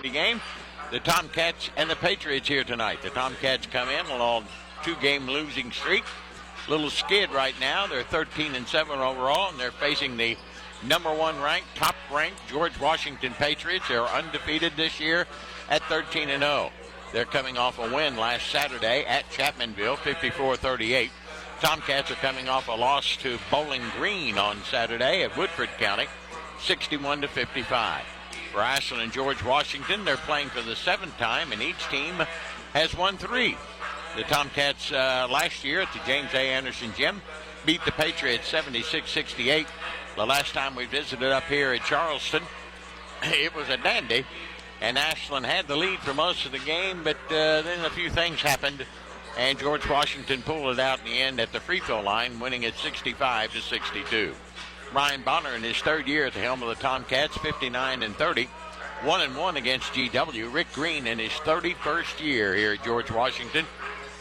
varsity game. The Tomcats and the Patriots here tonight. The Tomcats come in along 2-game losing streak. Little skid right now. They're 13-7 overall, and they're facing the number 1 ranked, top ranked George Washington Patriots. They're undefeated this year at 13-0. They're coming off a win last Saturday at Chapmanville, 54-38. Tomcats are coming off a loss to Bowling Green on Saturday at Woodford County, 61-55. For Ashland and George Washington, they're playing for the 7th time, and each team has won 3. The Tomcats last year at the James A. Anderson Gym beat the Patriots 76-68. The last time we visited up here at Charleston, it was a dandy, and Ashland had the lead for most of the game, but then a few things happened, and George Washington pulled it out in the end at the free throw line, winning it 65-62. Ryan Bonner in his 3rd year at the helm of the Tomcats, 59-30, 1-1 against GW. Rick Green in his 31st year here at George Washington.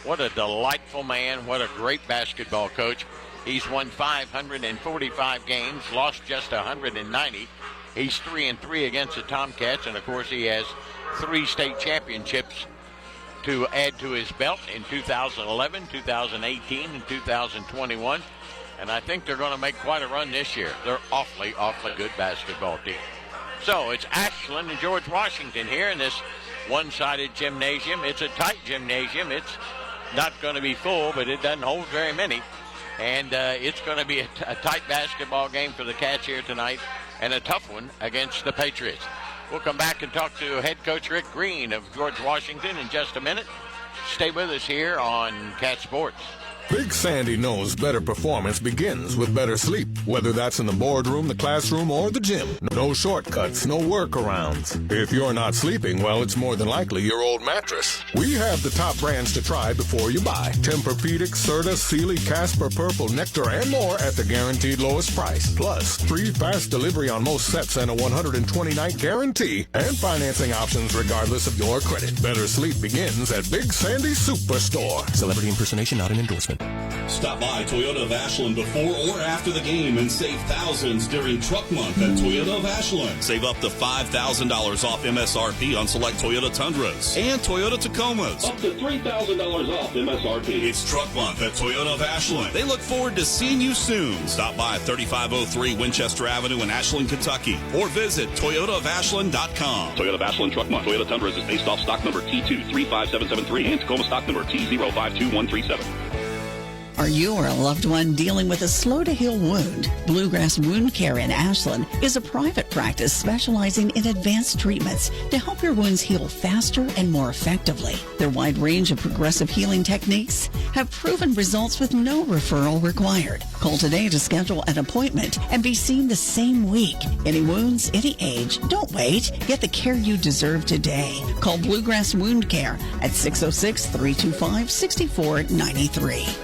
What a delightful man. What a great basketball coach. He's won 545 games, lost just 190. He's 3-3 against the Tomcats, and of course he has 3 state championships to add to his belt in 2011, 2018, and 2021. And I think they're going to make quite a run this year. They're awfully good basketball team. So it's Ashland and George Washington here in this one-sided gymnasium. It's a tight gymnasium. It's not going to be full, but it doesn't hold very many. And it's going to be a tight basketball game for the Cats here tonight, and a tough one against the Patriots. We'll come back and talk to head coach Rick Green of George Washington in just a minute. Stay with us here on Cat Sports. Big Sandy knows better performance begins with better sleep, whether that's in the boardroom, the classroom, or the gym. No shortcuts, no workarounds. If you're not sleeping, well, it's more than likely your old mattress. We have the top brands to try before you buy. Tempur-Pedic, Serta, Sealy, Casper, Purple, Nectar, and more at the guaranteed lowest price. Plus, free fast delivery on most sets and a 120-night guarantee, and financing options regardless of your credit. Better sleep begins at Big Sandy Superstore. Celebrity impersonation not an endorsement. Stop by Toyota of Ashland before or after the game and save thousands during Truck Month at Toyota of Ashland. Save up to $5,000 off MSRP on select Toyota Tundras and Toyota Tacomas. Up to $3,000 off MSRP. It's Truck Month at Toyota of Ashland. They look forward to seeing you soon. Stop by 3503 Winchester Avenue in Ashland, Kentucky, or visit toyotaofashland.com. Toyota of Ashland Truck Month. Toyota Tundras is based off stock number T235773 and Tacoma stock number T052137. Are you or a loved one dealing with a slow-to-heal wound? Bluegrass Wound Care in Ashland is a private practice specializing in advanced treatments to help your wounds heal faster and more effectively. Their wide range of progressive healing techniques have proven results with no referral required. Call today to schedule an appointment and be seen the same week. Any wounds, any age, don't wait. Get the care you deserve today. Call Bluegrass Wound Care at 606-325-6493.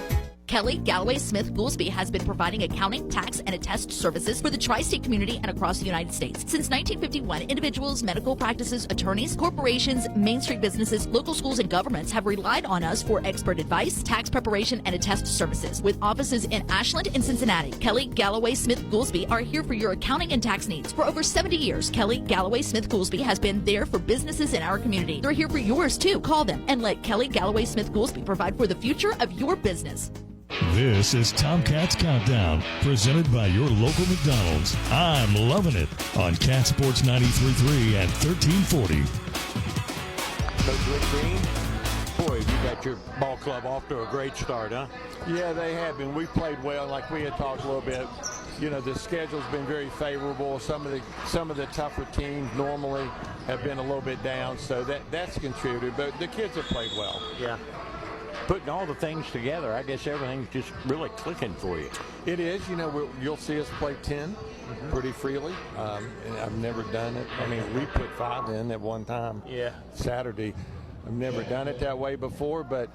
Kelly Galloway Smith Goolsby has been providing accounting, tax, and attest services for the tri-state community and across the United States. Since 1951, individuals, medical practices, attorneys, corporations, Main Street businesses, local schools, and governments have relied on us for expert advice, tax preparation, and attest services. With offices in Ashland and Cincinnati, Kelly Galloway Smith Goolsby are here for your accounting and tax needs. For over 70 years, Kelly Galloway Smith Goolsby has been there for businesses in our community. They're here for yours, too. Call them and let Kelly Galloway Smith Goolsby provide for the future of your business. This is Tomcats Countdown, presented by your local McDonald's. I'm loving it on Cat Sports 93.3 and 1340. Coach Rick Green, boy, you got your ball club off to a great start, huh? Yeah, they have been. We played well, like we had talked a little bit. You know, the schedule's been very favorable. Some of the tougher teams normally have been a little bit down, so that's contributed. But the kids have played well. Yeah. Putting all the things together, I guess everything's just really clicking for you. It is. You know, you'll see us play 10 pretty freely. And I've never done it. I mean, we put 5 in at one time. Yeah. Saturday. I've never done it that way before, but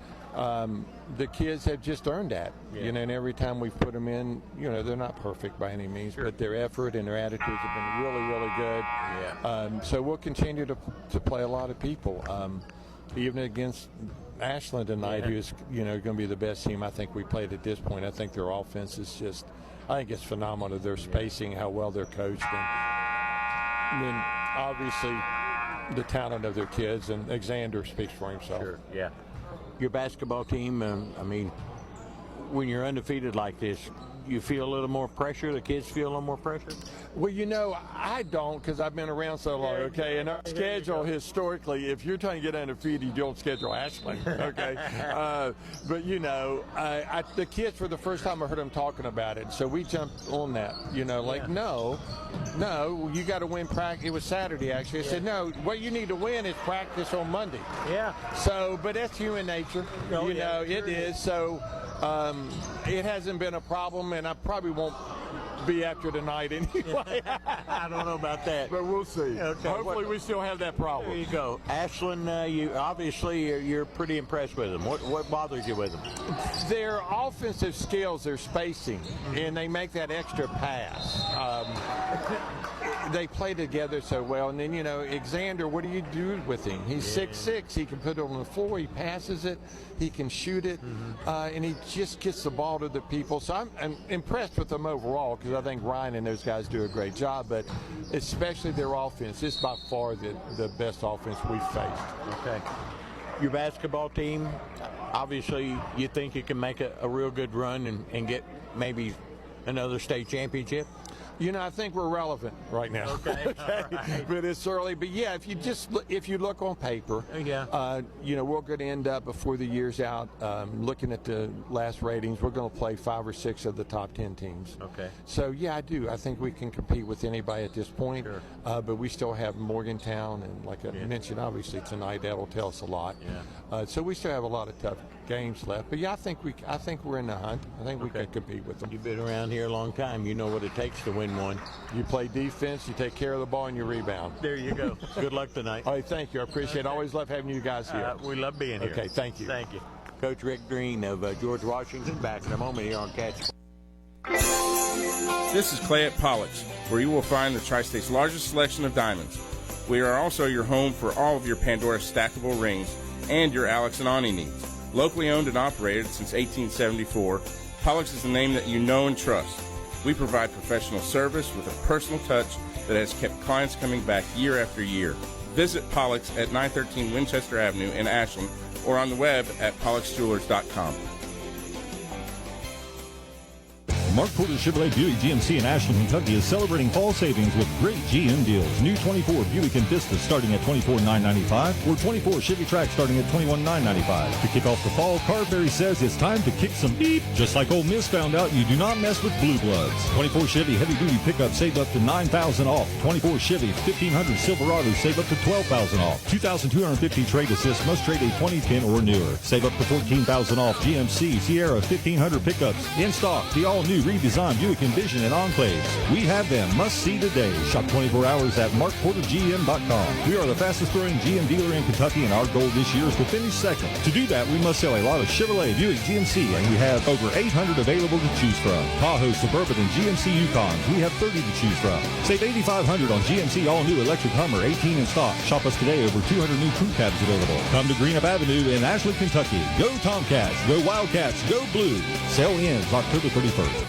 the kids have just earned that. Yeah. You know, and every time we've put them in, you know, they're not perfect by any means, but their effort and their attitudes have been really, really good. Yeah. So we'll continue to play a lot of people, even against Ashland tonight, who's, you know, going to be the best team I think we played at this point. I think their offense is just, I think it's phenomenal. Their spacing, how well they're coached, and then obviously, the talent of their kids, and Xander speaks for himself. Sure, yeah. Your basketball team, I mean, when you're undefeated like this, you feel a little more pressure? The kids feel a little more pressure? Well, I don't, because I've been around so long, okay? And our schedule historically, if you're trying to get undefeated, you don't schedule Ashland, okay? But, the kids, for the first time I heard them talking about it, so we jumped on that, no, you got to win practice. It was Saturday, actually. I said, no, what you need to win is practice on Monday. Yeah. So, but that's human nature. It is. So it hasn't been a problem, and I probably won't be after tonight anyway. I don't know about that. But we'll see. Okay. Hopefully we still have that problem. There you go. Ashland, you're pretty impressed with them. What bothers you with them? Their offensive skills, their spacing, and they make that extra pass. They play together so well. And then, Xander, what do you do with him? He's 6'6". He can put it on the floor. He passes it. He can shoot it. And he just gets the ball to the people. So I'm impressed with them overall, because I think Ryan and those guys do a great job. But especially their offense. It's by far the best offense we've faced. Okay. Your basketball team, obviously you think you can make a real good run and get maybe another state championship? I think we're relevant right now. Okay. Right. But it's early. But yeah, if you look on paper, we're going to end up before the year's out. Looking at the last ratings, we're going to play 5 or 6 of the top 10 teams. Okay. So yeah, I do. I think we can compete with anybody at this point. Sure. But we still have Morgantown, and like I mentioned, obviously tonight that'll tell us a lot. Yeah. So we still have a lot of tough games left. But yeah, I think we're in the hunt. I think we can compete with them. You've been around here a long time. You know what it takes to win one. You play defense, you take care of the ball, and you rebound. There you go. Good luck tonight. All right, thank you. I appreciate it. Always love having you guys here. We love being here. Okay, thank you. Thank you. Coach Rick Green of George Washington back in a moment here on Catch. This is Clay at Pollux, where you will find the Tri-State's largest selection of diamonds. We are also your home for all of your Pandora stackable rings and your Alex and Ani needs. Locally owned and operated since 1874, Pollux is the name that you know and trust. We provide professional service with a personal touch that has kept clients coming back year after year. Visit Pollux at 913 Winchester Avenue in Ashland or on the web at polluxjewelers.com. Mark Porter Chevrolet Buick GMC in Ashland, Kentucky is celebrating fall savings with great GM deals. New 24 Buick Envista starting at $24,995 or 24 Chevy Trax starting at $21,995. To kick off the fall, Carberry says it's time to kick some beep. Just like Ole Miss found out, you do not mess with blue bloods. 24 Chevy Heavy Duty pickup save up to $9,000 off. 24 Chevy 1500 Silverado save up to $12,000 off. 2,250 trade assist must trade a 2010 or newer. Save up to $14,000 off. GMC Sierra 1500 pickups in stock. The all-new redesigned Buick Envision and Enclaves. We have them. Must see today. Shop 24 hours at markportergm.com. We are the fastest growing GM dealer in Kentucky, and our goal this year is to finish second. To do that, we must sell a lot of Chevrolet, Buick, GMC, and we have over 800 available to choose from. Tahoe, Suburban, and GMC Yukons. We have 30 to choose from. Save $8,500 on GMC all-new electric Hummer, 18 in stock. Shop us today. Over 200 new crew cabs available. Come to Greenup Avenue in Ashland, Kentucky. Go Tomcats. Go Wildcats. Go Blue. Sale ends October 31st.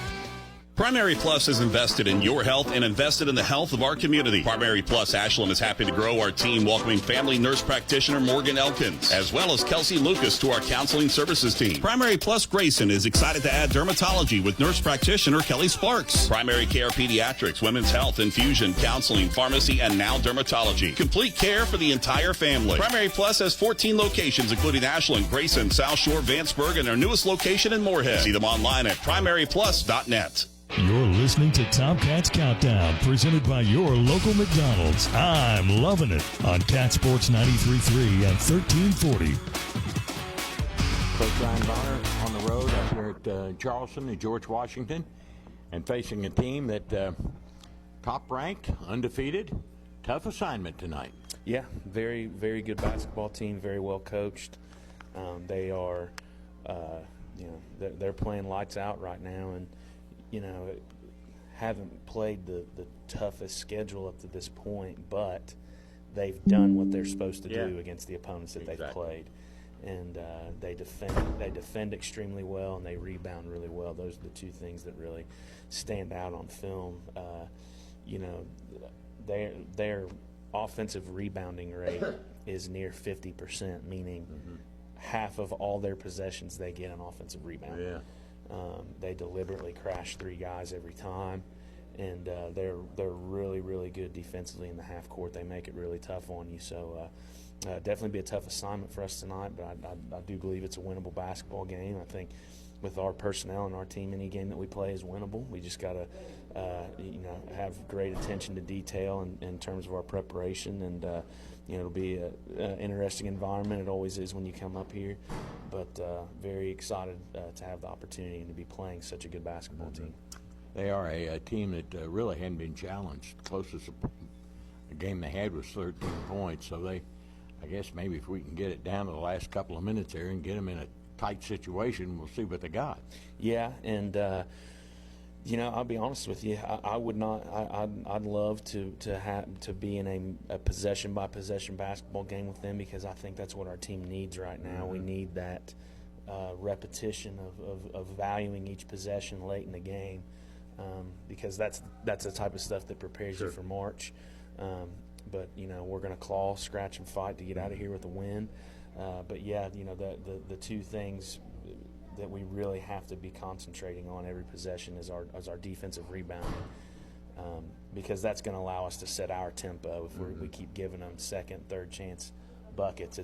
Primary Plus is invested in your health and invested in the health of our community. Primary Plus Ashland is happy to grow our team, welcoming family nurse practitioner Morgan Elkins, as well as Kelsey Lucas to our counseling services team. Primary Plus Grayson is excited to add dermatology with nurse practitioner Kelly Sparks. Primary Care Pediatrics, Women's Health, Infusion, Counseling, Pharmacy, and now dermatology. Complete care for the entire family. Primary Plus has 14 locations, including Ashland, Grayson, South Shore, Vanceburg, and their newest location in Moorhead. See them online at primaryplus.net. You're listening to Tomcats Countdown, presented by your local McDonald's. I'm loving it on Cat Sports 93.3 and 1340. Coach Ryan Bonner on the road up here at Charleston and George Washington, and facing a team that top-ranked, undefeated, tough assignment tonight. Yeah, very, very good basketball team, very well coached. They are, they're playing lights out right now, and haven't played the toughest schedule up to this point, but they've done what they're supposed to do against the opponents that they've played. And they defend extremely well, and they rebound really well. Those are the two things that really stand out on film. They're offensive rebounding rate is near 50%, meaning half of all their possessions they get an offensive rebound. Yeah. They deliberately crash 3 guys every time, and they're really, really good defensively in the half court. They make it really tough on you. So definitely be a tough assignment for us tonight, but I do believe it's a winnable basketball game. I think with our personnel and our team, any game that we play is winnable. We just got to have great attention to detail in terms of our preparation, and it'll be an interesting environment. It always is when you come up here, but very excited to have the opportunity and to be playing such a good basketball team. They are a team that really hadn't been challenged. Closest game they had was 13 points, so I guess maybe if we can get it down to the last couple of minutes there and get them in a tight situation, we'll see what they got. Yeah, and I'll be honest with you. I would not. I'd love to be in a possession by possession basketball game with them, because I think that's what our team needs right now. We need that repetition of valuing each possession late in the game, because that's the type of stuff that prepares you for March. But we're going to claw, scratch, and fight to get out of here with a win. But yeah, the two things that we really have to be concentrating on every possession is our defensive rebounding, because that's going to allow us to set our tempo. If we keep giving them second, third chance buckets,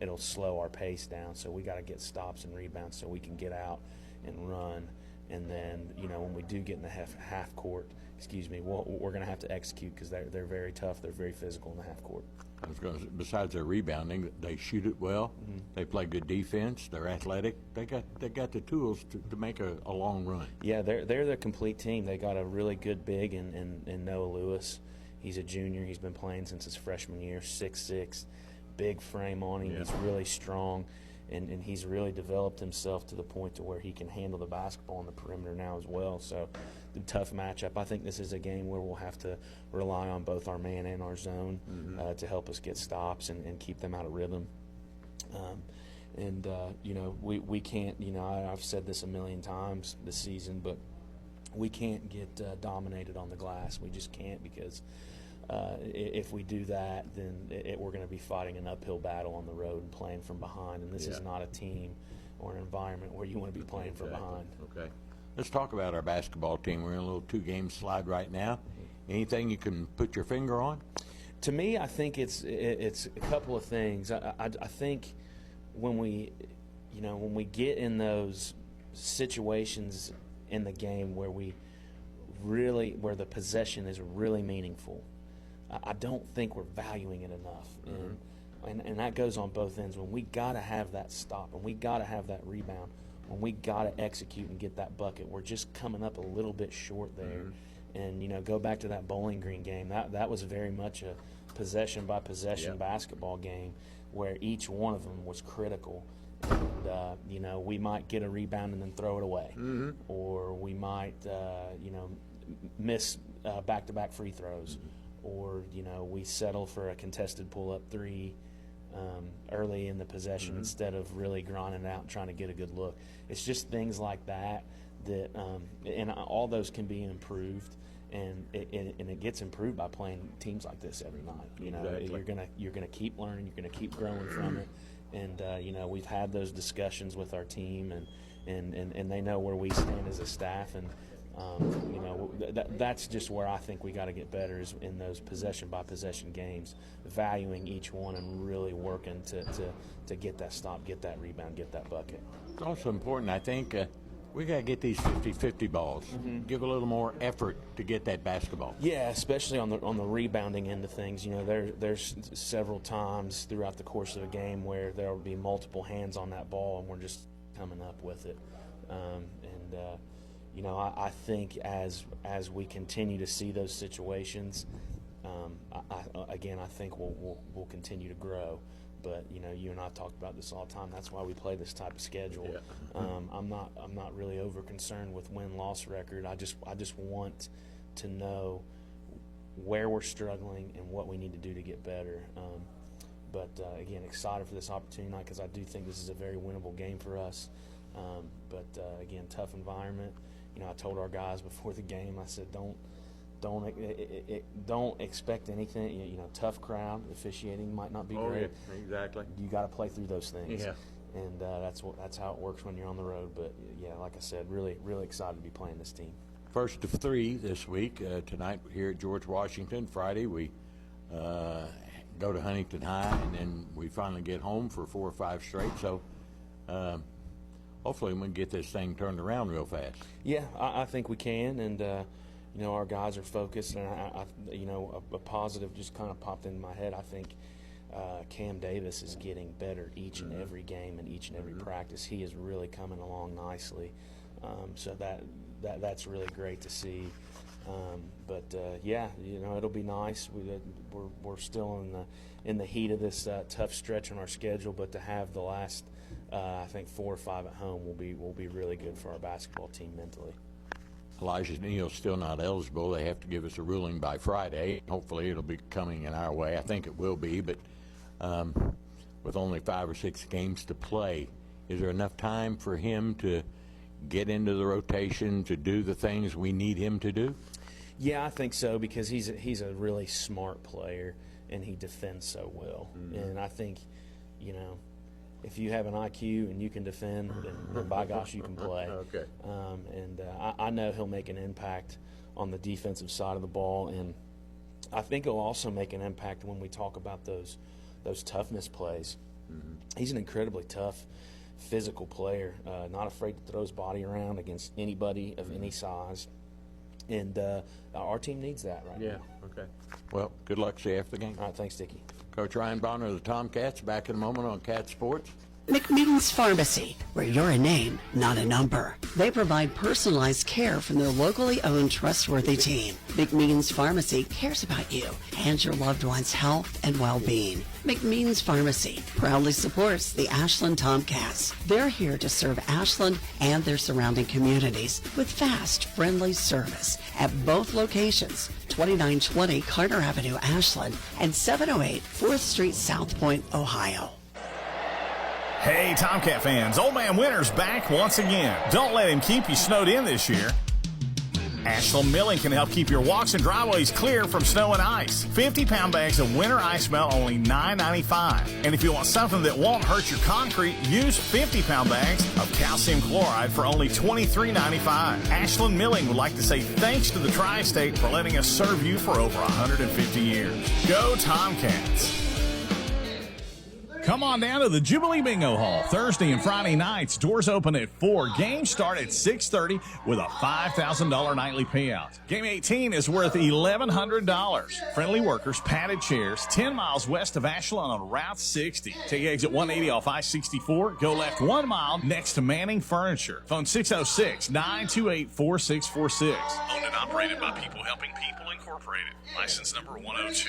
it'll slow our pace down. So we got to get stops and rebounds so we can get out and run. And then when we do get in the half court, we're going to have to execute, because they're very tough. They're very physical in the half court. I was going to say, besides their rebounding, they shoot it well. They play good defense. They're athletic. They got the tools to make a long run. Yeah, they're the complete team. They got a really good big in Noah Lewis. He's a junior. He's been playing since his freshman year. 6'6", big frame on him. Yeah. He's really strong, and he's really developed himself to the point to where he can handle the basketball on the perimeter now as well. So, the tough matchup. I think this is a game where we'll have to rely on both our man and our zone to help us get stops and keep them out of rhythm. We can't. I've said this a million times this season, but we can't get dominated on the glass. We just can't, because if we do that, then we're going to be fighting an uphill battle on the road and playing from behind. And this is not a team or an environment where you want to be playing from behind. Okay. Let's talk about our basketball team. We're in a little 2-game slide right now. Anything you can put your finger on? To me, I think it's a couple of things. I think when we get in those situations in the game where where the possession is really meaningful, I don't think we're valuing it enough. And that goes on both ends. When we got to have that stop, and we got to have that rebound, when we got to execute and get that bucket, we're just coming up a little bit short there. And, go back to that Bowling Green game. That was very much a possession-by-possession basketball game where each one of them was critical. And, we might get a rebound and then throw it away. Or we might, miss back-to-back free throws. Or, we settle for a contested pull-up three early in the possession instead of really grinding it out and trying to get a good look. It's just things like that and all those can be improved, and it gets improved by playing teams like this every night. Exactly. You're gonna keep learning, you're gonna keep growing from it, and we've had those discussions with our team, and they know where we stand as a staff, and that's just where I think we got to get better, is in those possession-by-possession games, valuing each one and really working to get that stop, get that rebound, get that bucket. It's also important, I think, we got to get these 50-50 balls. Give a little more effort to get that basketball. Yeah, especially on the rebounding end of things. There's several times throughout the course of a game where there will be multiple hands on that ball, and we're just coming up with it. I think as we continue to see those situations, I think we'll continue to grow. But you and I talk about this all the time. That's why we play this type of schedule. Yeah. I'm not really over concerned with win-loss record. I just want to know where we're struggling and what we need to do to get better. But again, excited for this opportunity tonight, because I do think this is a very winnable game for us. But again, tough environment. I told our guys before the game, I said, don't expect anything. Tough crowd. Officiating might not be great. Yeah, exactly. You got to play through those things. Yeah. And that's how it works when you're on the road. But yeah, like I said, really excited to be playing this team. First of 3 this week. Tonight here at George Washington. Friday we go to Huntington High, and then we finally get home for 4 or 5 straight. So hopefully we can get this thing turned around real fast. Yeah, I think we can, and our guys are focused, and a positive just kind of popped into my head. I think Cam Davis is getting better each and every game and each and every practice. He is really coming along nicely, so that's really great to see. It'll be nice. We're still in the heat of this tough stretch on our schedule, but to have the last I think 4 or 5 at home will be really good for our basketball team mentally. Elijah Neal's still not eligible. They have to give us a ruling by Friday. Hopefully it'll be coming in our way. I think it will be, but with only 5 or 6 games to play, is there enough time for him to get into the rotation, to do the things we need him to do? Yeah, I think so, because he's a really smart player, and he defends so well. And I think, if you have an IQ and you can defend, then by gosh, you can play. Okay. I know he'll make an impact on the defensive side of the ball, and I think he'll also make an impact when we talk about those toughness plays. He's an incredibly tough, physical player, not afraid to throw his body around against anybody of any size. And our team needs that right now. Yeah, okay. Well, good luck. See you after the game. All right, thanks, Dickie. Coach Ryan Bonner of the Tomcats, back in a moment on Cat Sports. McMeeting's Pharmacy, where you're a name, not a number. They provide personalized care from their locally owned, trustworthy team. McMeeting's Pharmacy cares about you and your loved one's health and well-being. McMeeting's Pharmacy proudly supports the Ashland Tomcats. They're here to serve Ashland and their surrounding communities with fast, friendly service at both locations, 2920 Carter Avenue, Ashland, and 708 4th Street, South Point, Ohio. Hey, Tomcat fans, Old Man Winter's back once again. Don't let him keep you snowed in this year. Ashland Milling can help keep your walks and driveways clear from snow and ice. 50-pound bags of winter ice melt only $9.95. And if you want something that won't hurt your concrete, use 50-pound bags of calcium chloride for only $23.95. Ashland Milling would like to say thanks to the Tri-State for letting us serve you for over 150 years. Go Tomcats! Come on down to the Jubilee Bingo Hall Thursday and Friday nights. Doors open at 4. Games start at 6:30 with a $5,000 nightly payout. Game 18 is worth $1,100. Friendly workers, padded chairs, 10 miles west of Ashland on Route 60. Take exit 180 off I-64. Go left 1 mile next to Manning Furniture. Phone 606-928-4646. Owned and operated by People Helping People Incorporated. License number 102.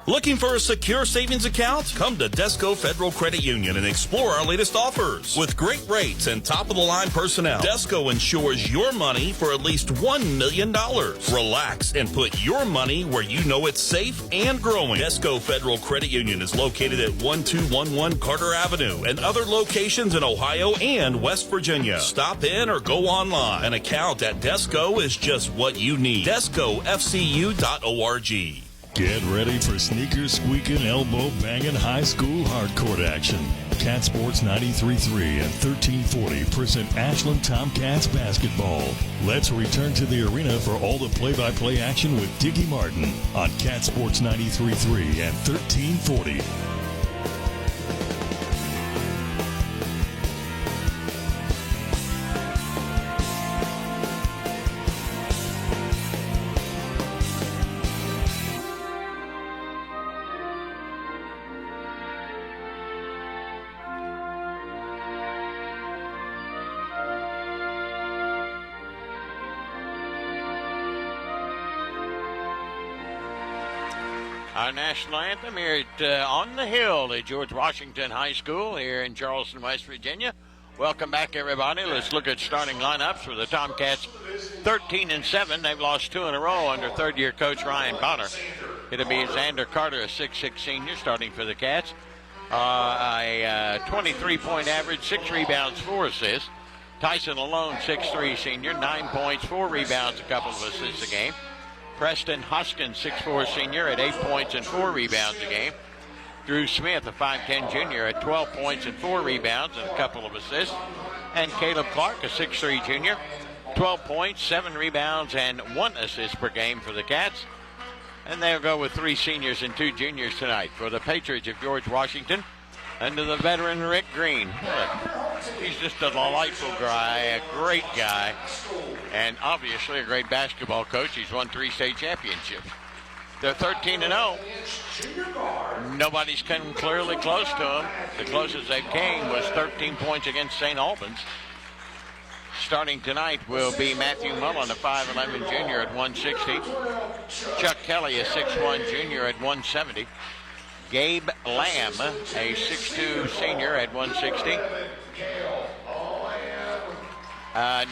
Looking for a secure savings account? Come to Desco Federal Credit Union and explore our latest offers. With great rates and top-of-the-line personnel, Desco insures your money for at least $1 million. Relax and put your money where you know it's safe and growing. Desco Federal Credit Union is located at 1211 Carter Avenue and other locations in Ohio and West Virginia. Stop in or go online. An account at Desco is just what you need. DescoFCU.org. Get ready for sneaker squeaking, elbow banging, high school hardcourt action. Cat Sports 93.3 and 1340 present Ashland Tomcats basketball. Let's return to the arena for all the play-by-play action with Dickie Martin on Cat Sports 93.3 and 1340. Our national anthem here at On the Hill at George Washington High School here in Charleston, West Virginia. Welcome back, everybody. Let's look at starting lineups for the Tomcats. 13-7. They've lost 2 in a row under third-year coach Ryan Bonner. It'll be Xander Carter, a 6'6 senior, starting for the Cats. A 23-point average, 6 rebounds, 4 assists. Tyson Malone, 6'3" senior, 9 points, 4 rebounds, a couple of assists a game. Preston Hoskins, 6'4" senior, at 8 points and 4 rebounds a game. Drew Smith, a 5'10" junior, at 12 points and 4 rebounds and a couple of assists. And Caleb Clark, a 6'3" junior, 12 points, 7 rebounds, and 1 assist per game for the Cats. And they'll go with 3 seniors and 2 juniors tonight for the Patriots of George Washington under the veteran Rick Green. He's just a delightful guy, a great guy, and obviously a great basketball coach. He's won 3 state championships. They're 13-0. Nobody's come clearly close to them. The closest they came was 13 points against St. Albans. Starting tonight will be Matthew Mullen, a 5'11" junior at 160. Chuck Kelly, a 6'1" junior at 170. Gabe Lamb, a 6'2" senior at 160.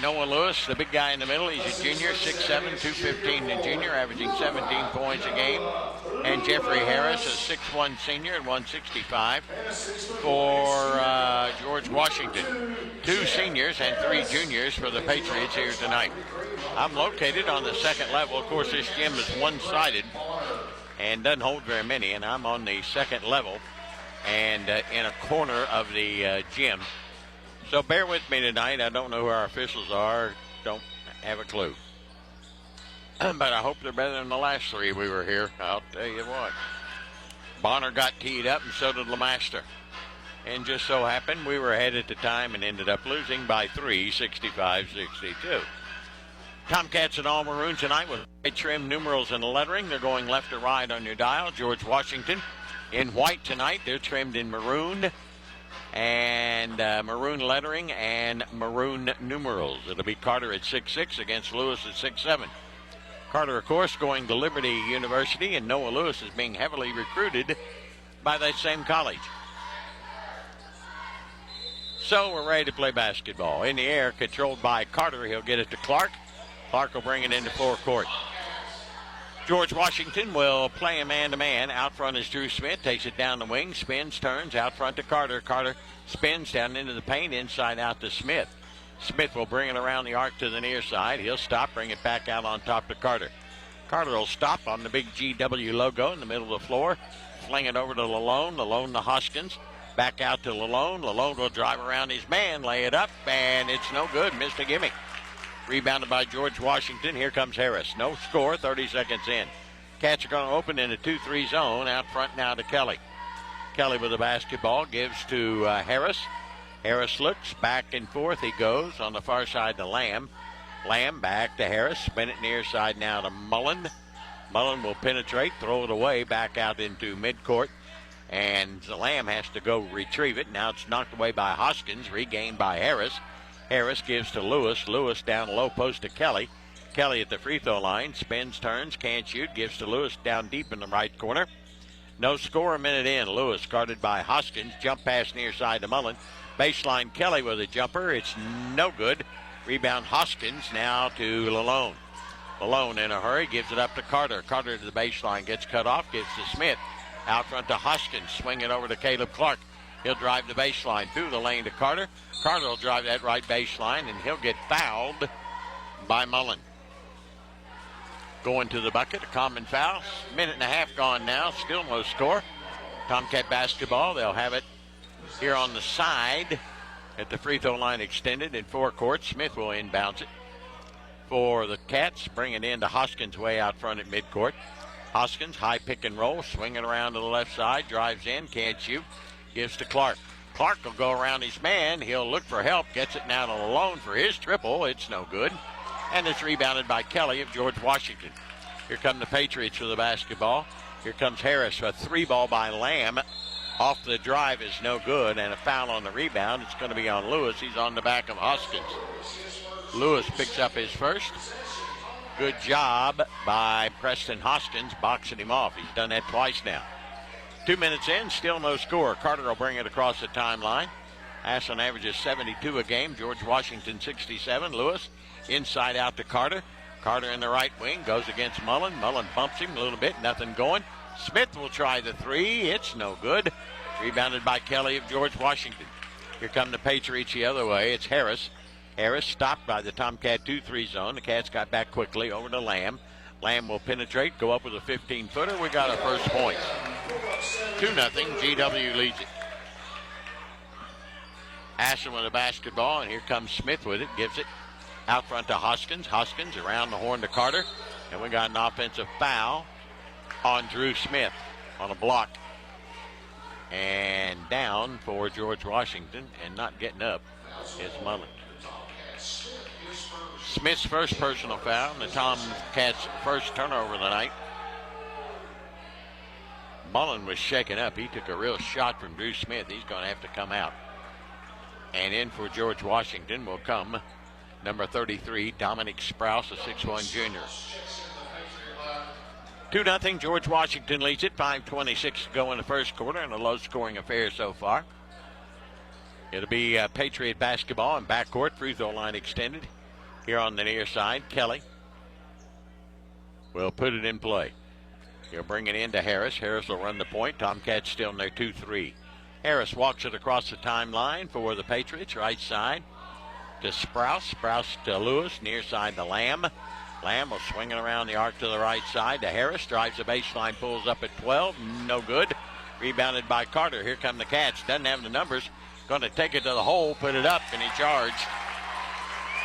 Noah Lewis, the big guy in the middle, he's a junior, 6'7", 215 the junior, averaging 17 points a game. And Jeffrey Harris, a 6'1" senior at 165 for George Washington. 2 seniors and 3 juniors for the Patriots here tonight. I'm located on the second level. Of course, this gym is one-sided and doesn't hold very many, and I'm on the second level and in a corner of the gym. So bear with me tonight. I don't know who our officials are. Don't have a clue. But I hope they're better than the last 3 we were here. I'll tell you what. Bonner got teed up, and so did LeMaster. And just so happened we were ahead at the time and ended up losing by 3, 65-62. Tomcats in all maroon tonight with white trim numerals and lettering. They're going left to right on your dial. George Washington in white tonight. They're trimmed in maroon and maroon lettering and maroon numerals. It'll be Carter at 6'6" against Lewis at 6'7". Carter, of course, going to Liberty University, and Noah Lewis is being heavily recruited by that same college. So we're ready to play basketball. In the air, controlled by Carter. He'll get it to Clark. Clark will bring it into forecourt. George Washington will play a man-to-man. Out front is Drew Smith. Takes it down the wing, spins, turns, out front to Carter. Carter spins down into the paint, inside out to Smith. Smith will bring it around the arc to the near side. He'll stop, bring it back out on top to Carter. Carter will stop on the big GW logo in the middle of the floor. Fling it over to Lalone. Lalone to Hoskins. Back out to Lalone. Lalone will drive around his man, lay it up, and it's no good. Missed a gimme. Rebounded by George Washington. Here comes Harris. No score, 30 seconds in. Cats are going to open in a 2-3 zone. Out front now to Kelly. Kelly with the basketball gives to Harris. Harris looks back and forth. He goes on the far side to Lamb. Lamb back to Harris. Spin it near side now to Mullen. Mullen will penetrate, throw it away, back out into midcourt. And Lamb has to go retrieve it. Now it's knocked away by Hoskins, regained by Harris. Harris gives to Lewis. Lewis down low post to Kelly. Kelly at the free throw line. Spins, turns, can't shoot. Gives to Lewis down deep in the right corner. No score a minute in. Lewis guarded by Hoskins. Jump pass near side to Mullen. Baseline Kelly with a jumper. It's no good. Rebound Hoskins now to Lalone. Lalone in a hurry. Gives it up to Carter. Carter to the baseline. Gets cut off. Gives to Smith. Out front to Hoskins. Swing it over to Caleb Clark. He'll drive the baseline through the lane to Carter. Carter will drive that right baseline, and he'll get fouled by Mullen. Going to the bucket, a common foul. Minute and a half gone now, still no score. Tomcat basketball, they'll have it here on the side at the free throw line extended in forecourt. Smith will inbounds it for the Cats. Bring it in to Hoskins way out front at midcourt. Hoskins, high pick and roll, swinging around to the left side, drives in, can't shoot. Gives to Clark. Clark will go around his man. He'll look for help. Gets it now to Lalone for his triple. It's no good. And it's rebounded by Kelly of George Washington. Here come the Patriots with the basketball. Here comes Harris. A 3-ball by Lamb. Off the drive is no good. And a foul on the rebound. It's going to be on Lewis. He's on the back of Hoskins. Lewis picks up his first. Good job by Preston Hoskins boxing him off. He's done that twice now. 2 minutes in, still no score. Carter will bring it across the timeline. Ashland averages 72 a game. George Washington 67. Lewis inside out to Carter. Carter in the right wing goes against Mullen. Mullen bumps him a little bit. Nothing going. Smith will try the 3. It's no good. Rebounded by Kelly of George Washington. Here come the Patriots the other way. It's Harris. Harris stopped by the Tomcat 2-3 zone. The Cats got back quickly over to Lamb. Lamb will penetrate, go up with a 15-footer. We got our first points. 2-0, GW leads it. Ashland with the basketball, and here comes Smith with it. Gives it out front to Hoskins. Hoskins around the horn to Carter. And we got an offensive foul on Drew Smith on a block. And down for George Washington, and not getting up is Mullen. Smith's first personal foul, and the Tomcats' first turnover of the night. Mullen was shaken up. He took a real shot from Drew Smith. He's going to have to come out. And in for George Washington will come number 33, Dominic Sprouse, a 6'1 junior. 2-0, George Washington leads it. 5:26 to go in the first quarter, and a low-scoring affair so far. It'll be Patriot basketball and backcourt, free throw line extended. Here on the near side, Kelly will put it in play. He'll bring it in to Harris. Harris will run the point. Tomcats still in their 2-3. Harris walks it across the timeline for the Patriots, right side to Sprouse. Sprouse to Lewis, near side to Lamb. Lamb will swing it around the arc to the right side to Harris. Drives the baseline, pulls up at 12. No good. Rebounded by Carter. Here come the Cats. Doesn't have the numbers. Going to take it to the hole, put it up, and he charged.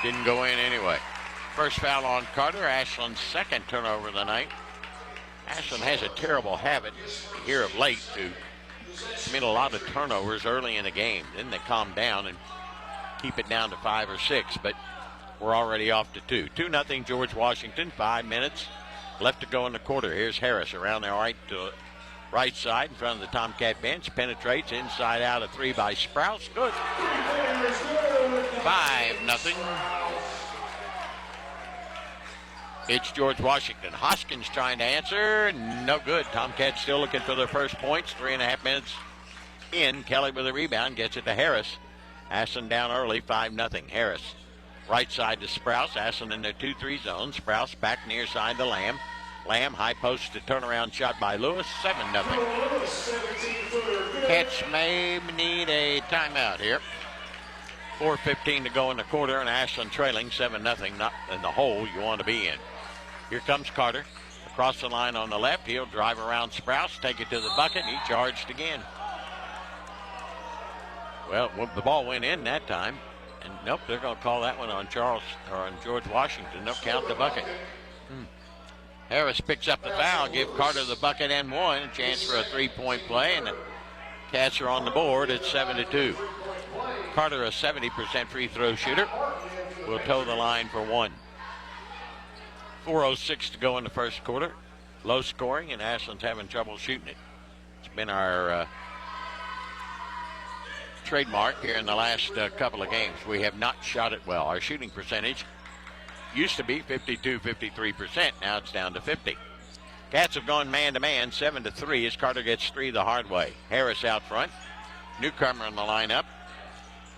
Didn't go in anyway. First foul on Carter. Ashland's second turnover of the night. Ashland has a terrible habit here of late to commit a lot of turnovers early in the game. Then they calm down and keep it down to 5 or 6, but we're already off to 2. 2-0 George Washington. 5 minutes left to go in the quarter. Here's Harris around the right side in front of the Tomcat bench. Penetrates inside out, a 3 by Sprouse. Good. 5-0. It's George Washington. Hoskins trying to answer. No good. Tomcats still looking for their first points. 3.5 minutes in. Kelly with a rebound. Gets it to Harris. Ashland down early. 5-0. Harris. Right side to Sprouse. Ashland in their 2-3 zone. Sprouse back near side to Lamb. Lamb high post to turnaround shot by Lewis. 7-0. Cats may need a timeout here. 4:15 to go in the quarter, and Ashland trailing 7-0. Not in the hole you want to be in. Here comes Carter. Across the line on the left. He'll drive around Sprouse, take it to the bucket. He charged again. Well, the ball went in that time. And nope, they're going to call that one on George Washington. They'll count the bucket. Harris picks up the foul, give Carter the bucket and one. A chance for a 3-point play, and the Cats are on the board at 7-2. Carter, a 70% free throw shooter, will toe the line for one. 4:06 to go in the first quarter. Low scoring, and Ashland's having trouble shooting it. It's been our trademark here in the last couple of games. We have not shot it well. Our shooting percentage used to be 52-53%. Now it's down to 50. Cats have gone man-to-man, 7-3 as Carter gets 3 the hard way. Harris out front. Newcomer in the lineup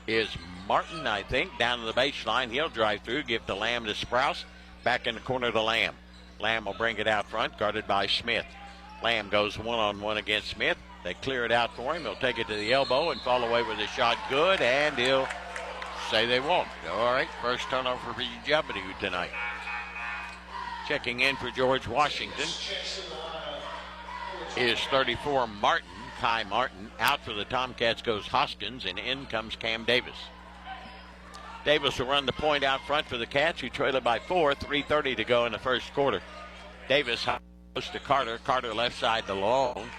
is Martin, I think, down to the baseline. He'll drive through, give to Lamb to Sprouse. Back in the corner to Lamb. Lamb will bring it out front, guarded by Smith. Lamb goes one-on-one against Smith. They clear it out for him. He'll take it to the elbow and fall away with a shot. Good, and he'll say they won't. All right, first turnover for GW tonight. Checking in for George Washington is 34 Martin, Kai Martin. Out for the Tomcats goes Hoskins, and in comes Cam Davis. Davis will run the point out front for the Cats, who trail it by 4. 3:30 to go in the first quarter. Davis goes to Carter. Carter left side to Malone.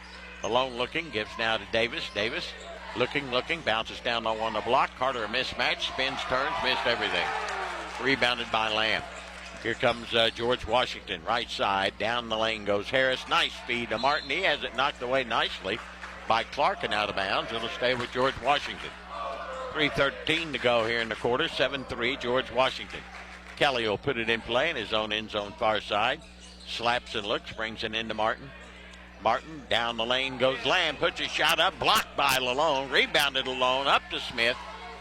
Malone looking, gives now to Davis. Davis looking, bounces down low on the block. Carter a mismatch, spins, turns, missed everything. Rebounded by Lamb. Here comes George Washington, right side. Down the lane goes Harris. Nice feed to Martin. He has it knocked away nicely by Clark and out of bounds. It'll stay with George Washington. 3:13 to go here in the quarter. 7-3, George Washington. Kelly will put it in play in his own end zone far side. Slaps and looks, brings it into Martin. Martin, down the lane goes Lamb, puts his shot up, blocked by Lalone, rebounded Lalone, up to Smith.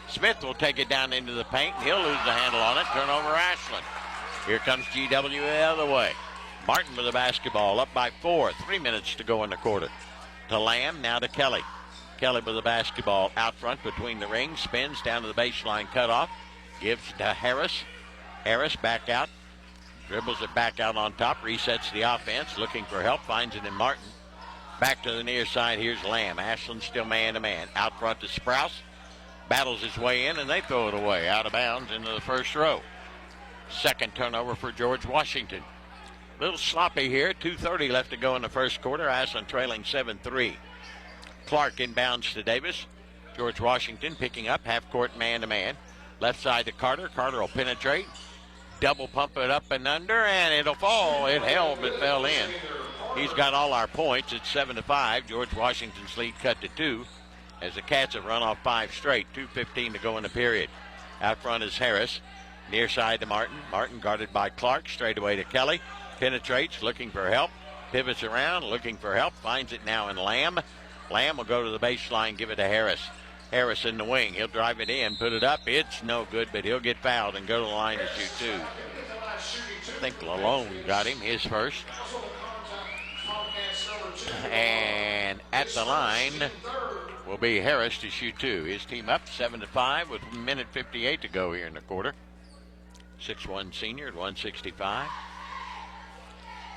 Smith will take it down into the paint, and he'll lose the handle on it, turnover Ashland. Here comes GW the other way. Martin with the basketball, up by 4, 3 minutes to go in the quarter. To Lamb, now to Kelly. Kelly with the basketball out front between the rings, spins down to the baseline cutoff. Gives to Harris. Harris back out. Dribbles it back out on top. Resets the offense. Looking for help. Finds it in Martin. Back to the near side. Here's Lamb. Ashland still man-to-man. Out front to Sprouse. Battles his way in, and they throw it away. Out of bounds into the first row. Second turnover for George Washington. A little sloppy here. 2:30 left to go in the first quarter. Ashland trailing 7-3. Clark inbounds to Davis. George Washington picking up. Half-court man-to-man. Left side to Carter. Carter will penetrate. Double pump it up and under, and it'll fall. It held, but fell in. He's got all our points. It's 7-5. George Washington's lead cut to 2 as the Cats have run off 5 straight. 2:15 to go in the period. Out front is Harris. Near side to Martin. Martin guarded by Clark. Straight away to Kelly. Penetrates, looking for help. Pivots around, looking for help. Finds it now in Lamb. Lamb will go to the baseline, give it to Harris. Harris in the wing. He'll drive it in, put it up. It's no good, but he'll get fouled and go to the line to shoot 2. I think Lalone got him, his first. And at the line will be Harris to shoot 2. His team up 7-5 with 1:58 to go here in the quarter. 6'1" senior at 165.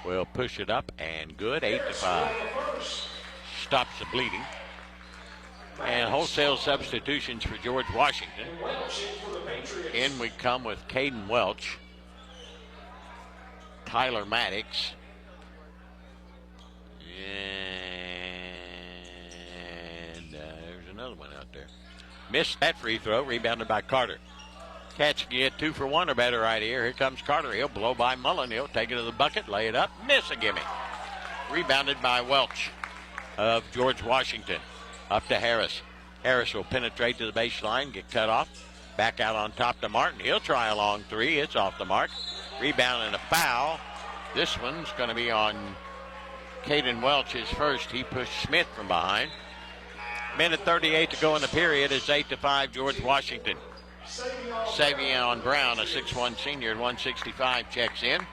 Will push it up and good. 8-5. Stops the bleeding. And wholesale substitutions for George Washington. In we come with Caden Welch, Tyler Maddox, and there's another one out there. Missed that free throw, rebounded by Carter. Cats can get 2 for 1 or better right here. Here comes Carter. He'll blow by Mullen. He'll take it to the bucket, lay it up, miss a gimme. Rebounded by Welch of George Washington. Up to Harris. Harris will penetrate to the baseline, get cut off. Back out on top to Martin. He'll try a long 3. It's off the mark. Rebound and a foul. This one's going to be on Caden Welch, his first. He pushed Smith from behind. 1:38 to go in the period. It's 8-5 George Washington. Savion Brown, a 6'1" senior at 165, checks in.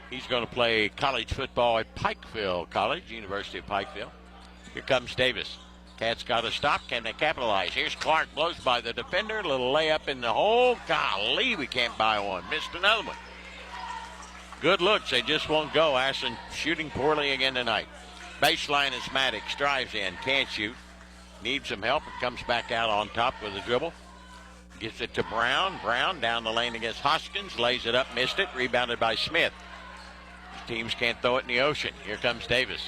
He's going to play college football at Pikeville College, University of Pikeville. Here comes Davis. Cats got to stop. Can they capitalize? Here's Clark. Blows by the defender. Little layup in the hole. Golly, we can't buy one. Missed another one. Good looks. They just won't go. Ashland shooting poorly again tonight. Baseline is Maddox. Drives in. Can't shoot. Needs some help and comes back out on top with a dribble. Gives it to Brown. Brown down the lane against Hoskins. Lays it up. Missed it. Rebounded by Smith. Teams can't throw it in the ocean. Here comes Davis.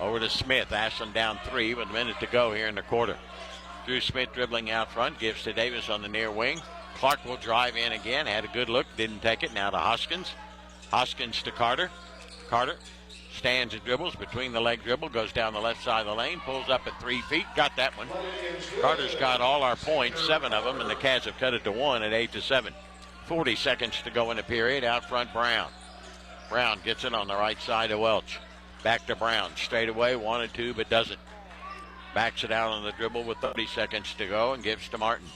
Over to Smith. Ashland down 3 with a minute to go here in the quarter. Drew Smith dribbling out front. Gives to Davis on the near wing. Clark will drive in again. Had a good look. Didn't take it. Now to Hoskins. Hoskins to Carter. Carter stands and dribbles. Between the leg dribble. Goes down the left side of the lane. Pulls up at 3 feet. Got that one. Carter's got all our points. 7 of them. And the Cats have cut it to 1 at 8-7. 40 seconds to go in the period. Out front Brown. Brown gets it on the right side of Welch. Back to Brown. Straight away, wanted to, but doesn't. Backs it out on the dribble with 30 seconds to go and gives to Martin.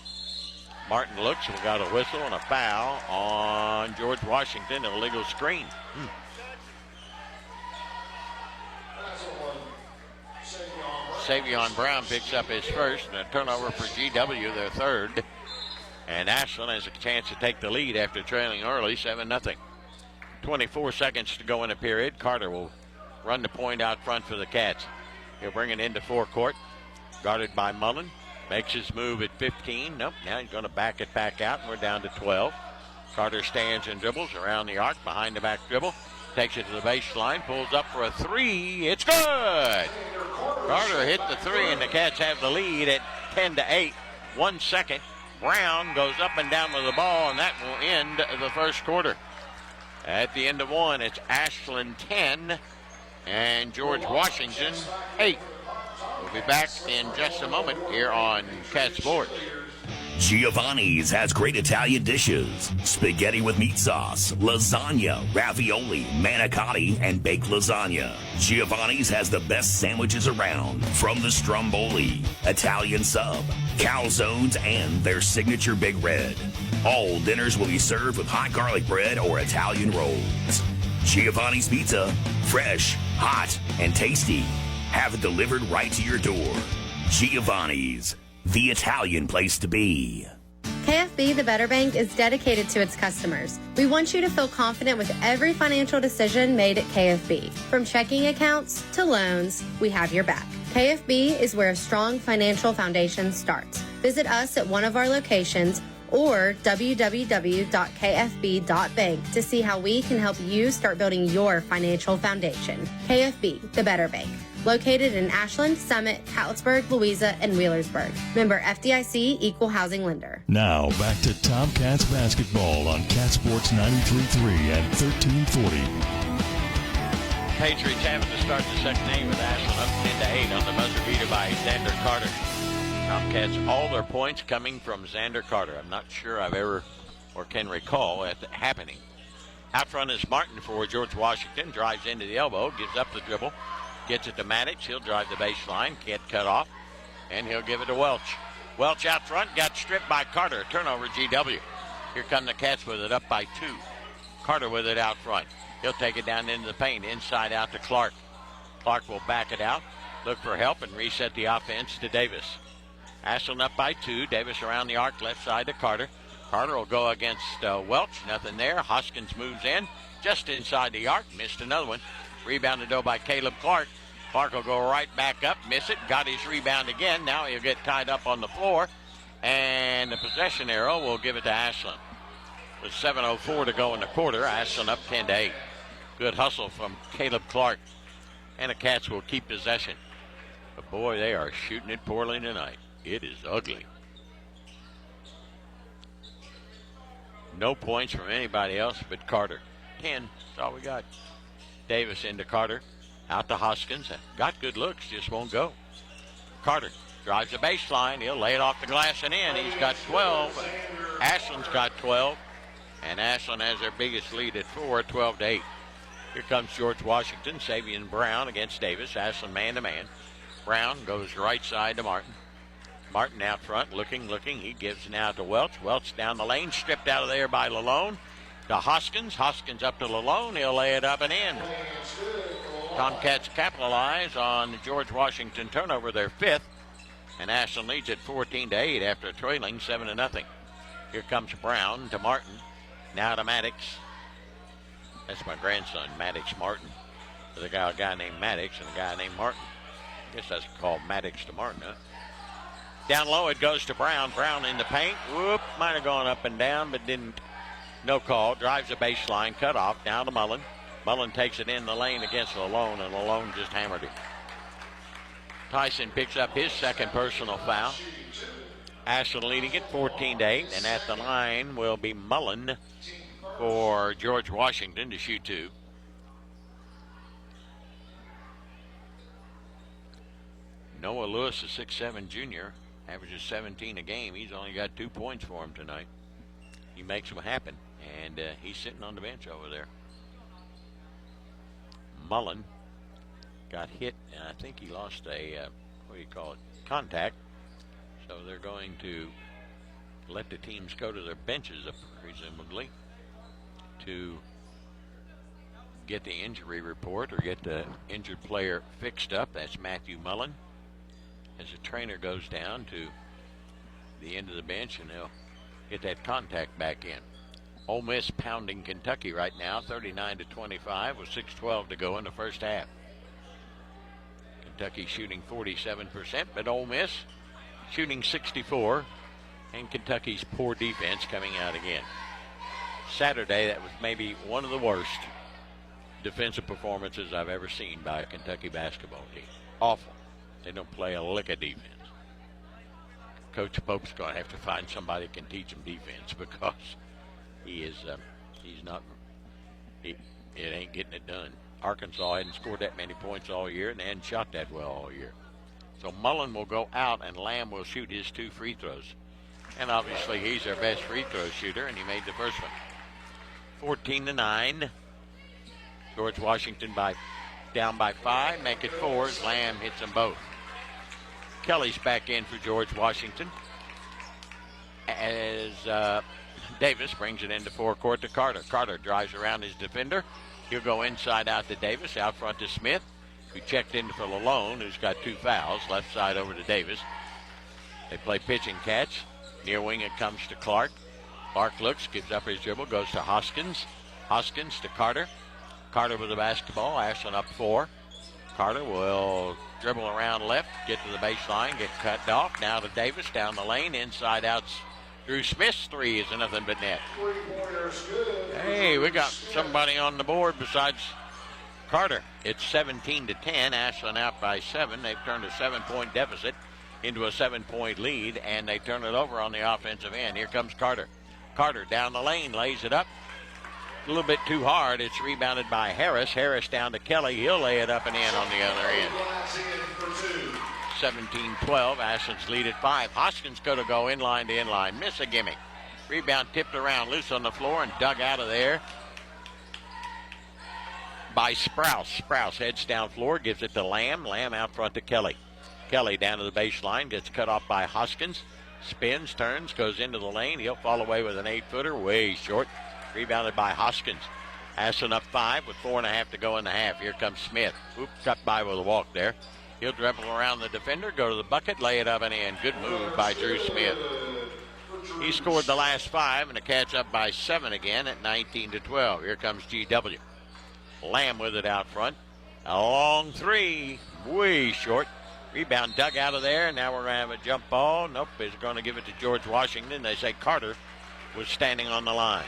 Martin looks. We got a whistle and a foul on George Washington. An illegal screen. Savion Brown picks up his first, and a turnover for GW, their third. And Ashland has a chance to take the lead after trailing early, 7-0. 24 seconds to go in the period. Carter will run the point out front for the Cats. He'll bring it into forecourt. Guarded by Mullen. Makes his move at 15. Nope, now he's going to back it back out, and we're down to 12. Carter stands and dribbles around the arc, behind the back dribble. Takes it to the baseline, pulls up for a 3. It's good! Carter hit the 3, and the Cats have the lead at 10-8. 1 second. Brown goes up and down with the ball, and that will end the first quarter. At the end of 1, it's Ashland 10 and George Washington 8. We'll be back in just a moment here on Cat Sports. Giovanni's has great Italian dishes. Spaghetti with meat sauce, lasagna, ravioli, manicotti, and baked lasagna. Giovanni's has the best sandwiches around, from the stromboli, Italian sub, calzones, and their signature Big Red. All dinners will be served with hot garlic bread or Italian rolls. Giovanni's Pizza, fresh, hot, and tasty. Have it delivered right to your door. Giovanni's, the Italian place to be. KF KFB, the Better Bank, is dedicated to its customers. We want you to feel confident with every financial decision made at KFB. From checking accounts to loans, we have your back. KFB is where a strong financial foundation starts. Visit us at one of our locations or www.kfb.bank to see how we can help you start building your financial foundation. KFB, the Better Bank. Located in Ashland, Summit, Catlettsburg, Louisa, and Wheelersburg. Member FDIC, Equal Housing Lender. Now, back to Tomcats basketball on Cat Sports 93.3 and 1340. Patriots having to start the second inning with Ashland up 10-8 on the buzzer beater by Xander Carter. Tomcats, all their points coming from Xander Carter. I'm not sure I've ever or can recall it happening. Out front is Martin for George Washington. Drives into the elbow, gives up the dribble. Gets it to Maddox. He'll drive the baseline. Can't cut off. And he'll give it to Welch. Welch out front. Got stripped by Carter. Turnover, GW. Here come the Cats with it up by 2. Carter with it out front. He'll take it down into the paint. Inside out to Clark. Clark will back it out. Look for help and reset the offense to Davis. Ashland up by 2. Davis around the arc. Left side to Carter. Carter will go against Welch. Nothing there. Hoskins moves in. Just inside the arc. Missed another one. Rebounded though by Caleb Clark. Clark will go right back up, miss it, got his rebound again. Now he'll get tied up on the floor, and the possession arrow will give it to Ashland. With 7:04 to go in the quarter, Ashland up 10-8. Good hustle from Caleb Clark, and the Cats will keep possession. But boy, they are shooting it poorly tonight. It is ugly. No points from anybody else but Carter. 10, that's all we got. Davis into Carter, out to Hoskins. Got good looks, just won't go. Carter drives the baseline. He'll lay it off the glass and in. He's got 12. Ashland's got 12. And Ashland has their biggest lead at 4, 12-8. Here comes George Washington, Savion Brown against Davis. Ashland man-to-man. Brown goes right side to Martin. Martin out front, looking. He gives now to Welch. Welch down the lane, stripped out of there by Lalone. To Hoskins. Hoskins up to Lalone. He'll lay it up and in. Tomcats capitalize on the George Washington turnover, their 5th. And Ashland leads at 14-8 after trailing 7-0. Here comes Brown to Martin. Now to Maddox. That's my grandson, Maddox Martin. There's a guy named Maddox and a guy named Martin. I guess that's called Maddox to Martin, huh? Down low it goes to Brown. Brown in the paint. Whoop, might have gone up and down, but didn't. No call. Drives the baseline. Cut off. Down to Mullen. Mullen takes it in the lane against Lalone, and Lalone just hammered him. Tyson picks up his second personal foul. Ashland leading it 14-8, and at the line will be Mullen for George Washington to shoot 2. Noah Lewis, a 6'7" junior, averages 17 a game. He's only got 2 points for him tonight. He makes them happen, and he's sitting on the bench over there. Mullen got hit, and I think he lost a, contact. So they're going to let the teams go to their benches, presumably, to get the injury report or get the injured player fixed up. That's Matthew Mullen. As the trainer goes down to the end of the bench, and they'll get that contact back in. Ole Miss pounding Kentucky right now, 39-25 with 6:12 to go in the first half. Kentucky shooting 47%, but Ole Miss shooting 64%, and Kentucky's poor defense coming out again. Saturday, that was maybe one of the worst defensive performances I've ever seen by a Kentucky basketball team. Awful. They don't play a lick of defense. Coach Pope's going to have to find somebody who can teach him defense, because it ain't getting it done. Arkansas hadn't scored that many points all year, and they hadn't shot that well all year. So Mullen will go out, and Lamb will shoot his 2 free throws. And obviously he's their best free throw shooter, and he made the first one. 14-9. George Washington down by 5, make it 4 as Lamb hits them both. Kelly's back in for George Washington as Davis brings it into forecourt to Carter. Carter drives around his defender. He'll go inside out to Davis, out front to Smith, who checked in for Lalone, who's got 2 fouls. Left side over to Davis. They play pitch and catch. Near wing it comes to Clark. Clark looks, gives up his dribble, goes to Hoskins. Hoskins to Carter. Carter with the basketball. Ashland up 4. Carter will dribble around left, get to the baseline, get cut off. Now to Davis down the lane. Inside out. Drew Smith's three is nothing but net. Hey, we got somebody on the board besides Carter. It's 17-10. Ashland out by 7. They've turned a 7-point deficit into a 7-point lead, and they turn it over on the offensive end. Here comes Carter. Carter down the lane, lays it up. A little bit too hard. It's rebounded by Harris. Harris down to Kelly. He'll lay it up and in on the other end. 17-12. Ashland's lead at 5. Hoskins going to go inline to inline. Miss a gimmick. Rebound tipped around loose on the floor and dug out of there by Sprouse. Sprouse heads down floor, gives it to Lamb. Lamb out front to Kelly. Kelly down to the baseline, gets cut off by Hoskins. Spins, turns, goes into the lane. He'll fall away with an 8-footer, way short. Rebounded by Hoskins. Ashland up 5 with 4.5 to go in the half. Here comes Smith. Oops, cut by with a walk there. He'll dribble around the defender, go to the bucket, lay it up and in. Good move by Drew Smith. He scored the last 5 and a catch up by 7 again at 19-12. Here comes GW. Lamb with it out front. A long 3, way short. Rebound dug out of there. Now we're going to have a jump ball. Nope, he's going to give it to George Washington. They say Carter was standing on the line.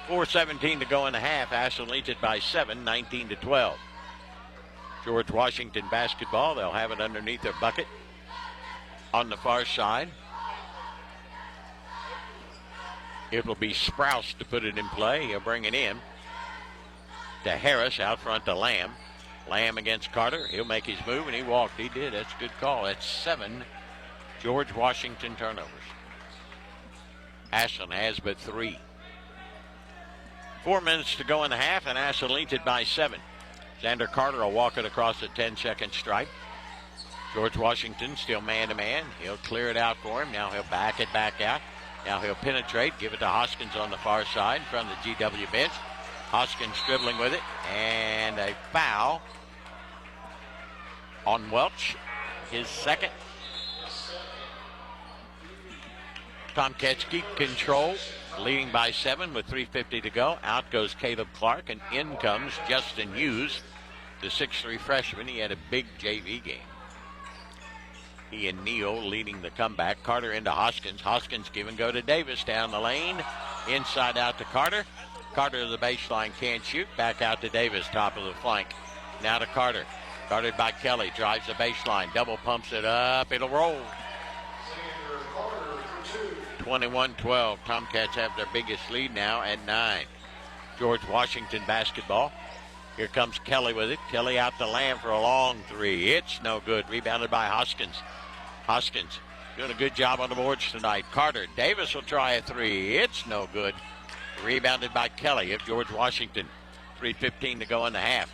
4:17 to go in the half. Ashland leads it by 7, 19-12. George Washington basketball. They'll have it underneath their bucket on the far side. It will be Sprouse to put it in play. He'll bring it in to Harris, out front to Lamb. Lamb against Carter. He'll make his move, and he walked. He did. That's a good call. That's 7 George Washington turnovers. Ashland has but 3. 4 minutes to go in the half, and Ashland leads it by 7. Xander Carter will walk it across the 10-second stripe. George Washington still man-to-man. He'll clear it out for him. Now he'll back it back out. Now he'll penetrate, give it to Hoskins on the far side from the GW bench. Hoskins dribbling with it, and a foul on Welch, his second. Tomcats keep control, leading by 7 with 3:50 to go. Out goes Caleb Clark, and in comes Justin Hughes, the 6'3 freshman. He had a big JV game. He and Neal leading the comeback. Carter into Hoskins. Hoskins give and go to Davis down the lane. Inside out to Carter. Carter to the baseline, can't shoot. Back out to Davis, top of the flank. Now to Carter. Guarded by Kelly. Drives the baseline. Double pumps it up. It'll roll. 21-12. Tomcats have their biggest lead now at 9. George Washington basketball. Here comes Kelly with it. Kelly out to Lamb for a long 3. It's no good. Rebounded by Hoskins. Hoskins doing a good job on the boards tonight. Carter. Davis will try a 3. It's no good. Rebounded by Kelly of George Washington. 3:15 to go in the half.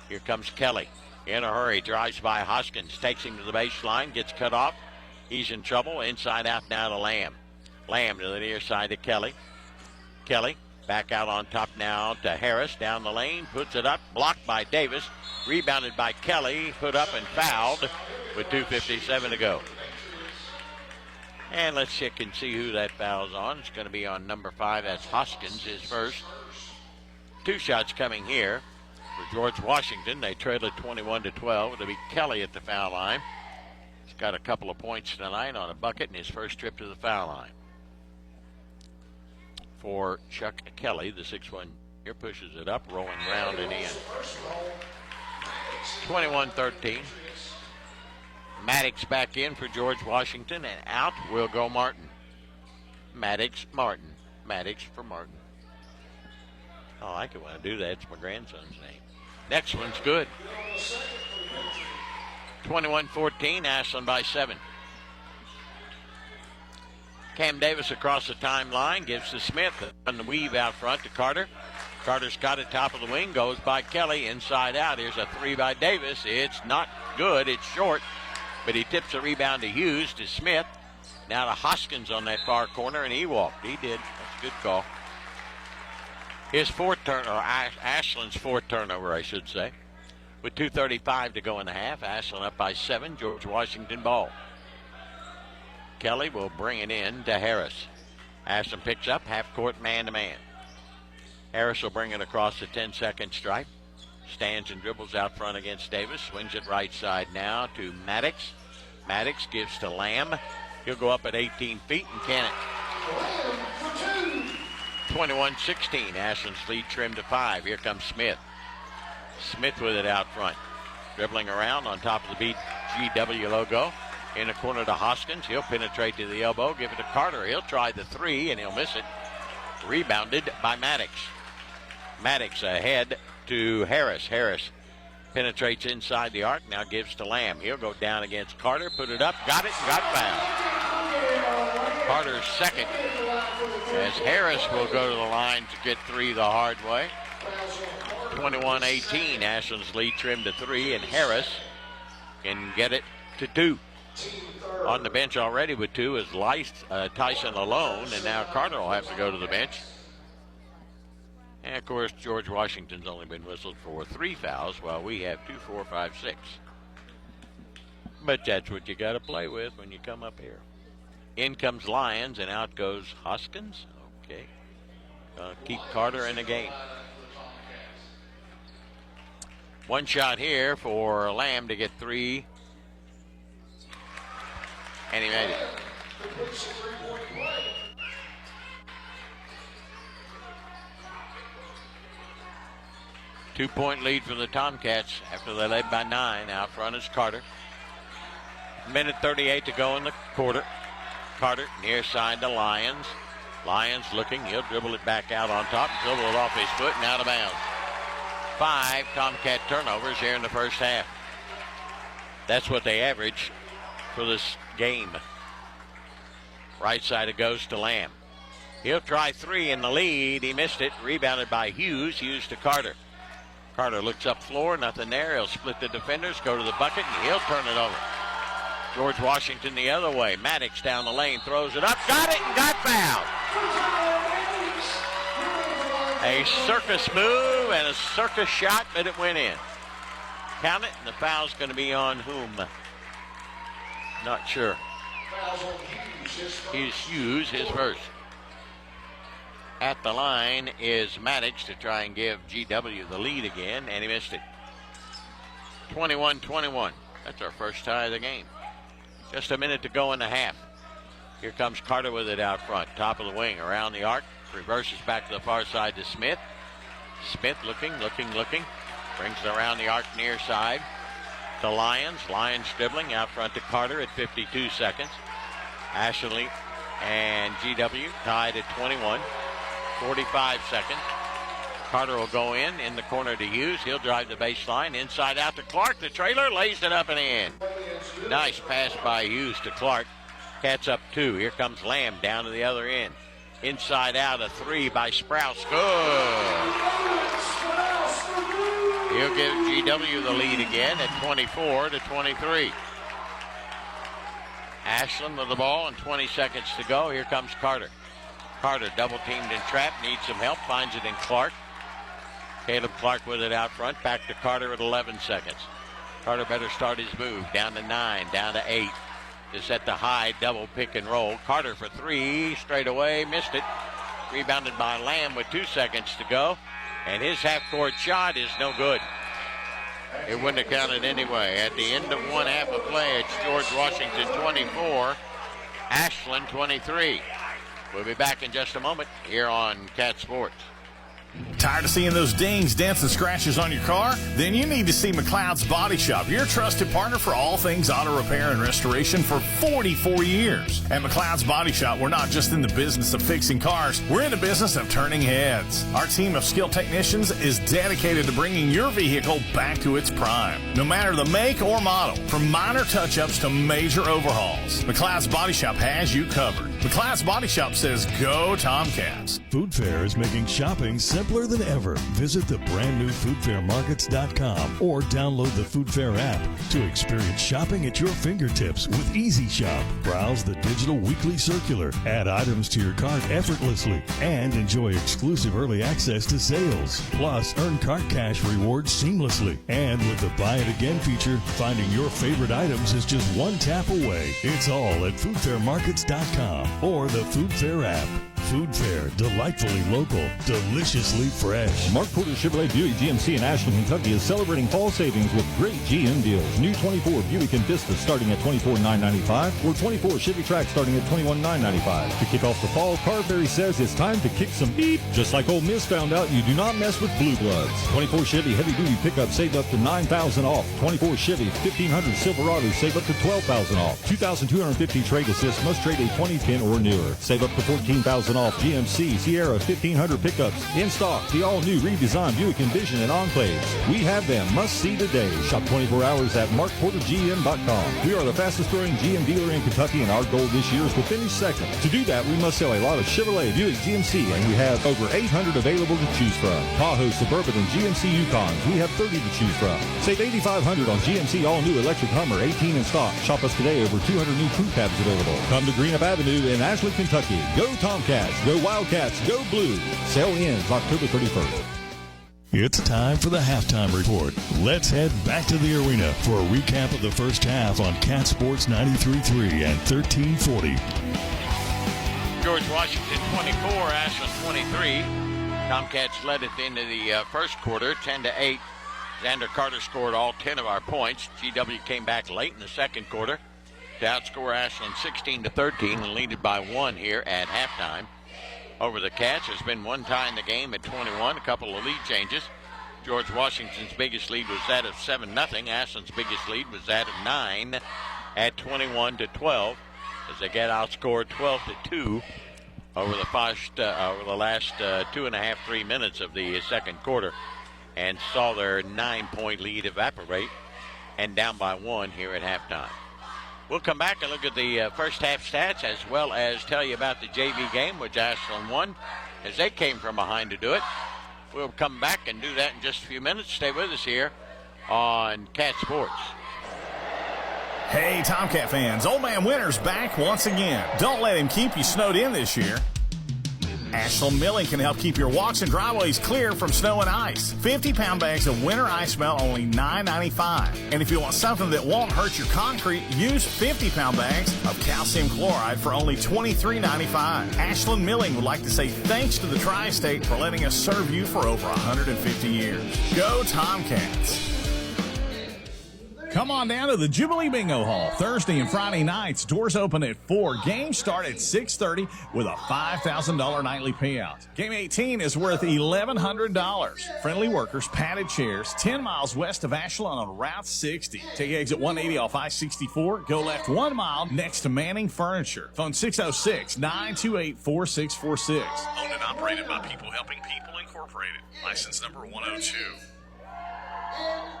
Here comes Kelly. In a hurry. Drives by Hoskins. Takes him to the baseline. Gets cut off. He's in trouble. Inside out now to Lamb. Lamb to the near side to Kelly. Kelly back out on top now to Harris. Down the lane. Puts it up. Blocked by Davis. Rebounded by Kelly. Put up and fouled with 2:57 to go. And let's check and see who that foul's on. It's going to be on number 5. That's Hoskins, his first. 2 shots coming here for George Washington. They trail at 21-12. It'll be Kelly at the foul line. He's got a couple of points tonight on a bucket in his first trip to the foul line. For Chuck Kelly, the 6'1", here pushes it up, rolling round and in. 21-13. Maddox back in for George Washington, and out will go Martin. Maddox, Martin. Maddox for Martin. Oh, I like it when I do that. It's my grandson's name. Next one's good. 21-14, Ashland by 7. Cam Davis across the timeline, gives to Smith on the weave out front to Carter. Carter's got it top of the wing, goes by Kelly, inside out. Here's a 3 by Davis. It's not good, it's short, but he tips a rebound to Hughes, to Smith. Now to Hoskins on that far corner, and he walked. He did. That's a good call. His fourth turn, or Ashland's fourth turnover, I should say. With 2:35 to go in the half, Ashland up by 7. George Washington ball. Kelly will bring it in to Harris. Ashland picks up half-court man-to-man. Harris will bring it across the 10-second stripe. Stands and dribbles out front against Davis. Swings it right side now to Maddox. Maddox gives to Lamb. He'll go up at 18 feet and can it. 21-16. Ashland's lead trimmed to 5. Here comes Smith. Smith with it out front. Dribbling around on top of the BGW logo. In the corner to Hoskins. He'll penetrate to the elbow. Give it to Carter. He'll try the 3 and he'll miss it. Rebounded by Maddox. Maddox ahead to Harris. Harris penetrates inside the arc. Now gives to Lamb. He'll go down against Carter. Put it up. Got it and got fouled. Carter's second. As Harris will go to the line to get 3 the hard way. 21-18. Ashland's lead trimmed to 3. And Harris can get it to 2. On the bench already with 2 is Tyson alone, and now Carter will have to go to the bench. And of course, George Washington's only been whistled for 3 fouls, while we have 2, 4, 5, 6. But that's what you got to play with when you come up here. In comes Lyons, and out goes Hoskins. Okay. Keep Carter in the game. One shot here for Lamb to get 3. And he made it. Two-point lead for the Tomcats after they led by 9. Out front is Carter. Minute 38 to go in the quarter. Carter near side to Lyons. Lyons looking. He'll dribble it back out on top. Dribble it off his foot and out of bounds. 5 Tomcat turnovers here in the first half. That's what they average for this game. Right side it goes to Lamb. He'll try 3 in the lead. He missed it. Rebounded by Hughes. Hughes to Carter. Carter looks up floor. Nothing there. He'll split the defenders. Go to the bucket. And he'll turn it over. George Washington the other way. Maddox down the lane. Throws it up. Got it and got fouled. A circus move and a circus shot, but it went in. Count it, and the foul's going to be on whom? Not sure. He's Hughes, his first. At the line is Maddox to try and give GW the lead again, and he missed it. 21-21. That's our first tie of the game. Just a minute to go in the half. Here comes Carter with it out front. Top of the wing, around the arc. Reverses back to the far side to Smith. Smith looking. Brings it around the arc near side to Lyons. Lyons dribbling out front to Carter at 52 seconds. Ashley and GW tied at 21. 45 seconds. Carter will go in the corner to Hughes. He'll drive the baseline. Inside out to Clark. The trailer lays it up and in. Nice pass by Hughes to Clark. Cats up 2. Here comes Lamb down to the other end. Inside out a 3 by Sprouse. Good. He'll give GW the lead again at 24-23. Ashland with the ball and 20 seconds to go. Here comes Carter. Carter double teamed and trapped. Needs some help. Finds it in Clark. Caleb Clark with it out front. Back to Carter at 11 seconds. Carter better start his move. Down to 9. Down to 8. To set the high double pick and roll. Carter for 3. Straight away. Missed it. Rebounded by Lamb with 2 seconds to go. And his half-court shot is no good. It wouldn't have counted anyway. At the end of one half of play, it's George Washington 24, Ashland 23. We'll be back in just a moment here on Cat Sports. Tired of seeing those dings, dents, and scratches on your car? Then you need to see McLeod's Body Shop, your trusted partner for all things auto repair and restoration for 44 years. At McLeod's Body Shop, we're not just in the business of fixing cars, we're in the business of turning heads. Our team of skilled technicians is dedicated to bringing your vehicle back to its prime. No matter the make or model, from minor touch-ups to major overhauls, McLeod's Body Shop has you covered. McLeod's Body Shop says, go Tomcats. Food Fair is making shopping simple simpler than ever. Visit the brand new foodfairmarkets.com or download the Food Fair app to experience shopping at your fingertips with Easy Shop. Browse the digital weekly circular, add items to your cart effortlessly, and enjoy exclusive early access to sales. Plus, earn cart cash rewards seamlessly. And with the Buy It Again feature, finding your favorite items is just one tap away. It's all at foodfairmarkets.com or the Food Fair app. Food Fair, delightfully local, deliciously fresh. Mark Porter Chevrolet Buick GMC in Ashland, Kentucky is celebrating fall savings with great GM deals. New 24 Buick and Vista starting at $24,995 or 24 Chevy Trax starting at $21,995. To kick off the fall, Carberry says it's time to kick some beep. Just like Ole Miss found out, you do not mess with blue bloods. 24 Chevy heavy duty pickup save up to $9,000 off. 24 Chevy 1500 Silverado save up to $12,000 off. 2,250 trade assist must trade a 2010 or newer. Save up to $14,000 off. GMC Sierra 1500 pickups in stock. The all-new redesigned Buick Envision and Enclaves. We have them. Must see today. Shop 24 hours at markportergm.com. We are the fastest growing GM dealer in Kentucky, and our goal this year is to finish second. To do that, we must sell a lot of Chevrolet, Buick, GMC, and we have over 800 available to choose from. Tahoe, Suburban, and GMC Yukons. We have 30 to choose from. Save $8,500 on GMC all-new electric Hummer, 18 in stock. Shop us today. Over 200 new crew cabs available. Come to Greenup Avenue in Ashland, Kentucky. Go Tomcats. Go Wildcats. Go Blue. Sale ends October 31st. It's time for the halftime report. Let's head back to the arena for a recap of the first half on Cat Sports 93.3 and 1340. George Washington 24, Ashland 23. Tomcats led at the end of the first quarter, 10-8. Xander Carter scored all 10 of our points. GW came back late in the second quarter to outscore Ashland 16-13 and lead it by 1 here at halftime. Over the Cats, there's been one tie in the game at 21, a couple of lead changes. George Washington's biggest lead was that of 7-0. Ashland's biggest lead was that of 9 at 21-12 as they get outscored 12-2 over the last 2.5-3 minutes of the second quarter, and saw their 9-point lead evaporate and down by 1 here at halftime. We'll come back and look at the first half stats as well as tell you about the JV game, which Ashland won as they came from behind to do it. We'll come back and do that in just a few minutes. Stay with us here on Cat Sports. Hey, Tomcat fans, Old Man Winter's back once again. Don't let him keep you snowed in this year. Ashland Milling can help keep your walks and driveways clear from snow and ice. 50-pound bags of winter ice melt only $9.95. And if you want something that won't hurt your concrete, use 50-pound bags of calcium chloride for only $23.95. Ashland Milling would like to say thanks to the Tri-State for letting us serve you for over 150 years. Go Tomcats! Come on down to the Jubilee Bingo Hall. Thursday and Friday nights. Doors open at 4. Games start at 6:30 with a $5,000 nightly payout. Game 18 is worth $1,100. Friendly workers, padded chairs, 10 miles west of Ashland on Route 60. Take exit 180 off I-64. Go left 1 mile next to Manning Furniture. Phone 606-928-4646. Owned and operated by People Helping People Incorporated. License number 102.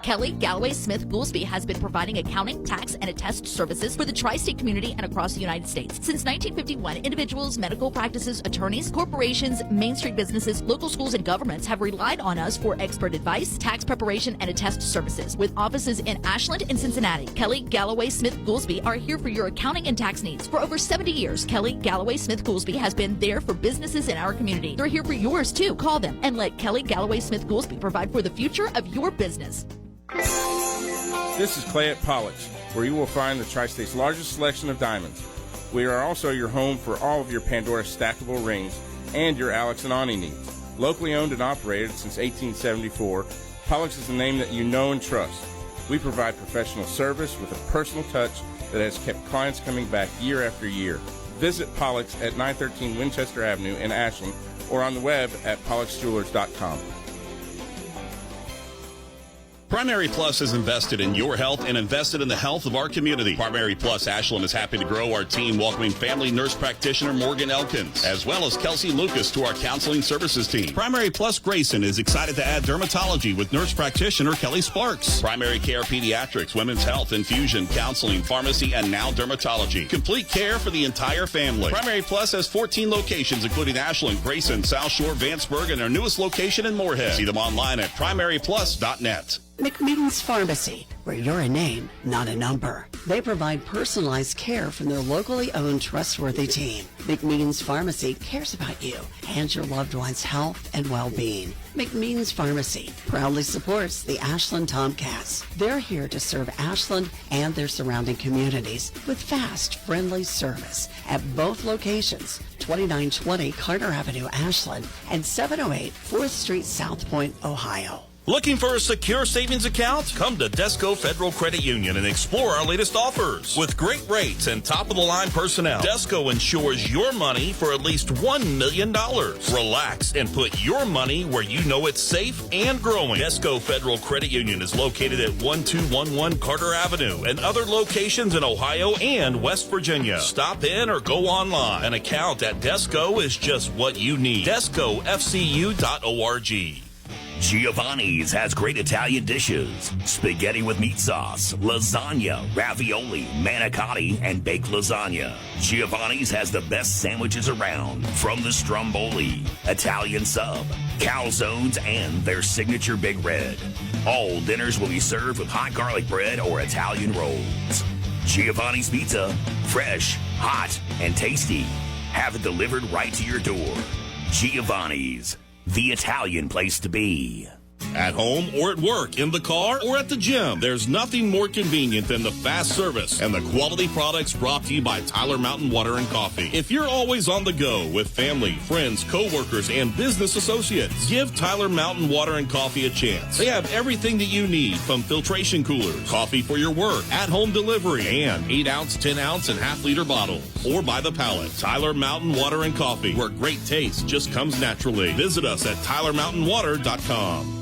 Kelly Galloway Smith Goolsby has been providing accounting, tax, and attest services for the tri-state community and across the United States. Since 1951, individuals, medical practices, attorneys, corporations, Main Street businesses, local schools, and governments have relied on us for expert advice, tax preparation, and attest services. With offices in Ashland and Cincinnati, Kelly Galloway Smith Goolsby are here for your accounting and tax needs. For over 70 years, Kelly Galloway Smith Goolsby has been there for businesses in our community. They're here for yours too. Call them and let Kelly Galloway Smith Goolsby provide for the future of your business. This is Clay at Pollux, where you will find the Tri-State's largest selection of diamonds. We are also your home for all of your Pandora stackable rings and your Alex and Ani needs. Locally owned and operated since 1874, Pollux is a name that you know and trust. We provide professional service with a personal touch that has kept clients coming back year after year. Visit Pollux at 913 Winchester Avenue in Ashland or on the web at polluxjewelers.com. Primary Plus has invested in your health and invested in the health of our community. Primary Plus Ashland is happy to grow our team, welcoming family nurse practitioner Morgan Elkins, as well as Kelsey Lucas to our counseling services team. Primary Plus Grayson is excited to add dermatology with nurse practitioner Kelly Sparks. Primary Care Pediatrics, Women's Health, Infusion, Counseling, Pharmacy, and now dermatology. Complete care for the entire family. Primary Plus has 14 locations, including Ashland, Grayson, South Shore, Vanceburg, and our newest location in Moorhead. See them online at primaryplus.net. McMeeting's Pharmacy, where you're a name, not a number. They provide personalized care from their locally owned, trustworthy team. McMeeting's Pharmacy cares about you and your loved one's health and well-being. McMeeting's Pharmacy proudly supports the Ashland Tomcats. They're here to serve Ashland and their surrounding communities with fast, friendly service at both locations, 2920 Carter Avenue, Ashland, and 708 4th Street, South Point, Ohio. Looking for a secure savings account? Come to Desco Federal Credit Union and explore our latest offers. With great rates and top-of-the-line personnel, Desco insures your money for at least $1 million. Relax and put your money where you know it's safe and growing. Desco Federal Credit Union is located at 1211 Carter Avenue and other locations in Ohio and West Virginia. Stop in or go online. An account at Desco is just what you need. DescoFCU.org. Giovanni's has great Italian dishes. Spaghetti with meat sauce, lasagna, ravioli, manicotti, and baked lasagna. Giovanni's has the best sandwiches around, from the stromboli, Italian sub, calzones, and their signature Big Red. All dinners will be served with hot garlic bread or Italian rolls. Giovanni's Pizza, fresh, hot, and tasty. Have it delivered right to your door. Giovanni's, the Italian place to be. At home or at work, in the car or at the gym, there's nothing more convenient than the fast service and the quality products brought to you by Tyler Mountain Water and Coffee. If you're always on the go with family, friends, coworkers, and business associates, give Tyler Mountain Water and Coffee a chance. They have everything that you need, from filtration coolers, coffee for your work, at-home delivery, and 8-ounce, 10-ounce, and half-liter bottles, or by the pallet. Tyler Mountain Water and Coffee, where great taste just comes naturally. Visit us at tylermountainwater.com.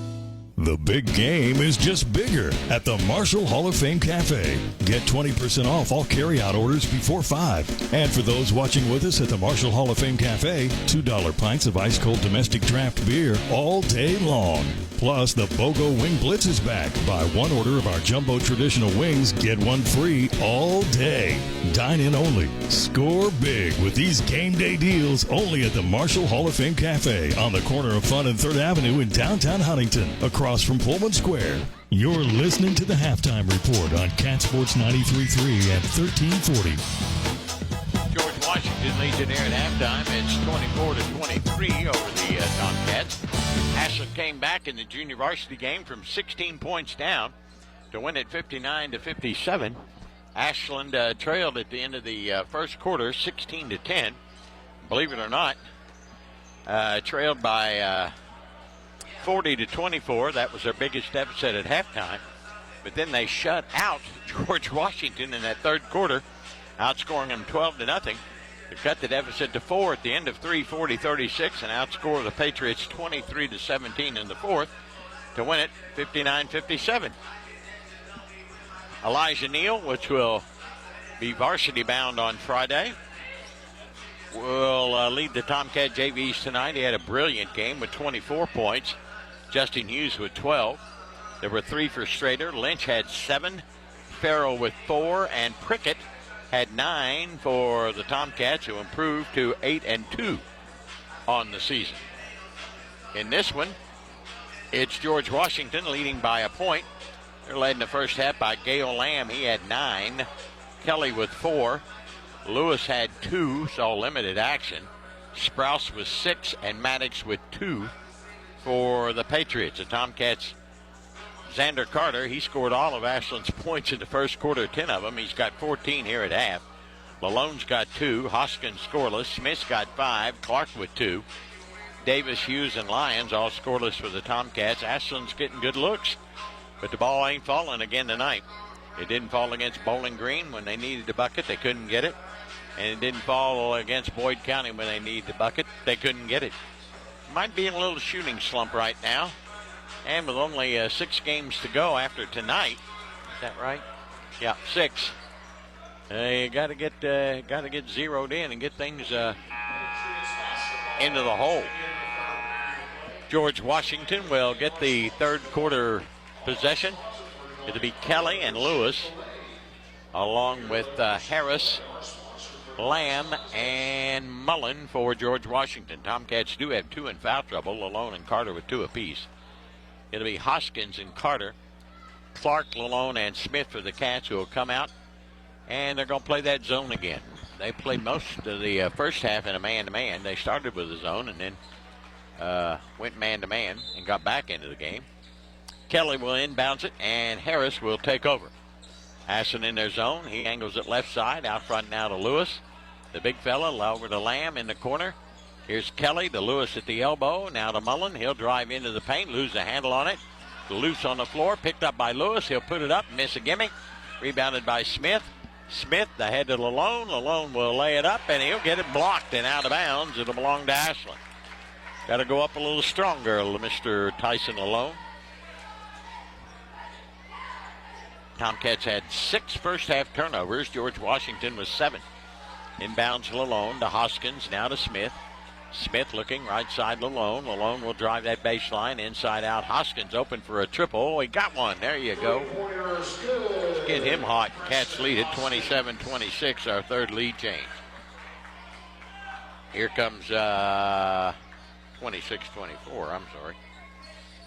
The big game is just bigger at the Marshall Hall of Fame Cafe. Get 20% off all carry-out orders before 5. And for those watching with us at the Marshall Hall of Fame Cafe, $2 pints of ice-cold domestic draft beer all day long. Plus, the BOGO Wing Blitz is back. Buy one order of our jumbo traditional wings, get one free all day. Dine in only. Score big with these game day deals only at the Marshall Hall of Fame Cafe on the corner of Fun and 3rd Avenue in downtown Huntington, across from Pullman Square. You're listening to the Halftime Report on Cat Sports 93.3 and 1340. George Washington leads it here at halftime. It's 24-23 over the Tomcats. Ashland came back in the junior varsity game from 16 points down to win it 59-57. Ashland trailed at the end of the first quarter 16-10. Believe it or not, trailed by 40-24. That was their biggest deficit at halftime. But then they shut out George Washington in that third quarter, outscoring them 12-0. To cut the deficit to 4 at the end of 3, 40-36, and outscore the Patriots 23-17 in the fourth to win it 59-57. Elijah Neal, which will be varsity bound on Friday, will lead the Tomcat JVs tonight. He had a brilliant game with 24 points. Justin Hughes with 12. There were 3 for Strader. Lynch had 7. Farrell with 4. And Prickett had 9 for the Tomcats, who improved to 8-2 on the season. In this one, it's George Washington leading by a point. They're led in the first half by Gale Lamb. He had 9. Kelly with 4. Lewis had 2, saw limited action. Sprouse with 6, and Maddox with 2 for the Patriots. The Tomcats, Xander Carter, he scored all of Ashland's points in the first quarter, 10 of them. He's got 14 here at half. Malone's got 2. Hoskins scoreless. Smith's got 5. Clark with 2. Davis, Hughes, and Lyons all scoreless for the Tomcats. Ashland's getting good looks, but the ball ain't falling again tonight. It didn't fall against Bowling Green when they needed the bucket. They couldn't get it. And it didn't fall against Boyd County when they needed the bucket. They couldn't get it. Might be in a little shooting slump right now. And with only 6 games to go after tonight, is that right? Yeah, 6. You got to get zeroed in and get things into the hole. George Washington will get the third quarter possession. It'll be Kelly and Lewis, along with Harris, Lamb, and Mullen for George Washington. Tomcats do have 2 in foul trouble, Lalone and Carter with 2 apiece. It'll be Hoskins and Carter, Clark, Lalone, and Smith for the Cats, who will come out, and they're going to play that zone again. They played most of the first half in a man-to-man. They started with a zone and then went man-to-man and got back into the game. Kelly will inbounds it, and Harris will take over. Ashland in their zone. He angles it left side, out front now to Lewis. The big fella over to Lamb in the corner. Here's Kelly to Lewis at the elbow. Now to Mullen. He'll drive into the paint, lose the handle on it. Loose on the floor, picked up by Lewis. He'll put it up, miss a gimme. Rebounded by Smith. Smith, the head to Lalone. Lalone will lay it up, and he'll get it blocked and out of bounds. It'll belong to Ashland. Got to go up a little stronger, Mr. Tyson Lalone. Tomcats had 6 first-half turnovers. George Washington was 7. Inbounds Lalone to Hoskins, now to Smith. Smith looking right side Lalone. Lalone will drive that baseline inside out. Hoskins open for a triple. He got one. There you go. Let's get him hot. Cats lead at 27-26, our third lead change. Here comes 26-24, I'm sorry.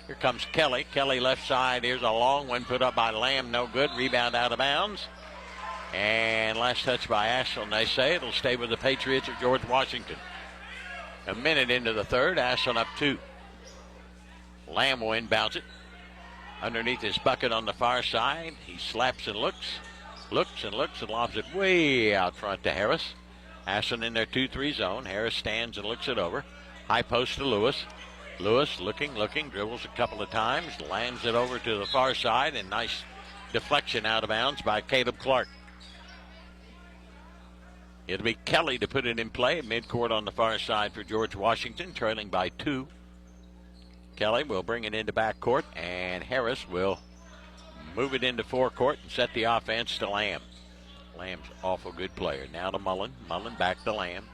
Here comes Kelly. Kelly left side. Here's a long one put up by Lamb. No good. Rebound out of bounds. And last touch by Ashland, they say. It'll stay with the Patriots of George Washington. A minute into the third. Ashland up 2. Lamb will inbounds it. Underneath his bucket on the far side. He slaps and looks. Looks and looks and lobs it way out front to Harris. Ashland in their 2-3 zone. Harris stands and looks it over. High post to Lewis. Lewis looking, dribbles a couple of times, lands it over to the far side, and nice deflection out of bounds by Caleb Clark. It'll be Kelly to put it in play at midcourt on the far side for George Washington, trailing by 2. Kelly will bring it into backcourt, and Harris will move it into forecourt and set the offense to Lamb. Lamb's an awful good player. Now to Mullen. Mullen back to Lamb.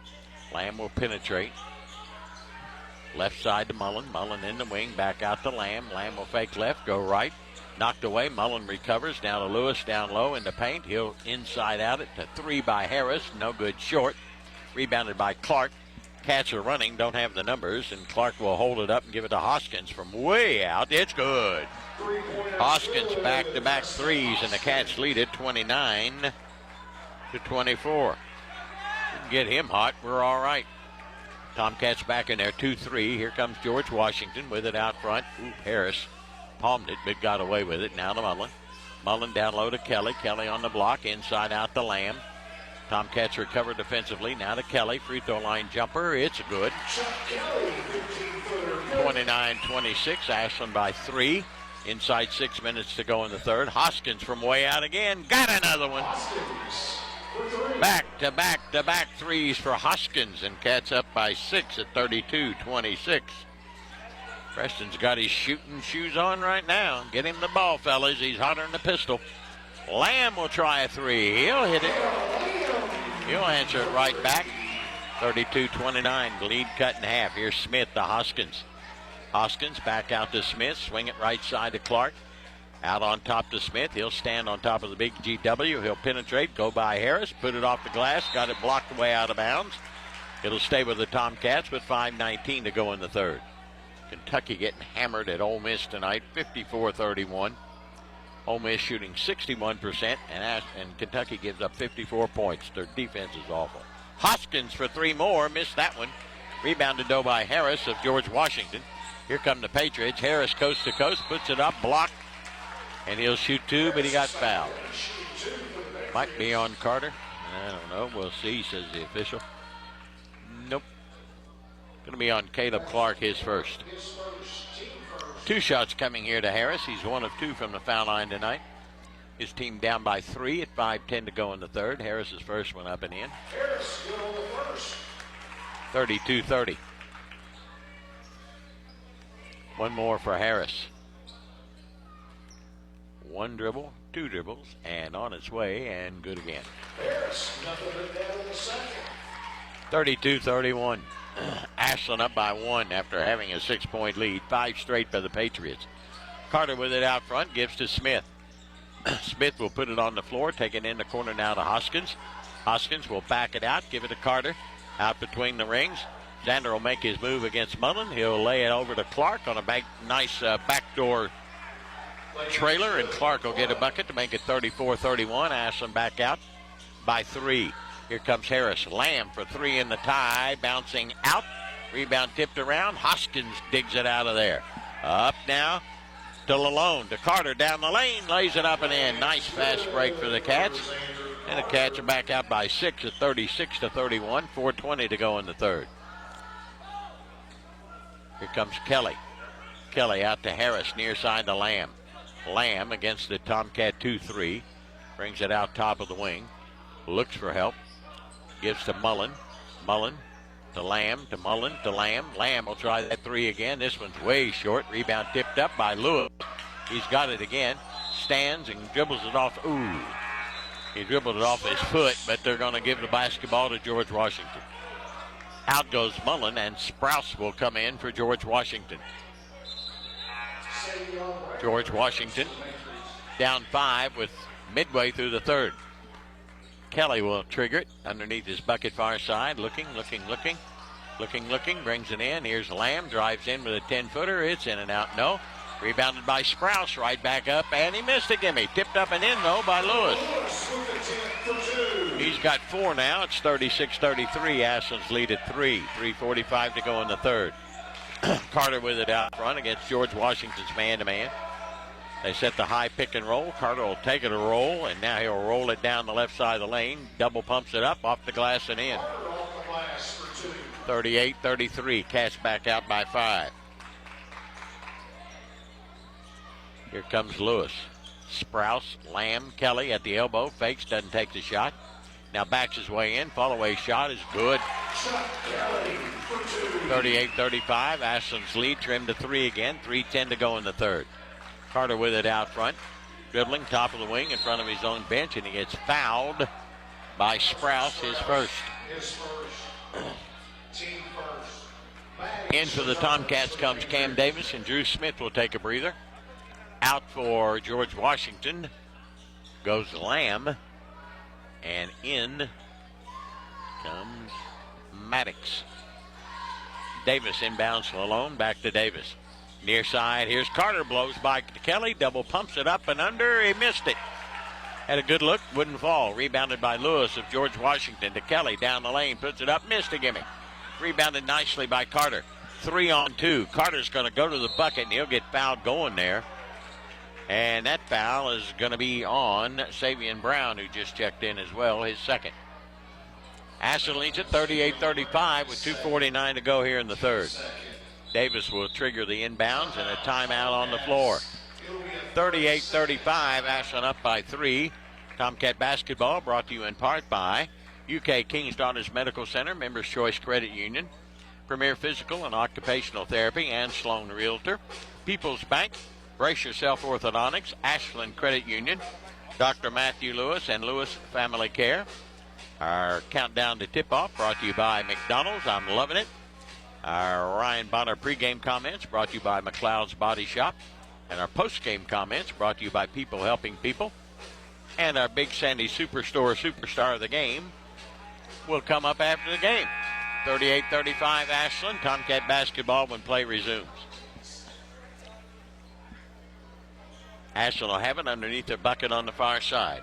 Lamb will penetrate. Left side to Mullen. Mullen in the wing. Back out to Lamb. Lamb will fake left. Go right. Knocked away. Mullen recovers. Now to Lewis. Down low in the paint. He'll inside out it to 3 by Harris. No good short. Rebounded by Clark. Cats are running. Don't have the numbers. And Clark will hold it up and give it to Hoskins from way out. It's good. Hoskins back-to-back threes. And the Cats lead it 29-24. Get him hot. We're all right. Tomcats back in there 2-3. Here comes George Washington with it out front. Harris palmed it, but got away with it. Now to Mullen. Mullen down low to Kelly. Kelly on the block. Inside out to Lamb. Tomcats recover defensively. Now to Kelly. Free throw line jumper. It's good. 29-26. Ashland by 3. Inside 6 minutes to go in the third. Hoskins from way out again. Got another one. Back-to-back threes for Hoskins, and Cats up by 6 at 32-26. Preston's got his shooting shoes on right now. Get him the ball, fellas. He's hotter than a pistol. Lamb will try a 3. He'll hit it. He'll answer it right back. 32-29, lead cut in half. Here's Smith to Hoskins. Hoskins back out to Smith. Swing it right side to Clark. Out on top to Smith. He'll stand on top of the big GW. He'll penetrate, go by Harris, put it off the glass, got it blocked away out of bounds. It'll stay with the Tomcats with 5:19 to go in the third. Kentucky getting hammered at Ole Miss tonight, 54-31. Ole Miss shooting 61%, and Kentucky gives up 54 points. Their defense is awful. Hoskins for 3 more, missed that one. Rebounded though by Harris of George Washington. Here come the Patriots. Harris coast to coast, puts it up, blocked. And he'll shoot 2, but he got fouled. Might be on Carter. I don't know. We'll see, says the official. Nope. Going to be on Caleb Clark, his first. 2 shots coming here to Harris. He's 1 of 2 from the foul line tonight. His team down by 3 at 5:10 to go in the third. Harris's first one up and in. 32-30. 1 more for Harris. One dribble, two dribbles, and on its way, and good again. 32-31. Ashland up by 1 after having a 6-point lead. 5 straight by the Patriots. Carter with it out front, gives to Smith. Smith will put it on the floor, take it in the corner now to Hoskins. Hoskins will back it out, give it to Carter. Out between the rings. Zander will make his move against Mullen. He'll lay it over to Clark on a nice backdoor trailer, and Clark will get a bucket to make it 34-31. Ashland back out by 3. Here comes Harris. Lamb for 3 in the tie. Bouncing out. Rebound tipped around. Hoskins digs it out of there. Up now to Lalone. To Carter down the lane. Lays it up and in. Nice fast break for the Cats. And the Cats are back out by 6 at 36-31. 4:20 to go in the third. Here comes Kelly. Kelly out to Harris. Near side to Lamb. Lamb against the Tomcat 2-3. Brings it out top of the wing. Looks for help. Gives to Mullen. Mullen to Lamb. To Mullen to Lamb. Lamb will try that 3 again. This one's way short. Rebound tipped up by Lewis. He's got it again. Stands and dribbles it off. Ooh. He dribbled it off his foot, but they're going to give the basketball to George Washington. Out goes Mullen, and Sprouse will come in for George Washington. George Washington down 5 with midway through the third. Kelly will trigger it underneath his bucket far side. Looking. Brings it in. Here's Lamb. Drives in with a 10-footer. It's in and out. No. Rebounded by Sprouse. Right back up. And he missed a gimme. Tipped up and in, though, by Lewis. He's got 4 now. It's 36-33. Ashland's lead at 3. 3:45 to go in the third. Carter with it out front against George Washington's man-to-man. They set the high pick and roll. Carter will take it a roll, and now he'll roll it down the left side of the lane. Double pumps it up, off the glass and in. 38-33. Cats back out by 5. Here comes Lewis. Sprouse, Lamb, Kelly at the elbow. Fakes, doesn't take the shot. Now backs his way in. Follow-away shot is good. 38-35. Ashland's lead trimmed to 3 again. 3:10 to go in the third. Carter with it out front. Dribbling, top of the wing in front of his own bench, and he gets fouled by Sprouse, his first. In for the Tomcats comes Cam Davis, and Drew Smith will take a breather. Out for George Washington goes Lamb, and in comes Maddox. Davis inbounds Lalone, back to Davis. Near side, here's Carter, blows by to Kelly, double pumps it up and under, he missed it. Had a good look, wouldn't fall. Rebounded by Lewis of George Washington to Kelly, down the lane, puts it up, missed a gimme. Rebounded nicely by Carter. 3-on-2. Carter's going to go to the bucket, and he'll get fouled going there. And that foul is going to be on Savion Brown, who just checked in as well, his second. Ashland leads at 38-35 with 2:49 to go here in the third. Davis will trigger the inbounds and a timeout on the floor. 38-35, Ashland up by 3. Tomcat basketball brought to you in part by UK King's Daughters Medical Center, Members Choice Credit Union, Premier Physical and Occupational Therapy, and Sloan Realtor, People's Bank, Brace Yourself Orthodontics, Ashland Credit Union, Dr. Matthew Lewis and Lewis Family Care. Our countdown to tip-off brought to you by McDonald's. I'm loving it. Our Ryan Bonner pregame comments brought to you by McLeod's Body Shop. And our postgame comments brought to you by People Helping People. And our Big Sandy Superstore Superstar of the Game will come up after the game. 38-35 Ashland. Tomcat basketball when play resumes. Ashland will have it underneath their bucket on the far side.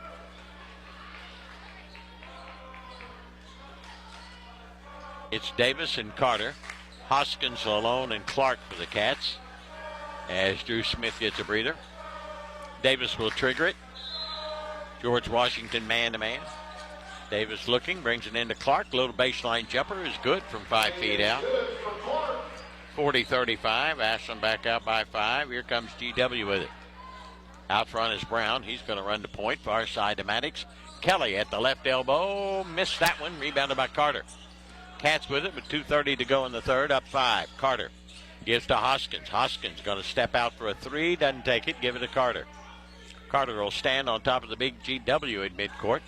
It's Davis and Carter. Hoskins, Lalone, and Clark for the Cats as Drew Smith gets a breather. Davis will trigger it. George Washington man-to-man. Davis looking, brings it into Clark. Little baseline jumper is good from 5 feet out. 40-35. Ashland back out by 5. Here comes GW with it. Out front is Brown. He's going to run to point. Far side to Maddox. Kelly at the left elbow. Missed that one. Rebounded by Carter. Cats with it with 2:30 to go in the third. Up 5. Carter gives to Hoskins. Hoskins going to step out for a 3. Doesn't take it. Give it to Carter. Carter will stand on top of the big GW at midcourt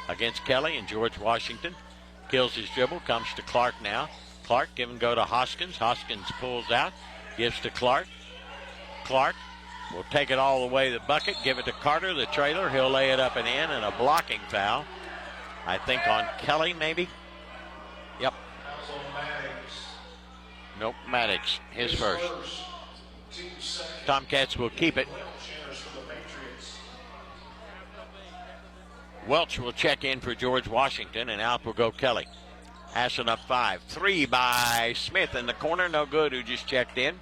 against Kelly and George Washington. Kills his dribble, comes to Clark now. Clark give and go to Hoskins. Hoskins pulls out, gives to Clark. Clark will take it all the way to the bucket, give it to Carter, the trailer. He'll lay it up and in, and a blocking foul. I think on Kelly, maybe. Yep. Nope, Maddox, his first. Tomcats will keep it. Welch will check in for George Washington, and out will go Kelly. Ashland up 5. 3 by Smith in the corner. No good, who just checked in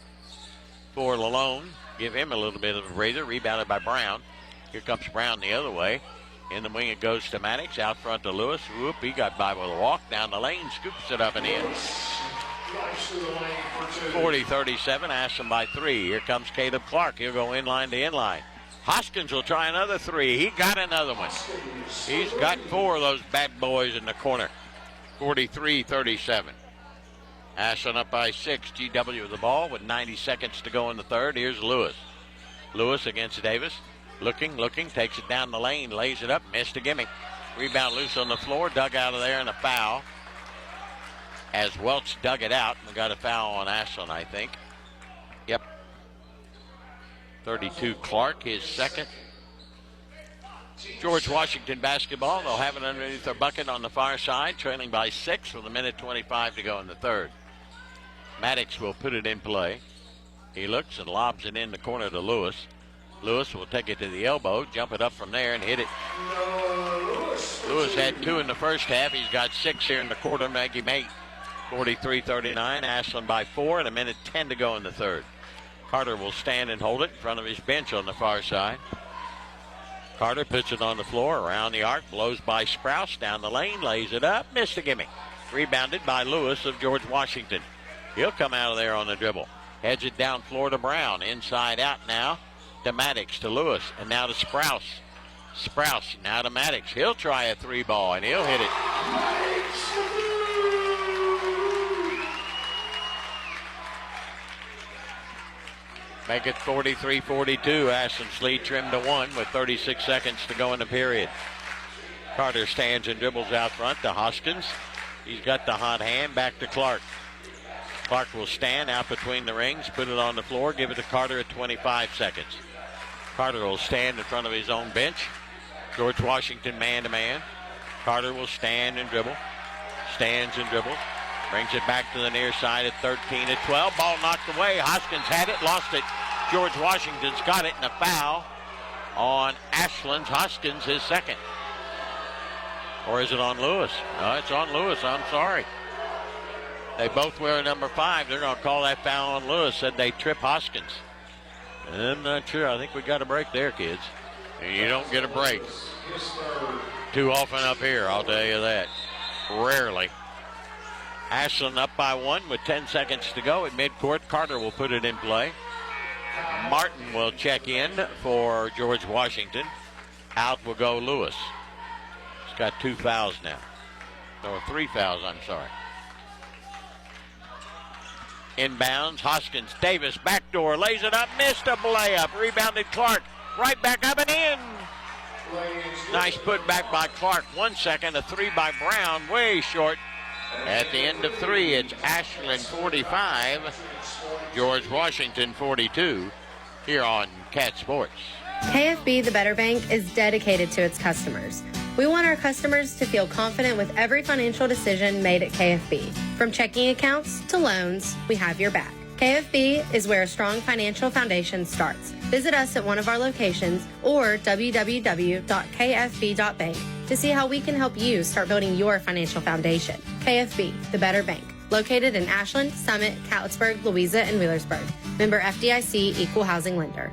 for Lalone. Give him a little bit of a breather. Rebounded by Brown. Here comes Brown the other way. In the wing it goes to Maddox. Out front to Lewis. Whoop, he got by with a walk. Down the lane, scoops it up and in. 40-37, Ashland by 3. Here comes Caleb Clark. He'll go inline to inline. Hoskins will try another 3. He got another one. He's got 4 of those bad boys in the corner. 43-37. Ashland up by 6. GW with the ball with 90 seconds to go in the third. Here's Lewis. Lewis against Davis. Looking, takes it down the lane, lays it up, missed a gimme. Rebound loose on the floor, dug out of there, and a foul. As Welch dug it out, we got a foul on Ashland, I think. Yep. 32 Clark, his second. George Washington basketball. They'll have it underneath their bucket on the far side, trailing by 6 with 1:25 to go in the third. Maddox will put it in play. He looks and lobs it in the corner to Lewis. Lewis will take it to the elbow, jump it up from there, and hit it. Lewis had 2 in the first half. He's got 6 here in the quarter, make him 8. 43-39, Ashland by 4, and 1:10 to go in the third. Carter will stand and hold it in front of his bench on the far side. Carter puts it on the floor, around the arc, blows by Sprouse, down the lane, lays it up, missed a gimme. Rebounded by Lewis of George Washington. He'll come out of there on the dribble. Heads it down floor to Brown, inside out now to Maddox, to Lewis, and now to Sprouse. Sprouse now to Maddox. He'll try a 3-ball, and he'll hit it. Make it 43-42. Ashland's lead trimmed to 1 with 36 seconds to go in the period. Carter stands and dribbles out front to Hoskins. He's got the hot hand, back to Clark. Clark will stand out between the rings, put it on the floor, give it to Carter at 25 seconds. Carter will stand in front of his own bench. George Washington man-to-man. Carter will stand and dribble. Stands and dribbles. Brings it back to the near side at 13-12. Ball knocked away. Hoskins had it, lost it. George Washington's got it, and a foul on Ashland's. Hoskins, his second. Or is it on Lewis? No, it's on Lewis. I'm sorry. They both wear number 5. They're going to call that foul on Lewis. Said they trip Hoskins. I'm not sure. I think we got a break there, kids. And you don't get a break too often up here, I'll tell you that. Rarely. Ashland up by 1 with 10 seconds to go at midcourt. Carter will put it in play. Martin will check in for George Washington. Out will go Lewis. He's got 2 fouls now. Or 3 fouls, I'm sorry. Inbounds, Hoskins, Davis, backdoor, lays it up, missed a layup. Rebounded Clark, right back up and in. Nice put back by Clark. 1 second, a 3 by Brown, way short. At the end of 3, it's Ashland 45, George Washington 42, here on Cat Sports. KFB, the Better Bank, is dedicated to its customers. We want our customers to feel confident with every financial decision made at KFB. From checking accounts to loans, we have your back. KFB is where a strong financial foundation starts. Visit us at one of our locations or www.kfb.bank to see how we can help you start building your financial foundation. KFB, the Better Bank, located in Ashland, Summit, Catlettsburg, Louisa, and Wheelersburg. Member FDIC, Equal Housing Lender.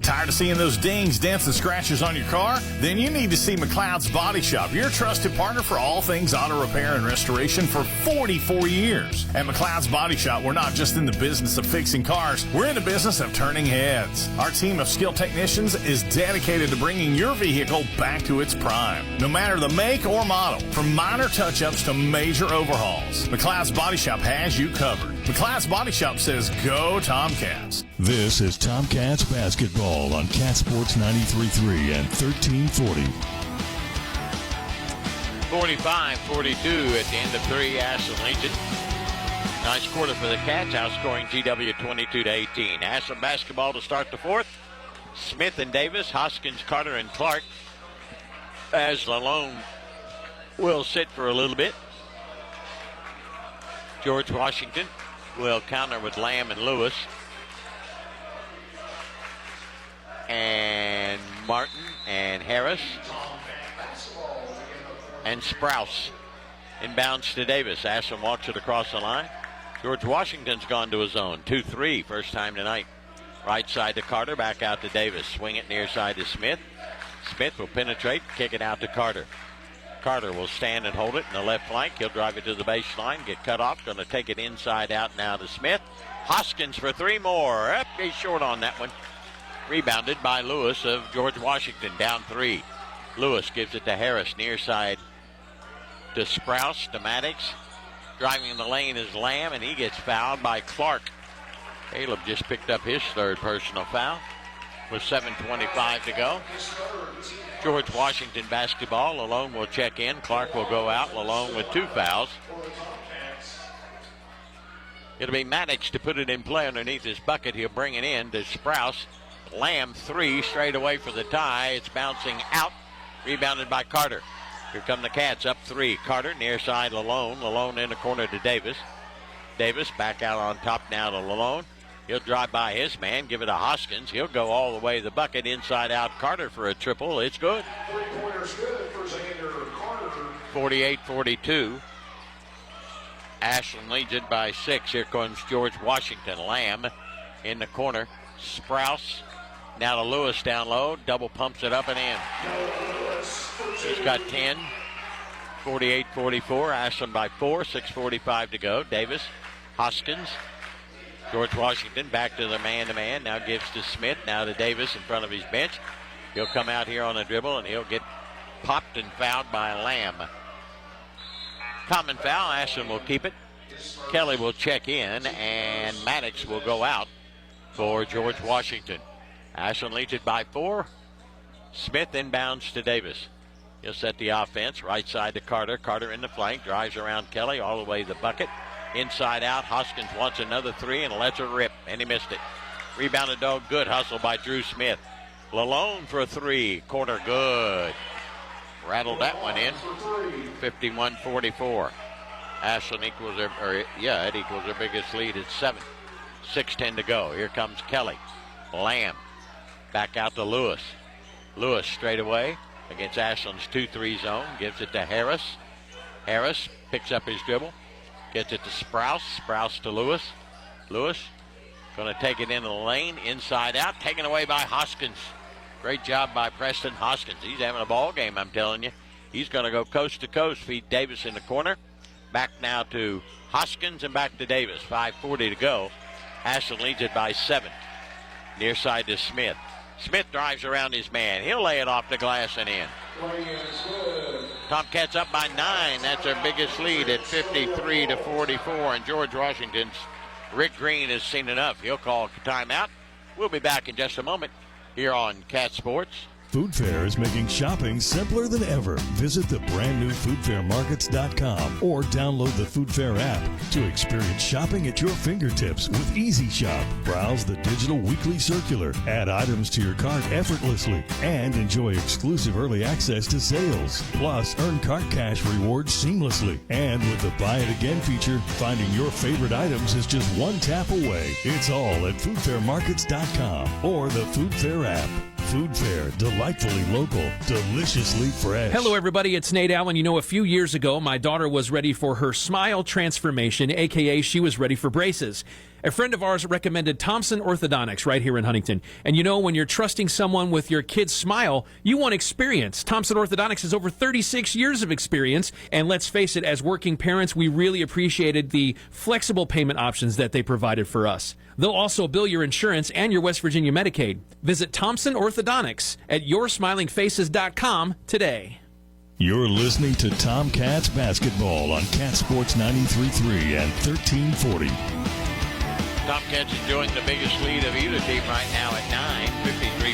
Tired of seeing those dings, dents, and scratches on your car? Then you need to see McLeod's Body Shop, your trusted partner for all things auto repair and restoration for 44 years. At McLeod's Body Shop, we're not just in the business of fixing cars, we're in the business of turning heads. Our team of skilled technicians is dedicated to bringing your vehicle back to its prime. No matter the make or model, from minor touch-ups to major overhauls, McLeod's Body Shop has you covered. McLeod's Body Shop says, go Tomcats. This is Tomcats basketball on Cat Sports 93.3 and 1340. 45-42 at the end of 3, Ashland leads it. Nice quarter for the Cats, outscoring GW 22-18. Ashland basketball to start the fourth. Smith and Davis, Hoskins, Carter, and Clark. As Lalone will sit for a little bit. George Washington will counter with Lamb and Lewis. And Martin and Harris. And Sprouse. Inbounds to Davis. Ashland walks it across the line. George Washington's gone to his own. 2-3, first time tonight. Right side to Carter, back out to Davis. Swing it near side to Smith. Smith will penetrate, kick it out to Carter. Carter will stand and hold it in the left flank. He'll drive it to the baseline, get cut off. Going to take it inside out now to Smith. Hoskins for 3 more. Up, he's short on that one. Rebounded by Lewis of George Washington, down 3. Lewis gives it to Harris, near side to Sprouse, to Maddox. Driving in the lane is Lamb, and he gets fouled by Clark. Caleb just picked up his third personal foul with 7:25 to go. George Washington basketball. Lalone will check in. Clark will go out. Lalone with 2 fouls. It'll be Maddox to put it in play underneath his bucket. He'll bring it in to Sprouse. Lamb 3 straight away for the tie. It's bouncing out. Rebounded by Carter. Here come the Cats up 3. Carter near side Lalone. Lalone in the corner to Davis. Davis back out on top now to Lalone. He'll drive by his man, give it to Hoskins. He'll go all the way to the bucket, inside out Carter for a triple. It's good. 48-42. Ashland leads it by 6. Here comes George Washington. Lamb in the corner. Sprouse now to Lewis down low. Double pumps it up and in. He's got 10. 48-44. Ashland by 4. 6:45 to go. Davis, Hoskins. George Washington back to the man-to-man. Now gives to Smith. Now to Davis in front of his bench. He'll come out here on a dribble, and he'll get popped and fouled by Lamb. Common foul. Ashland will keep it. Kelly will check in, and Maddox will go out for George Washington. Ashland leads it by 4. Smith inbounds to Davis. He'll set the offense. Right side to Carter. Carter in the flank. Drives around Kelly all the way to the bucket. Inside out. Hoskins wants another 3 and lets it rip. And he missed it. Rebounded dog. Good hustle by Drew Smith. Lalone for 3. Corner good. Rattled that one in. 51-44. Ashland equals their, it equals their biggest lead at 7. 6:10 to go. Here comes Kelly. Lamb. Back out to Lewis. Lewis straight away against Ashland's 2-3 zone. Gives it to Harris. Harris picks up his dribble. Gets it to Sprouse. Sprouse to Lewis. Lewis going to take it into the lane. Inside out. Taken away by Hoskins. Great job by Preston Hoskins. He's having a ball game, I'm telling you. He's going to go coast to coast. Feed Davis in the corner. Back now to Hoskins and back to Davis. 5:40 to go. Ashland leads it by 7. Near side to Smith. Smith drives around his man. He'll lay it off the glass and in. Tomcats up by 9. That's their biggest lead at 53-44. And George Washington's Rick Green has seen enough. He'll call timeout. We'll be back in just a moment here on Cat Sports. Food Fair is making shopping simpler than ever. Visit the brand new foodfairmarkets.com or download the Food Fair app to experience shopping at your fingertips with Easy Shop. Browse the digital weekly circular, add items to your cart effortlessly, and enjoy exclusive early access to sales. Plus, earn cart cash rewards seamlessly. And with the Buy It Again feature, finding your favorite items is just one tap away. It's all at foodfairmarkets.com or the Food Fair app. Food Fair, delightfully local, deliciously fresh. Hello, everybody. It's Nate Allen. You know, a few years ago, my daughter was ready for her smile transformation, a.k.a. she was ready for braces. A friend of ours recommended Thompson Orthodontics right here in Huntington. And you know, when you're trusting someone with your kid's smile, you want experience. Thompson Orthodontics has over 36 years of experience. And let's face it, as working parents, we really appreciated the flexible payment options that they provided for us. They'll also bill your insurance and your West Virginia Medicaid. Visit Thompson Orthodontics at yoursmilingfaces.com today. You're listening to Tomcats basketball on Cat Sports 93.3 and 1340. Tomcats enjoying the biggest lead of either team right now at 9,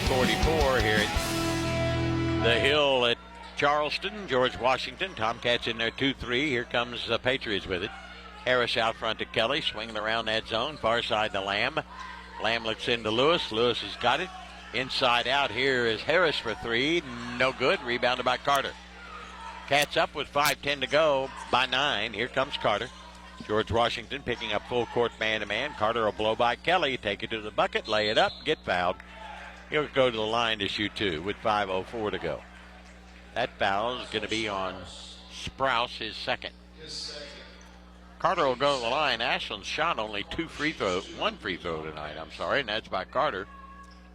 53-44 here at the Hill at Charleston. George Washington, Tomcats in there 2-3. Here comes the Patriots with it. Harris out front to Kelly, swinging around that zone. Far side to Lamb. Lamb looks into Lewis. Lewis has got it. Inside out here is Harris for three. No good. Rebounded by Carter. Cats up with 5:10 to go by 9. Here comes Carter. George Washington picking up full court man-to-man. Carter will blow by Kelly. Take it to the bucket. Lay it up. Get fouled. He'll go to the line to shoot two with 5:04 to go. That foul is going to be on Sprouse, his second. Carter will go to the line. Ashland shot only one free throw tonight, and that's by Carter,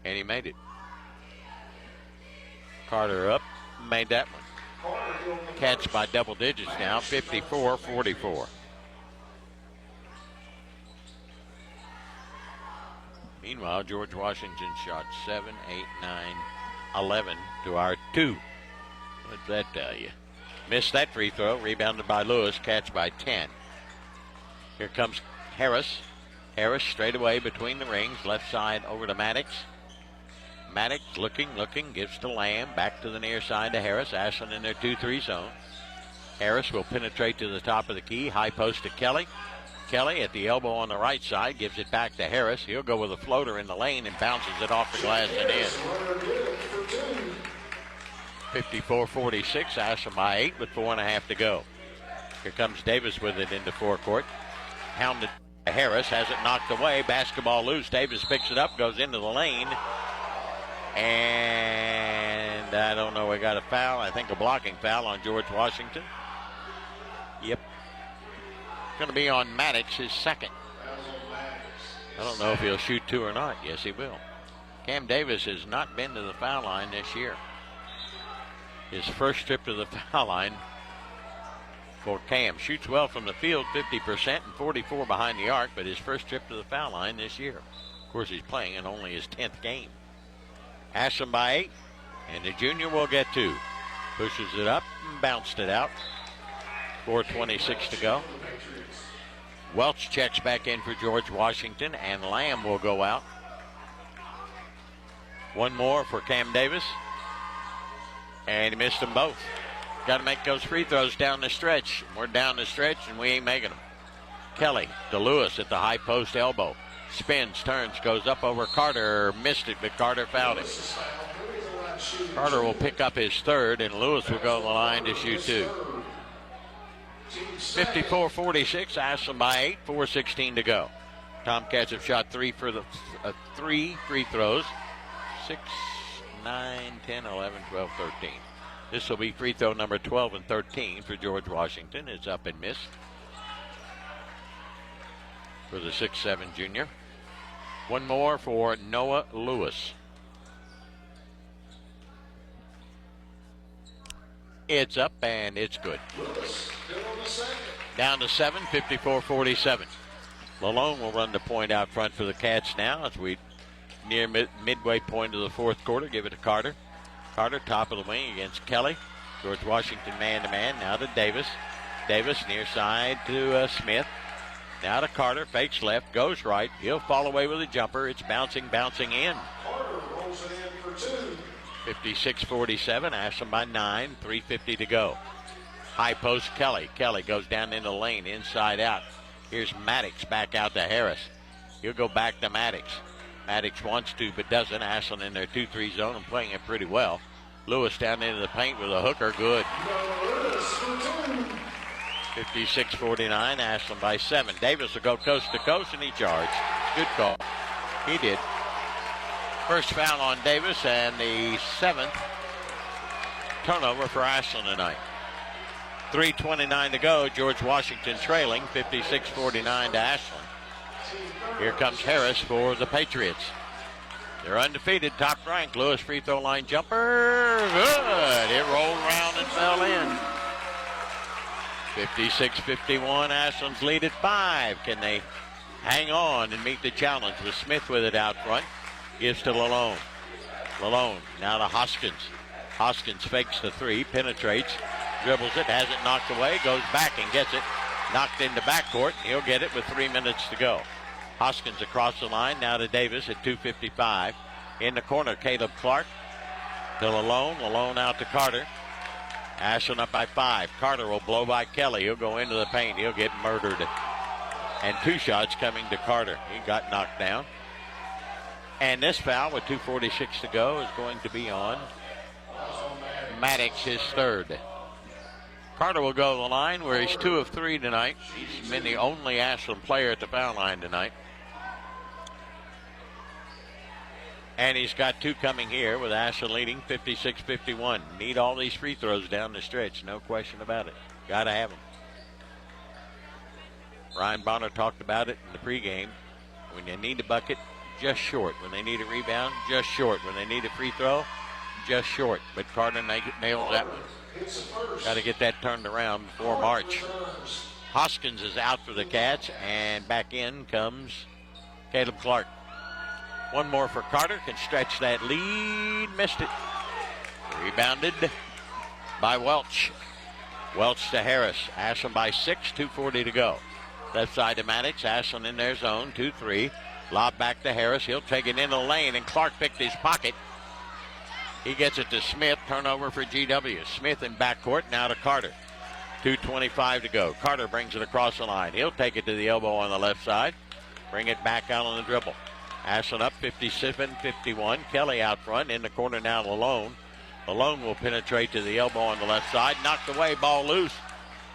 and he made it. Carter up, made that one. Cats by double digits now, 54-44. Meanwhile, George Washington shot 7, 8, 9, 11 to our 2. What's that tell you? Missed that free throw, rebounded by Lewis, Cats by 10. Here comes Harris. Harris straight away between the rings, left side over to Maddox. Maddox looking, gives to Lamb, back to the near side to Harris. Ashland in their 2-3 zone. Harris will penetrate to the top of the key, high post to Kelly. Kelly at the elbow on the right side, gives it back to Harris. He'll go with a floater in the lane and bounces it off the glass and in. 54-46, Ashland by 8 with 4.5 to go. Here comes Davis with it into forecourt. Hounded Harris, has it knocked away. Basketball loose. Davis picks it up, goes into the lane. And I don't know, we got a foul. I think a blocking foul on George Washington. Yep. Going to be on Maddox, his second. I don't know if he'll shoot two or not. Yes, he will. Cam Davis has not been to the foul line this year. His first trip to the foul line for Cam. Shoots well from the field, 50% and 44 behind the arc, but his first trip to the foul line this year. Of course, he's playing in only his 10th game. Ashland by 8, and the junior will get 2. Pushes it up and bounced it out. 4:26 to go. Welch checks back in for George Washington, and Lamb will go out. One more for Cam Davis, and he missed them both. Got to make those free throws down the stretch. We're down the stretch, and we ain't making them. Kelly to Lewis at the high post elbow. Spins, turns, goes up over Carter. Missed it, but Carter fouled him. Carter will pick up his third, and Lewis will go to the line to shoot 2. 54-46, Ashland by 8, 4:16 to go. Tomcats have shot 3 free throws. 6, 9, 10, 11, 12, 13. This will be free throw number 12 and 13 for George Washington. It's up and missed for the 6'7 junior. One more for Noah Lewis. It's up and it's good. Down to 7, 54-47. Lalone will run the point out front for the Cats now as we near midway point of the fourth quarter. Give it to Carter. Carter, top of the wing against Kelly. George Washington man-to-man. Now to Davis. Davis near side to Smith. Now to Carter. Fakes left. Goes right. He'll fall away with a jumper. It's bouncing in. Carter rolls it in for 2. 56-47. Ashland by 9. 3:50 to go. High post Kelly. Kelly goes down into the lane. Inside out. Here's Maddox back out to Harris. He'll go back to Maddox. Maddox wants to, but doesn't. Ashland in their 2-3 zone and playing it pretty well. Lewis down into the paint with a hooker. Good. 56-49. Ashland by 7. Davis will go coast to coast, and he charged. Good call. He did. First foul on Davis, and the 7th turnover for Ashland tonight. 3:29 to go. George Washington trailing 56-49 to Ashland. Here comes Harris for the Patriots. They're undefeated, top ranked. Lewis free throw line jumper. Good. It rolled around and fell in. 56-51. Ashland's lead at 5. Can they hang on and meet the challenge with Smith with it out front? Gives to Lalone. Lalone now to Hoskins. Hoskins fakes the 3, penetrates, dribbles it, has it knocked away, goes back and gets it. Knocked into backcourt. He'll get it with 3 minutes to go. Hoskins across the line, now to Davis at 2:55. In the corner, Caleb Clark to Lalone. Lalone out to Carter. Ashland up by 5. Carter will blow by Kelly. He'll go into the paint. He'll get murdered. And 2 shots coming to Carter. He got knocked down. And this foul with 2:46 to go is going to be on Maddox, his third. Carter will go to the line where he's 2 of 3 tonight. He's been the only Ashland player at the foul line tonight. And he's got 2 coming here with Ashland leading 56-51. Need all these free throws down the stretch, no question about it. Got to have them. Ryan Bonner talked about it in the pregame. When they need a bucket, just short. When they need a rebound, just short. When they need a free throw, just short. But Carter nails that one. Got to get that turned around before March. Hoskins is out for the Cats, and back in comes Caleb Clark. One more for Carter, can stretch that lead, missed it. Rebounded by Welch. Welch to Harris. Ashland by 6, 2:40 to go. Left side to Maddox. Ashland in their zone, 2-3. Lob back to Harris. He'll take it into the lane, and Clark picked his pocket. He gets it to Smith. Turnover for GW. Smith in backcourt, now to Carter. 2:25 to go. Carter brings it across the line. He'll take it to the elbow on the left side. Bring it back out on the dribble. Ashland up 57-51. Kelly out front. In the corner now, Lalone. Lalone will penetrate to the elbow on the left side. Knocked away, ball loose.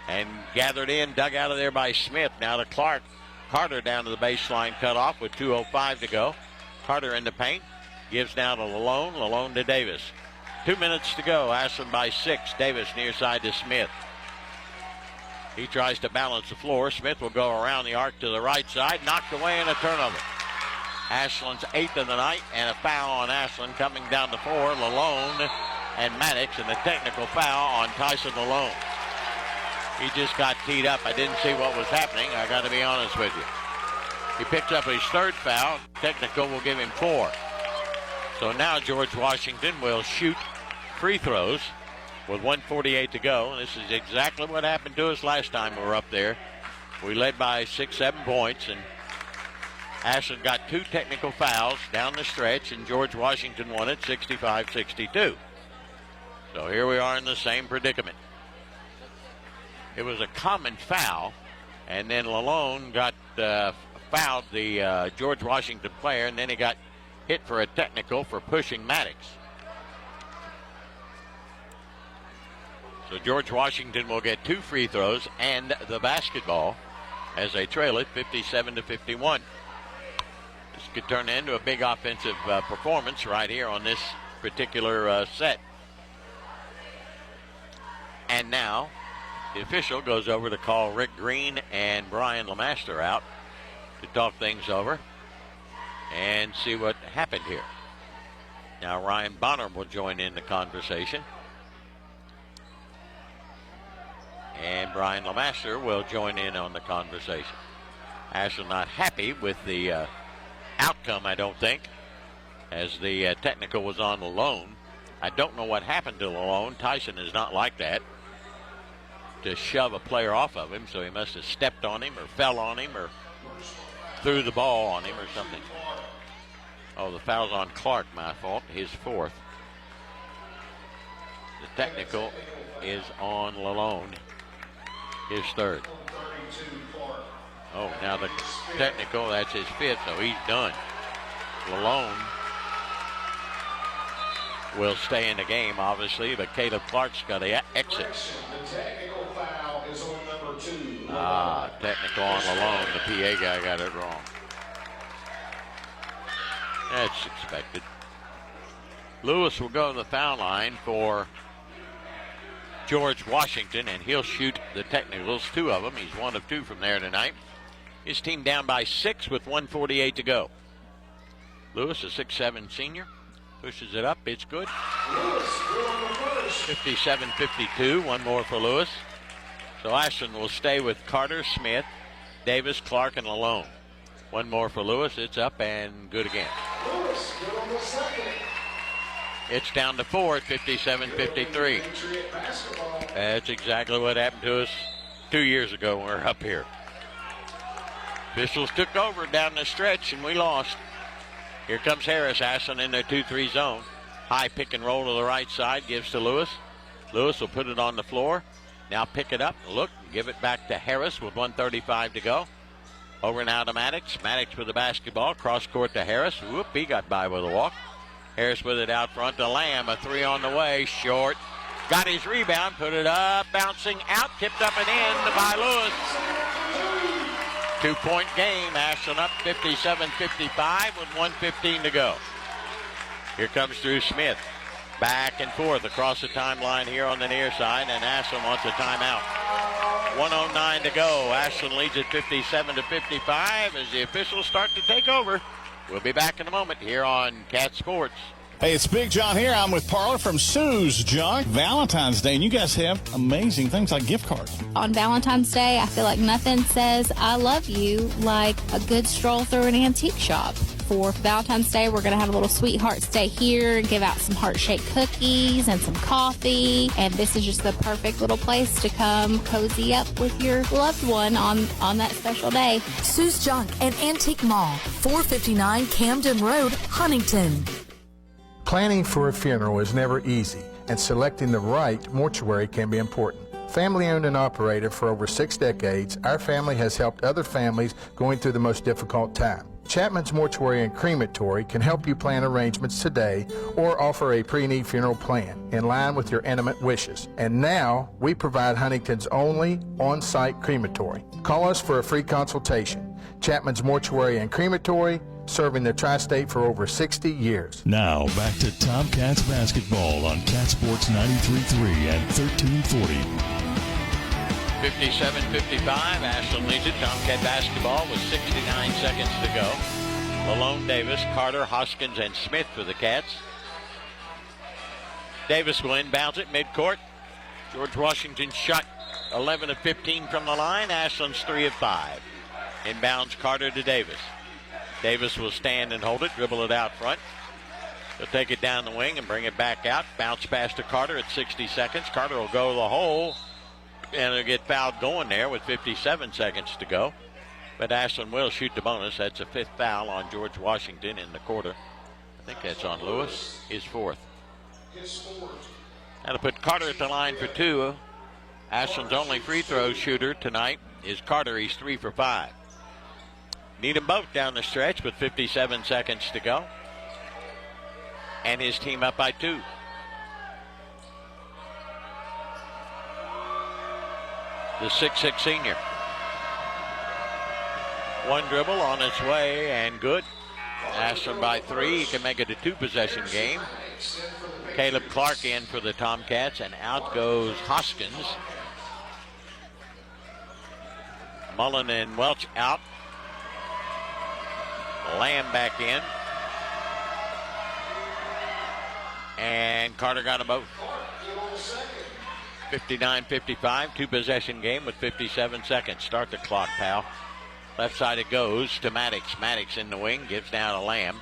And gathered in, dug out of there by Smith. Now to Clark. Carter down to the baseline, cut off with 2:05 to go. Carter in the paint. Gives now to Lalone. Lalone to Davis. 2 minutes to go. Ashland by 6. Davis near side to Smith. He tries to balance the floor. Smith will go around the arc to the right side. Knocked away and a turnover. Ashland's 8th of the night, and a foul on Ashland coming down the floor. Lalone and Maddox, and the technical foul on Tyson Lalone. He just got teed up. I didn't see what was happening. I got to be honest with you. He picked up his 3rd foul. Technical will give him 4. So now George Washington will shoot free throws with 1:48 to go. And this is exactly what happened to us last time we were up there. We led by 6-7 points, and Ashland got 2 technical fouls down the stretch, and George Washington won it 65-62. So here we are in the same predicament. It was a common foul, and then Lalone got fouled the George Washington player, and then he got hit for a technical for pushing Maddox. So George Washington will get 2 free throws and the basketball as they trail it 57-51. This could turn into a big offensive performance right here on this particular set. And now the official goes over to call Rick Green and Brian LeMaster out to talk things over and see what happened here. Now Ryan Bonner will join in the conversation. And Brian LeMaster will join in on the conversation. Ashland not happy with the outcome, I don't think, as the technical was on Lalone. I don't know what happened to Lalone. Tyson is not like that, to shove a player off of him, so he must have stepped on him or fell on him or threw the ball on him or something. Oh, the foul's on Clark, my fault, his 4th. The technical is on Lalone, his 3rd. Oh, now the technical, that's his 5th, so he's done. Lalone will stay in the game, obviously, but Caleb Clark's got to exit. Technical on Lalone. The PA guy got it wrong. That's expected. Lewis will go to the foul line for George Washington, and he'll shoot the technicals, 2 of them. He's 1 of 2 from there tonight. His team down by 6 with 1:48 to go. Lewis, a 6'7" senior, pushes it up. It's good. 57-52. 1 more for Lewis. So Ashland will stay with Carter, Smith, Davis, Clark, and Lalone. 1 more for Lewis. It's up and good again. Lewis, good on the second. It's down to 4 at 57-53. That's exactly what happened to us 2 years ago when we were up here. Officials took over down the stretch, and we lost. Here comes Harris. Ashland in their 2-3 zone. High pick and roll to the right side. Gives to Lewis. Lewis will put it on the floor. Now pick it up. Look. Give it back to Harris with 1:35 to go. Over now to Maddox. Maddox with the basketball. Cross court to Harris. Whoop. He got by with a walk. Harris with it out front to Lamb. A 3 on the way. Short. Got his rebound. Put it up. Bouncing out. Tipped up and in by Lewis. 2-point game. Ashland up 57-55 with 1:15 to go. Here comes Drew Smith. Back and forth across the timeline here on the near side, and Ashland wants a timeout. 1:09 to go. Ashland leads at 57-55 as the officials start to take over. We'll be back in a moment here on Cat Sports. Hey, it's Big John here. I'm with Parler from Sue's Junk. Valentine's Day, and you guys have amazing things like gift cards. On Valentine's Day, I feel like nothing says I love you like a good stroll through an antique shop. For Valentine's Day, we're going to have a little sweetheart stay here and give out some heart-shaped cookies and some coffee. And this is just the perfect little place to come cozy up with your loved one on that special day. Sue's Junk and Antique Mall, 459 Camden Road, Huntington. Planning for a funeral is never easy, and selecting the right mortuary can be important. Family owned and operated for over 6 decades, our family has helped other families going through the most difficult time. Chapman's Mortuary and Crematory can help you plan arrangements today or offer a pre-need funeral plan in line with your intimate wishes. And now, we provide Huntington's only on-site crematory. Call us for a free consultation. Chapman's Mortuary and Crematory, serving the tri-state for over 60 years. Now, back to Tomcats basketball on Cat Sports 93.3 and 1340. 57-55, Ashland leads it. Tomcat basketball with 69 seconds to go. Malone, Davis, Carter, Hoskins, and Smith for the Cats. Davis will inbounds it midcourt. George Washington shot 11 of 15 from the line. Ashland's 3 of 5. Inbounds Carter to Davis. Davis will stand and hold it, dribble it out front. He'll take it down the wing and bring it back out. Bounce pass to Carter at 60 seconds. Carter will go to the hole. And he'll get fouled going there with 57 seconds to go. But Ashland will shoot the bonus. That's a 5th foul on George Washington in the quarter. I think that's on Lewis, his 4th. That'll put Carter at the line for 2. Ashland's only free throw shooter tonight is Carter. He's 3 for 5. Need them both down the stretch with 57 seconds to go. And his team up by 2. The 6'6 senior. One dribble on its way and good. Ashland by 3. He can make it a 2-possession game. Caleb Clark in for the Tomcats, and out goes Hoskins. Mullen and Welch out. Lamb back in. And Carter got them both. 59-55, 2-possession game with 57 seconds. Start the clock, pal. Left side it goes to Maddox. Maddox in the wing, gives down to Lamb.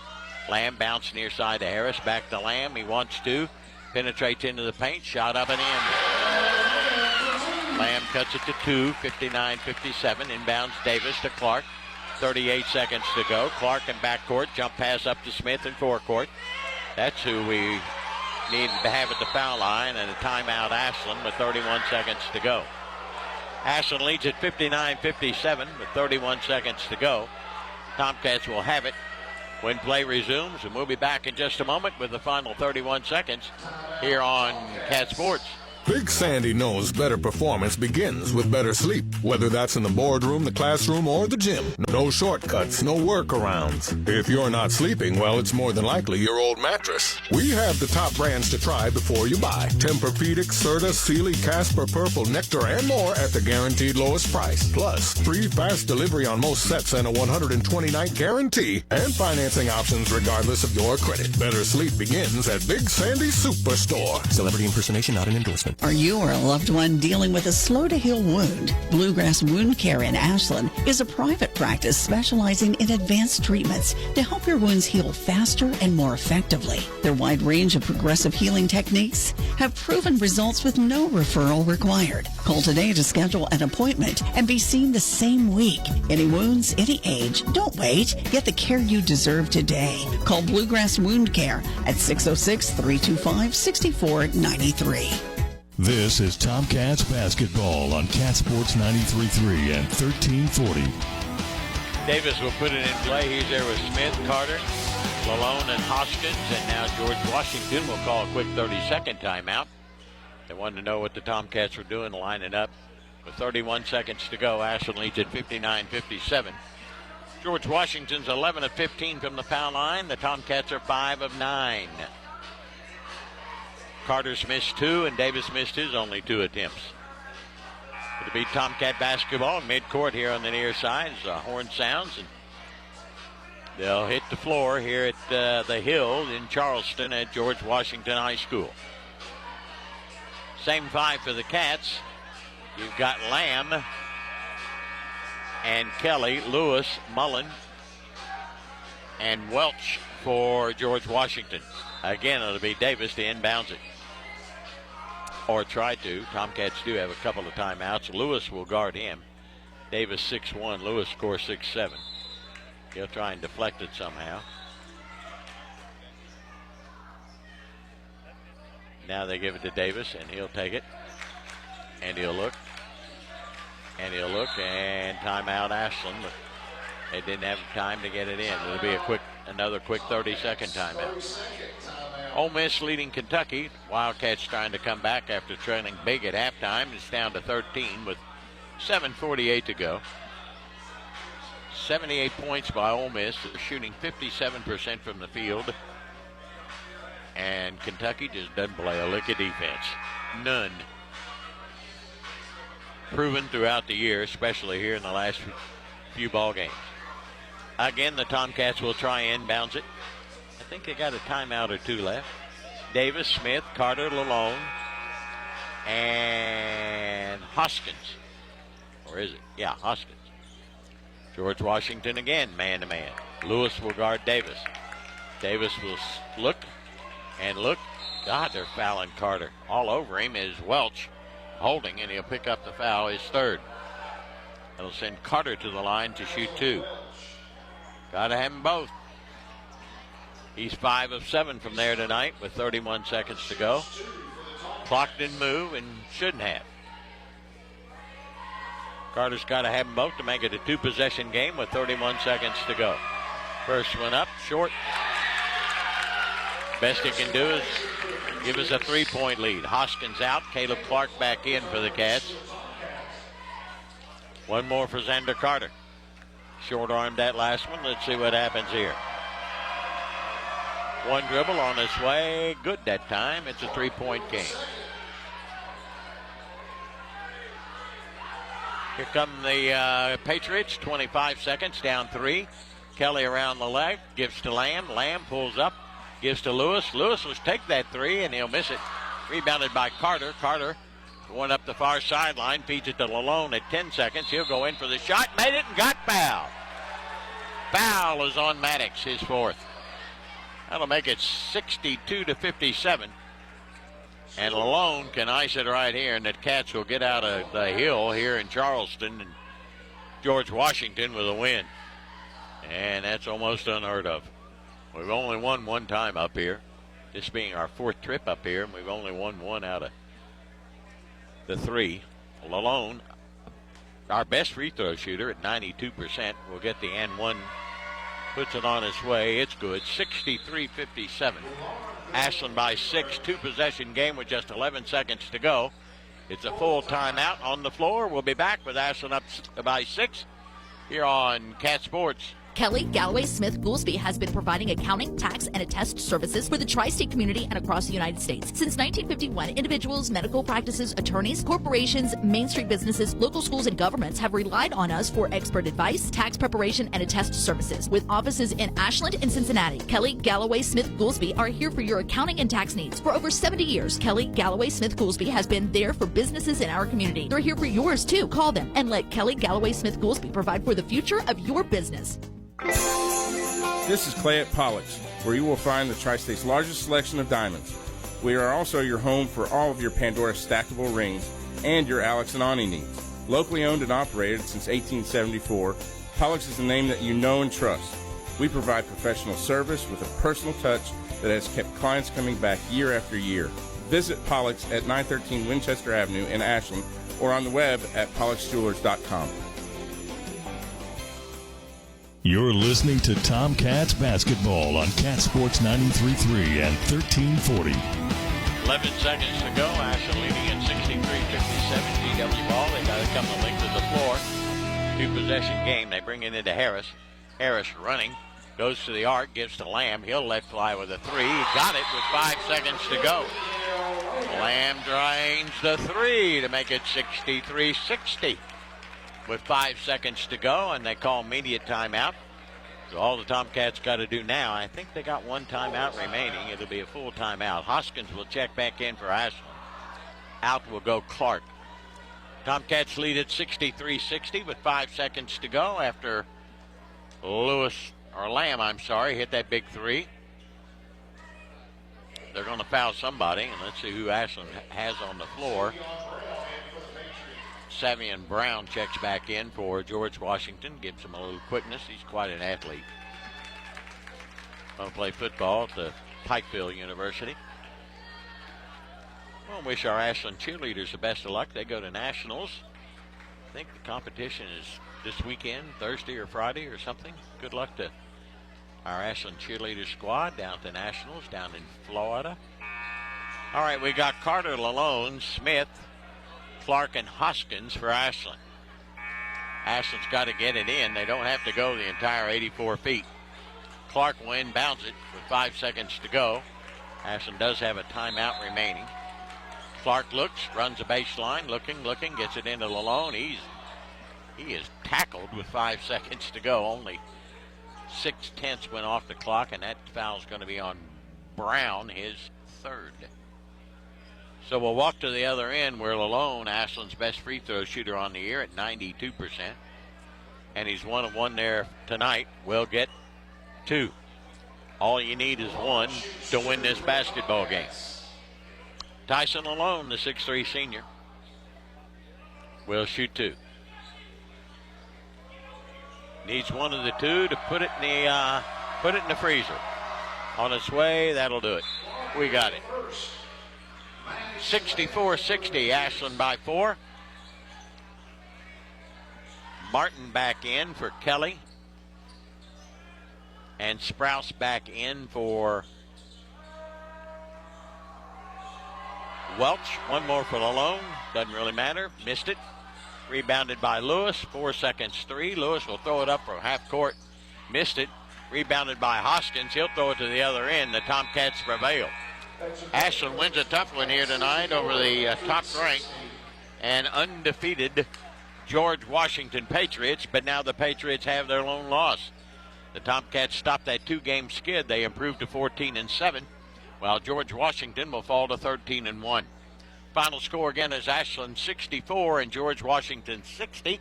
Lamb bounced near side to Harris, back to Lamb. He wants to. Penetrates into the paint, shot up and in. Lamb cuts it to 2, 59-57. Inbounds Davis to Clark. 38 seconds to go. Clark in backcourt, jump pass up to Smith in forecourt. That's who we needed to have at the foul line, and a timeout Ashland with 31 seconds to go. Ashland leads at 59-57 with 31 seconds to go. Tomcats will have it when play resumes, and we'll be back in just a moment with the final 31 seconds here on Cat Sports. Big Sandy knows better performance begins with better sleep, whether that's in the boardroom, the classroom, or the gym. No shortcuts, no workarounds. If you're not sleeping, well, it's more than likely your old mattress. We have the top brands to try before you buy. Tempur-Pedic, Serta, Sealy, Casper, Purple, Nectar, and more at the guaranteed lowest price. Plus, free fast delivery on most sets and a 120-night guarantee, and financing options regardless of your credit. Better sleep begins at Big Sandy Superstore. Celebrity impersonation not an endorsement. Are you or a loved one dealing with a slow-to-heal wound? Bluegrass Wound Care in Ashland is a private practice specializing in advanced treatments to help your wounds heal faster and more effectively. Their wide range of progressive healing techniques have proven results with no referral required. Call today to schedule an appointment and be seen the same week. Any wounds, any age, don't wait. Get the care you deserve today. Call Bluegrass Wound Care at 606-325-6493. This is Tomcats basketball on Cat Sports 93.3 and 1340. Davis will put it in play. He's there with Smith, Carter, Lalone, and Hoskins. And now George Washington will call a quick 30-second timeout. They wanted to know what the Tomcats were doing, lining up. With 31 seconds to go, Ashland leads at 59-57. George Washington's 11 of 15 from the foul line. The Tomcats are 5 of 9. Carter's missed 2, and Davis missed his only 2 attempts. It'll be Tomcat basketball midcourt here on the near side as the horn sounds, and they'll hit the floor here at the Hill in Charleston at George Washington High School. Same 5 for the Cats. You've got Lamb and Kelly, Lewis, Mullen, and Welch for George Washington. Again, it'll be Davis to inbounds it. Or try to. Tomcats do have a couple of timeouts. Lewis will guard him. Davis 6'1", Lewis scores 6'7". He'll try and deflect it somehow. Now they give it to Davis, and he'll take it. And he'll look. And he'll look, and timeout Ashland. But they didn't have time to get it in. It'll be another quick 30-second timeout. Ole Miss leading Kentucky. Wildcats trying to come back after trailing big at halftime. It's down to 13 with 7:48 to go. 78 points by Ole Miss. They're shooting 57% from the field. And Kentucky just doesn't play a lick of defense. None. Proven throughout the year, especially here in the last few ball games. Again, the Tomcats will try and inbounds it. I think they got a timeout or 2 left. Davis, Smith, Carter, Lalone, and Hoskins. Or is it? Yeah, Hoskins. George Washington again, man-to-man. Lewis will guard Davis. Davis will look and look. God, they're fouling Carter. All over him is Welch holding, and he'll pick up the foul, his 3rd. That'll send Carter to the line to shoot 2. Got to have them both. He's 5 of 7 from there tonight with 31 seconds to go. Clock didn't move and shouldn't have. Carter's got to have them both to make it a 2-possession game with 31 seconds to go. First one up, short. Best he can do is give us a 3-point lead. Hoskins out, Caleb Clark back in for the Cats. One more for Xander Carter. Short-armed that last one. Let's see what happens here. One dribble on his way. Good that time. It's a 3-point game. Here come the Patriots. 25 seconds, down 3. Kelly around the left. Gives to Lamb. Lamb pulls up. Gives to Lewis. Lewis will take that 3, and he'll miss it. Rebounded by Carter. Carter going up the far sideline. Feeds it to Lalone at 10 seconds. He'll go in for the shot. Made it and got fouled. Foul is on Maddox, his 4th. That'll make it 62-57. And Lalone can ice it right here, and the Cats will get out of the Hill here in Charleston. And George Washington with a win. And that's almost unheard of. We've only won 1 time up here. This being our 4th trip up here, and we've only won 1 out of the 3. Lalone, our best free throw shooter at 92%, will get the and 1. Puts it on its way. It's good. 63-57. Ashland by 6. 2-possession game with just 11 seconds to go. It's a full timeout on the floor. We'll be back with Ashland up by 6 here on Cat Sports Kelly Galloway Smith Goolsby has been providing accounting, tax, and attest services for the tri-state community and across the United States. Since 1951, individuals, medical practices, attorneys, corporations, Main Street businesses, local schools, and governments have relied on us for expert advice, tax preparation, and attest services. With offices in Ashland and Cincinnati, Kelly Galloway Smith Goolsby are here for your accounting and tax needs. For over 70 years, Kelly Galloway Smith Goolsby has been there for businesses in our community. They're here for yours too. Call them and let Kelly Galloway Smith Goolsby provide for the future of your business. This is Clay at Pollock's, where you will find the Tri-State's largest selection of diamonds. We are also your home for all of your Pandora stackable rings and your Alex and Ani needs. Locally owned and operated since 1874, Pollock's is the name that you know and trust. We provide professional service with a personal touch that has kept clients coming back year after year. Visit Pollock's at 913 Winchester Avenue in Ashland or on the web at pollocksjewelers.com. You're listening to Tomcats basketball on Cat Sports 93.3 and 1340. 11 seconds to go. Ashland leading at 63-57. GW ball. They got to come the length of the floor. Two-possession game. They bring it into Harris. Harris running. Goes to the arc. Gives to Lamb. He'll let fly with a three. He got it with 5 seconds to go. Lamb drains the three to make it 63-60. With 5 seconds to go, and they call immediate timeout. So all the Tomcats got to do now, I think they got one timeout remaining. It'll be a full timeout. Hoskins will check back in for Ashland. Out will go Clark. Tomcats lead at 63-60 with 5 seconds to go after Lamb hit that big three. They're going to foul somebody, and let's see who Ashland has on the floor. Savion Brown checks back in for George Washington, gives him a little quickness. He's quite an athlete. Going to play football at the Pikeville University. Well, wish our Ashland cheerleaders the best of luck. They go to nationals. I think the competition is this weekend, Thursday or Friday or something. Good luck to our Ashland cheerleader squad down at the nationals down in Florida. All right, we got Carter, Lalone, Smith, Clark, and Hoskins for Ashland. Ashland's got to get it in. They don't have to go the entire 84 feet. Clark will inbounds it with 5 seconds to go. Ashland does have a timeout remaining. Clark looks, runs a baseline, looking, gets it into Lalone. He is tackled with 5 seconds to go. Only 6/10 went off the clock, and that foul's going to be on Brown, his third. So we'll walk to the other end where Lalone, Ashland's best free throw shooter on the year at 92%. And he's 1 of 1 there tonight. Will get 2. All you need is 1 to win this basketball game. Tyson Lalone, the 6'3 senior, will shoot 2. Needs 1 of the 2 to put it in the freezer. On its way, that'll do it. We got it. 64-60, Ashland by 4. Martin back in for Kelly. And Sprouse back in for Welch. 1 more for Lalone. Doesn't really matter. Missed it. Rebounded by Lewis. 4 seconds, 3. Lewis will throw it up from half court. Missed it. Rebounded by Hoskins. He'll throw it to the other end. The Tomcats prevail. Ashland wins a tough one here tonight over the top-ranked and undefeated George Washington Patriots, but now the Patriots have their lone loss. The Tomcats stopped that 2-game skid. They improved to 14-7, while George Washington will fall to 13-1. Final score again is Ashland 64 and George Washington 60.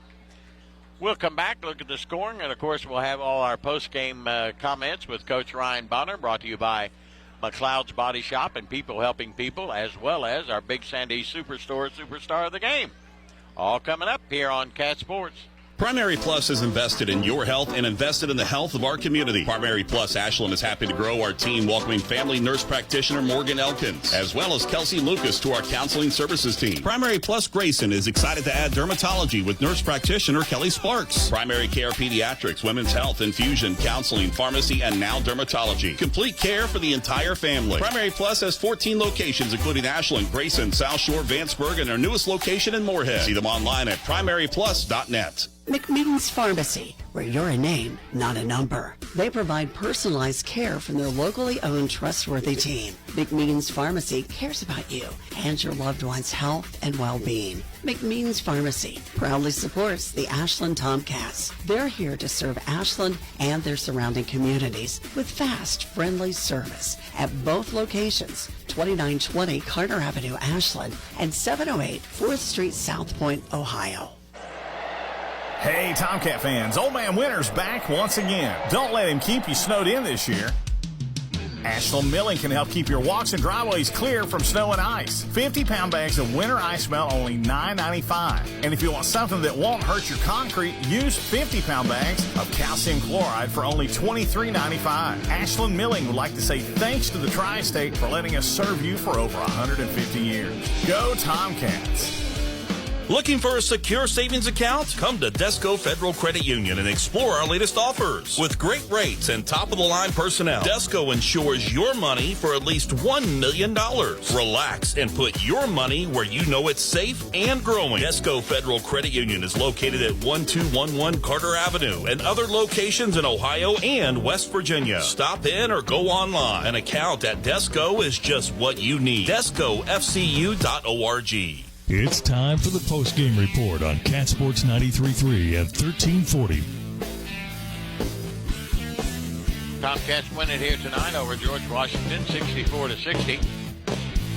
We'll come back, look at the scoring, and of course we'll have all our post-game comments with Coach Ryan Bonner, brought to you by McLeod's Body Shop and People Helping People, as well as our Big Sandy Superstore Superstar of the Game. All coming up here on Cat Sports. Primary Plus is invested in your health and invested in the health of our community. Primary Plus Ashland is happy to grow our team, welcoming family nurse practitioner Morgan Elkins, as well as Kelsey Lucas to our counseling services team. Primary Plus Grayson is excited to add dermatology with nurse practitioner Kelly Sparks. Primary Care Pediatrics, Women's Health, Infusion, Counseling, Pharmacy, and now dermatology. Complete care for the entire family. Primary Plus has 14 locations, including Ashland, Grayson, South Shore, Vanceburg, and our newest location in Moorhead. See them online at primaryplus.net. McMeans Pharmacy, where you're a name, not a number. They provide personalized care from their locally owned, trustworthy team. McMeans Pharmacy cares about you and your loved one's health and well-being. McMeans Pharmacy proudly supports the Ashland Tomcats. They're here to serve Ashland and their surrounding communities with fast, friendly service at both locations, 2920 Carter Avenue, Ashland, and 708 4th Street, South Point, Ohio. Hey, Tomcat fans, Old Man Winter's back once again. Don't let him keep you snowed in this year. Ashland Milling can help keep your walks and driveways clear from snow and ice. 50-pound bags of winter ice melt only $9.95. And if you want something that won't hurt your concrete, use 50-pound bags of calcium chloride for only $23.95. Ashland Milling would like to say thanks to the Tri-State for letting us serve you for over 150 years. Go Tomcats! Looking for a secure savings account? Come to Desco Federal Credit Union and explore our latest offers. With great rates and top-of-the-line personnel, Desco insures your money for at least $1 million. Relax and put your money where you know it's safe and growing. Desco Federal Credit Union is located at 1211 Carter Avenue and other locations in Ohio and West Virginia. Stop in or go online. An account at Desco is just what you need. DescoFCU.org. It's time for the post-game report on Cat Sports 93.3 at 1340. Tomcats win it here tonight over George Washington, 64-60.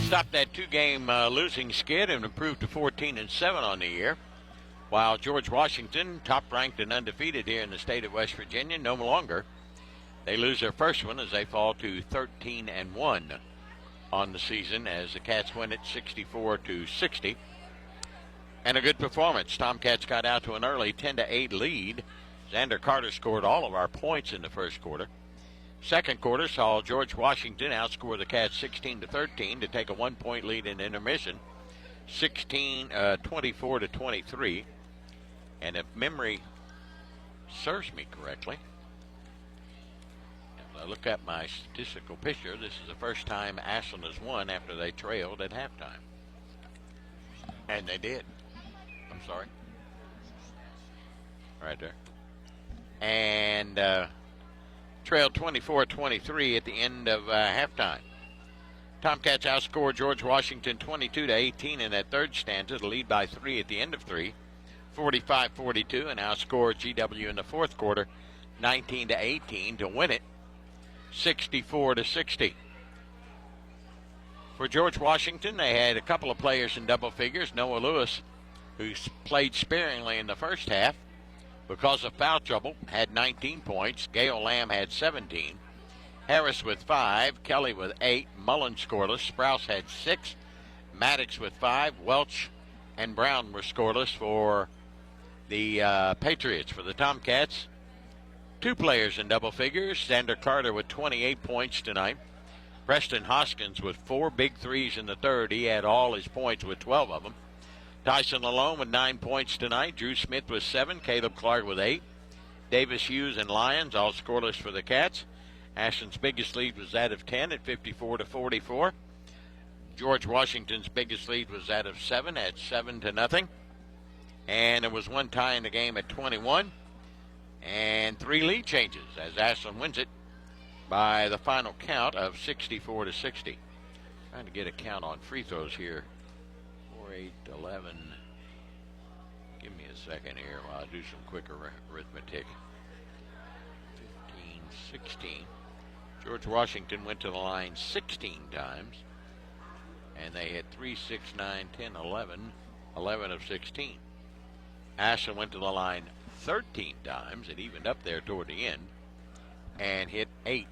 Stopped that two-game losing skid and improved to 14-7 on the year. While George Washington, top-ranked and undefeated here in the state of West Virginia, no longer. They lose their first one as they fall to 13-1. On the season as the Cats win it 64-60. And a good performance. Tomcats got out to an early 10-8 lead. Xander Carter scored all of our points in the first quarter. Second quarter saw George Washington outscore the Cats 16-13 to take a 1-point lead in intermission, 24-23. And if memory serves me correctly, I look at my statistical picture, this is the first time Ashland has won after they trailed at halftime. And they did. I'm sorry. Right there. And trailed 24-23 at the end of halftime. Tomcats outscored George Washington 22-18 in that third stanza to lead by 3 at the end of 3, 45-42, and outscored GW in the fourth quarter 19-18 to win it 64-60. For George Washington, they had a couple of players in double figures. Noah Lewis, who played sparingly in the first half because of foul trouble, had 19 points. Gale Lamb had 17. Harris with 5. Kelly with 8. Mullen scoreless. Sprouse had 6. Maddox with 5. Welch and Brown were scoreless for the Patriots. For the Tomcats, 2 players in double figures. Xander Carter with 28 points tonight. Preston Hoskins with 4 big threes in the third. He had all his points with 12 of them. Tyson Lalone with 9 points tonight. Drew Smith with 7. Caleb Clark with 8. Davis Hughes and Lyons all scoreless for the Cats. Ashland's biggest lead was that of 10 at 54-44. George Washington's biggest lead was that of 7 at 7-0. And there was one tie in the game at 21. And 3 lead changes as Ashland wins it by the final count of 64-60. Trying to get a count on free throws here. 4, 8, 11. Give me a second here while I do some quick arithmetic. 15, 16. George Washington went to the line 16 times. And they hit 3, 6, 9, 10, 11. 11 of 16. Ashland went to the line 13 times. It evened up there toward the end and hit 8.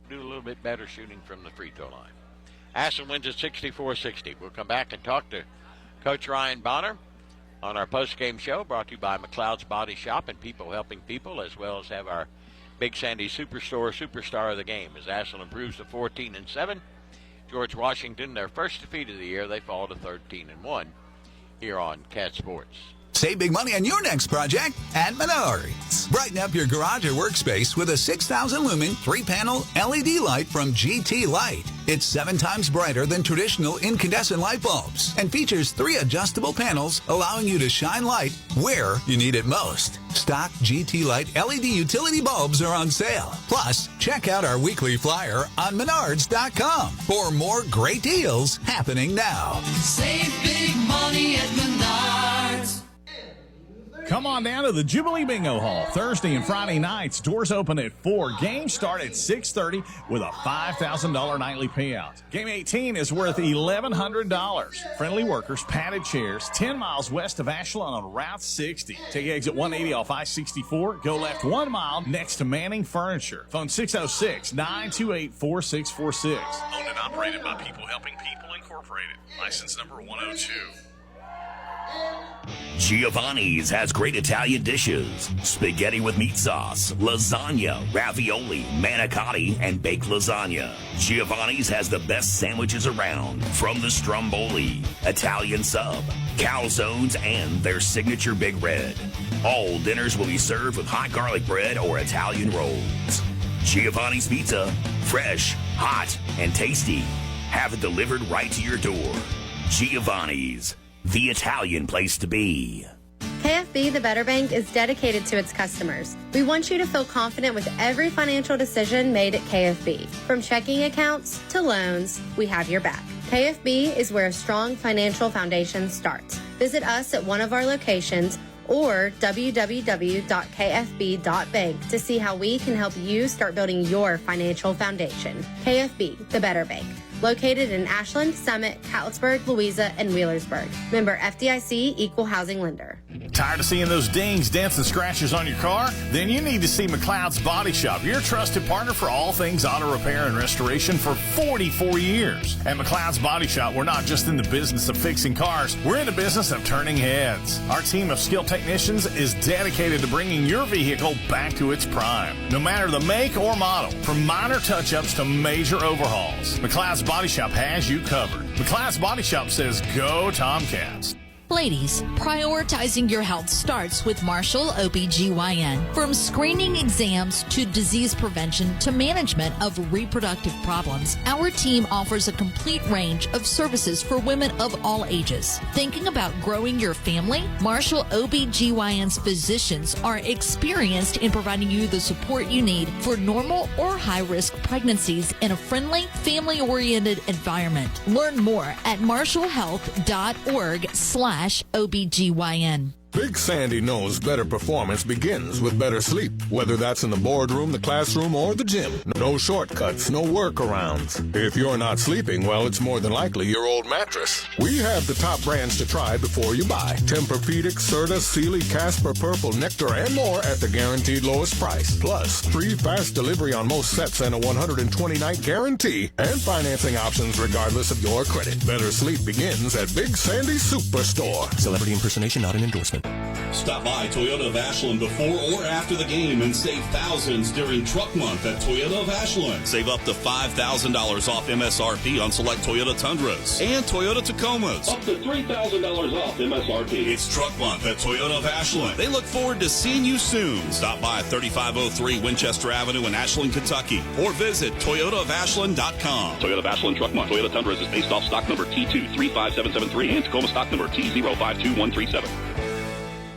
Do a little bit better shooting from the free throw line. Ashland wins at 64-60. We'll come back and talk to Coach Ryan Bonner on our post-game show brought to you by McLeod's Body Shop and People Helping People, as well as have our Big Sandy Superstore Superstar of the Game as Ashland improves to 14-7. George Washington, their first defeat of the year, they fall to 13-1 here on Cat Sports. Save big money on your next project at Menards. Brighten up your garage or workspace with a 6,000 lumen 3-panel LED light from GT Light. It's 7 times brighter than traditional incandescent light bulbs and features 3 adjustable panels allowing you to shine light where you need it most. Stock GT Light LED utility bulbs are on sale. Plus, check out our weekly flyer on Menards.com for more great deals happening now. Save big money at Menards. Come on down to the Jubilee Bingo Hall Thursday and Friday nights. Doors open at 4. Games start at 6:30 with a $5,000 nightly payout. Game 18 is worth $1,100. Friendly workers, padded chairs, 10 miles west of Ashland on Route 60. Take exit 180 off I-64. Go left 1 mile next to Manning Furniture. Phone 606-928-4646. Owned and operated by People Helping People Incorporated. License number 102. Giovanni's has great Italian dishes. Spaghetti with meat sauce, lasagna, ravioli, manicotti, and baked lasagna. Giovanni's has the best sandwiches around, from the stromboli, Italian sub, calzones, and their signature Big Red. All dinners will be served with hot garlic bread or Italian rolls. Giovanni's Pizza, fresh, hot, and tasty. Have it delivered right to your door. Giovanni's, the Italian place to be. KFB, the Better Bank, is dedicated to its customers. We want you to feel confident with every financial decision made at KFB. From checking accounts to loans, we have your back. KFB is where a strong financial foundation starts. Visit us at one of our locations or www.kfb.bank to see how we can help you start building your financial foundation. KFB, the Better Bank. Located in Ashland, Summit, Catlettsburg, Louisa, and Wheelersburg. Member FDIC, Equal Housing Lender. Tired of seeing those dings, dents, and scratches on your car? Then you need to see McLeod's Body Shop, your trusted partner for all things auto repair and restoration for 44 years. At McLeod's Body Shop, we're not just in the business of fixing cars, we're in the business of turning heads. Our team of skilled technicians is dedicated to bringing your vehicle back to its prime. No matter the make or model, from minor touch-ups to major overhauls, McLeod's Body Shop has you covered. McLeod's Body Shop says, go Tomcats. Ladies, prioritizing your health starts with Marshall OBGYN. From screening exams to disease prevention to management of reproductive problems, our team offers a complete range of services for women of all ages. Thinking about growing your family? Marshall OBGYN's physicians are experienced in providing you the support you need for normal or high-risk pregnancies in a friendly, family-oriented environment. Learn more at marshallhealth.org/OBGYN. Big Sandy knows better performance begins with better sleep, whether that's in the boardroom, the classroom, or the gym. No shortcuts, no workarounds. If you're not sleeping, well, it's more than likely your old mattress. We have the top brands to try before you buy. Tempur-Pedic, Serta, Sealy, Casper, Purple, Nectar, and more at the guaranteed lowest price. Plus, free fast delivery on most sets and a 120-night guarantee, and financing options regardless of your credit. Better sleep begins at Big Sandy Superstore. Celebrity impersonation not an endorsement. Stop by Toyota of Ashland before or after the game and save thousands during Truck Month at Toyota of Ashland. Save up to $5,000 off MSRP on select Toyota Tundras and Toyota Tacomas. Up to $3,000 off MSRP. It's Truck Month at Toyota of Ashland. They look forward to seeing you soon. Stop by 3503 Winchester Avenue in Ashland, Kentucky, or visit ToyotaofAshland.com. Toyota of Ashland Truck Month. Toyota Tundras is based off stock number T235773 and Tacoma stock number T052137.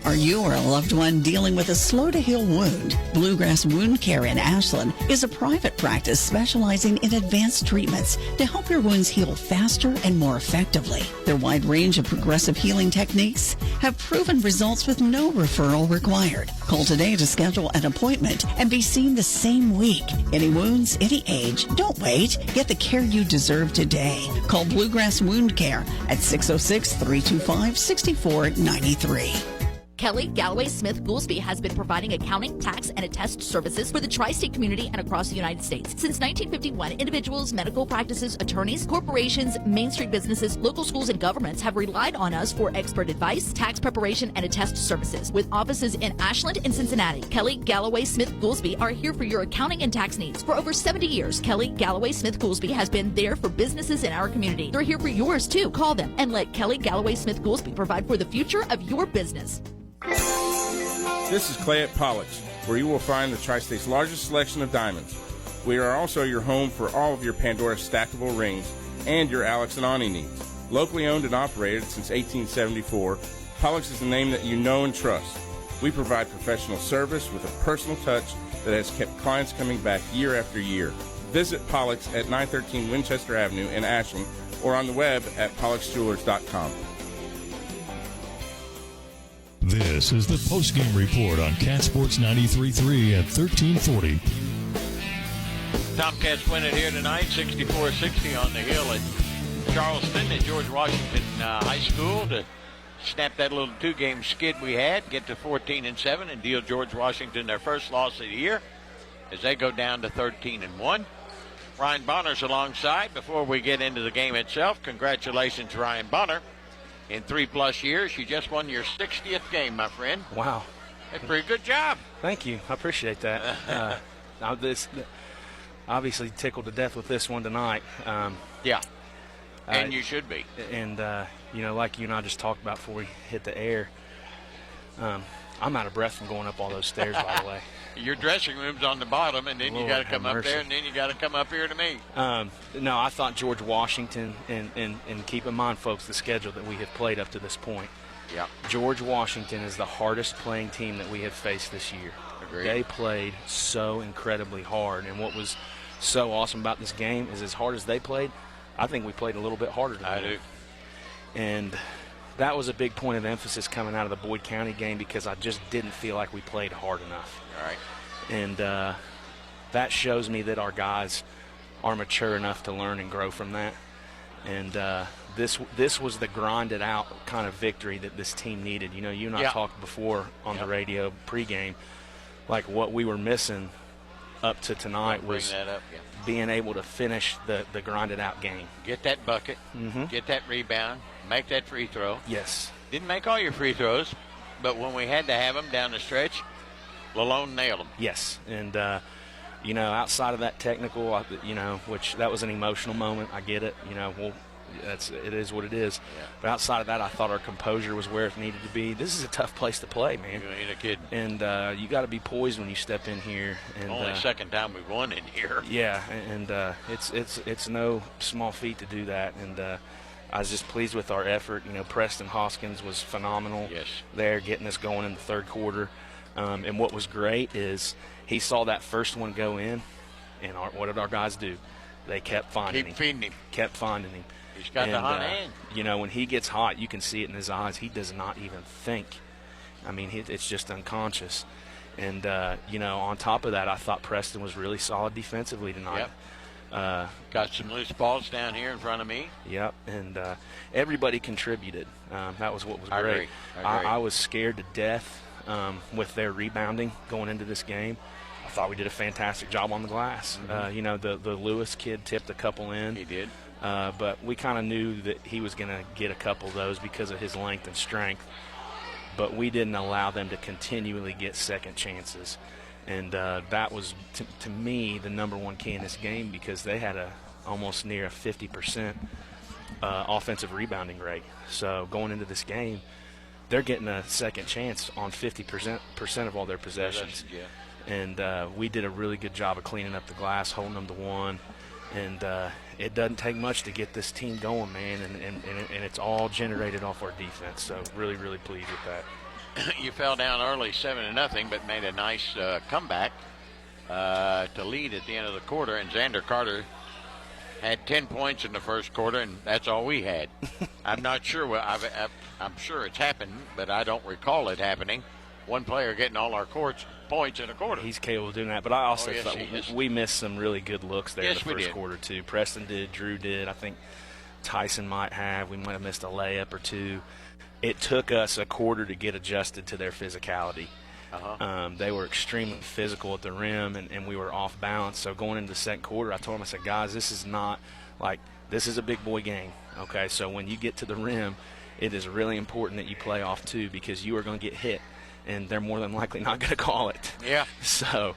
Are you or a loved one dealing with a slow-to-heal wound? Bluegrass Wound Care in Ashland is a private practice specializing in advanced treatments to help your wounds heal faster and more effectively. Their wide range of progressive healing techniques have proven results with no referral required. Call today to schedule an appointment and be seen the same week. Any wounds, any age, don't wait. Get the care you deserve today. Call Bluegrass Wound Care at 606-325-6493. Kelly Galloway Smith Goolsby has been providing accounting, tax, and attest services for the tri-state community and across the United States. Since 1951, individuals, medical practices, attorneys, corporations, Main Street businesses, local schools, and governments have relied on us for expert advice, tax preparation, and attest services. With offices in Ashland and Cincinnati, Kelly Galloway Smith Goolsby are here for your accounting and tax needs. For over 70 years, Kelly Galloway Smith Goolsby has been there for businesses in our community. They're here for yours too. Call them and let Kelly Galloway Smith Goolsby provide for the future of your business. This is Clay at Pollock's, where you will find the Tri-State's largest selection of diamonds. We are also your home for all of your Pandora stackable rings and your Alex and Ani needs. Locally owned and operated since 1874, Pollock's is the name that you know and trust. We provide professional service with a personal touch that has kept clients coming back year after year. Visit Pollock's at 913 Winchester Avenue in Ashland or on the web at pollocksjewelers.com. This is the postgame report on Cat Sports 93.3 at 1340. Tomcats win it here tonight, 64-60 on the hill at Charleston at George Washington High School to snap that little two-game skid we had, get to 14-7, and deal George Washington their first loss of the year as they go down to 13-1. Ryan Bonner's alongside. Before we get into the game itself, congratulations, Ryan Bonner. In 3+ years, you just won your 60th game, my friend. Wow. That's a pretty good job. Thank you. I appreciate that. This obviously tickled to death with this one tonight. Yeah. And you should be. And, like you and I just talked about before we hit the air, I'm out of breath from going up all those stairs, by the way. Your dressing room's on the bottom, and then you got to come up there, and then you got to come up here to me. No, I thought George Washington, and keep in mind, folks, the schedule that we have played up to this point. Yeah. George Washington is the hardest playing team that we have faced this year. Agreed. They played so incredibly hard, and what was so awesome about this game is as hard as they played, I think we played a little bit harder than I them. do. And that was a big point of emphasis coming out of the Boyd County game because I just didn't feel like we played hard enough. All right. And that shows me that our guys are mature enough to learn and grow from that. And this was the grinded out kind of victory that this team needed. You know, you and I talked before on the radio pregame, like what we were missing up to tonight was being able to finish the grinded out game. Get that bucket, get that rebound, make that free throw. Yes. Didn't make all your free throws, but when we had to have them down the stretch, Lalone nailed them. Yes, and outside of that technical, which that was an emotional moment. I get it. It is what it is. Yeah. But outside of that, I thought our composure was where it needed to be. This is a tough place to play, man. You ain't a kid. And you got to be poised when you step in here. And only second time we've won in here. Yeah, and it's no small feat to do that. And I was just pleased with our effort. Preston Hoskins was phenomenal. Yes. There, getting us going in the third quarter. And what was great is he saw that first one go in, and what did our guys do? They kept finding him. Keep feeding him. Kept finding him. He's got the hot hand. When he gets hot, you can see it in his eyes. He does not even think. I mean, it's just unconscious. And, on top of that, I thought Preston was really solid defensively tonight. Yep. Got some loose balls down here in front of me. Yep, and everybody contributed. That was what was I great. agree. I agree. I was scared to death with their rebounding going into this game. I thought we did a fantastic job on the glass. Mm-hmm. The Lewis kid tipped a couple in. He did. But we kind of knew that he was going to get a couple of those because of his length and strength. But we didn't allow them to continually get second chances. And that was, to me, the number one key in this game because they had almost near a 50% offensive rebounding rate. So going into this game, they're getting a second chance on 50% of all their possessions. Yeah. And we did a really good job of cleaning up the glass, holding them to one. And it doesn't take much to get this team going, man, and it's all generated off our defense. So really, really pleased with that. You fell down early 7-0, but made a nice comeback to lead at the end of the quarter. And Xander Carter had 10 points in the first quarter, and that's all we had. I'm not sure. I'm sure it's happened, but I don't recall it happening. One player getting all our points in a quarter. He's capable of doing that, but I also thought we missed some really good looks there in the first quarter, too. Preston did, Drew did. I think Tyson might have. We might have missed a layup or two. it took us a quarter to get adjusted to their physicality. They were extremely physical at the rim, and we were off balance. So going into the second quarter, I told them, I said, guys, this is not like this is a big boy game. Okay, so when you get to the rim, it is really important that you play off too, because you are going to get hit, and they're more than likely not going to call it. Yeah. So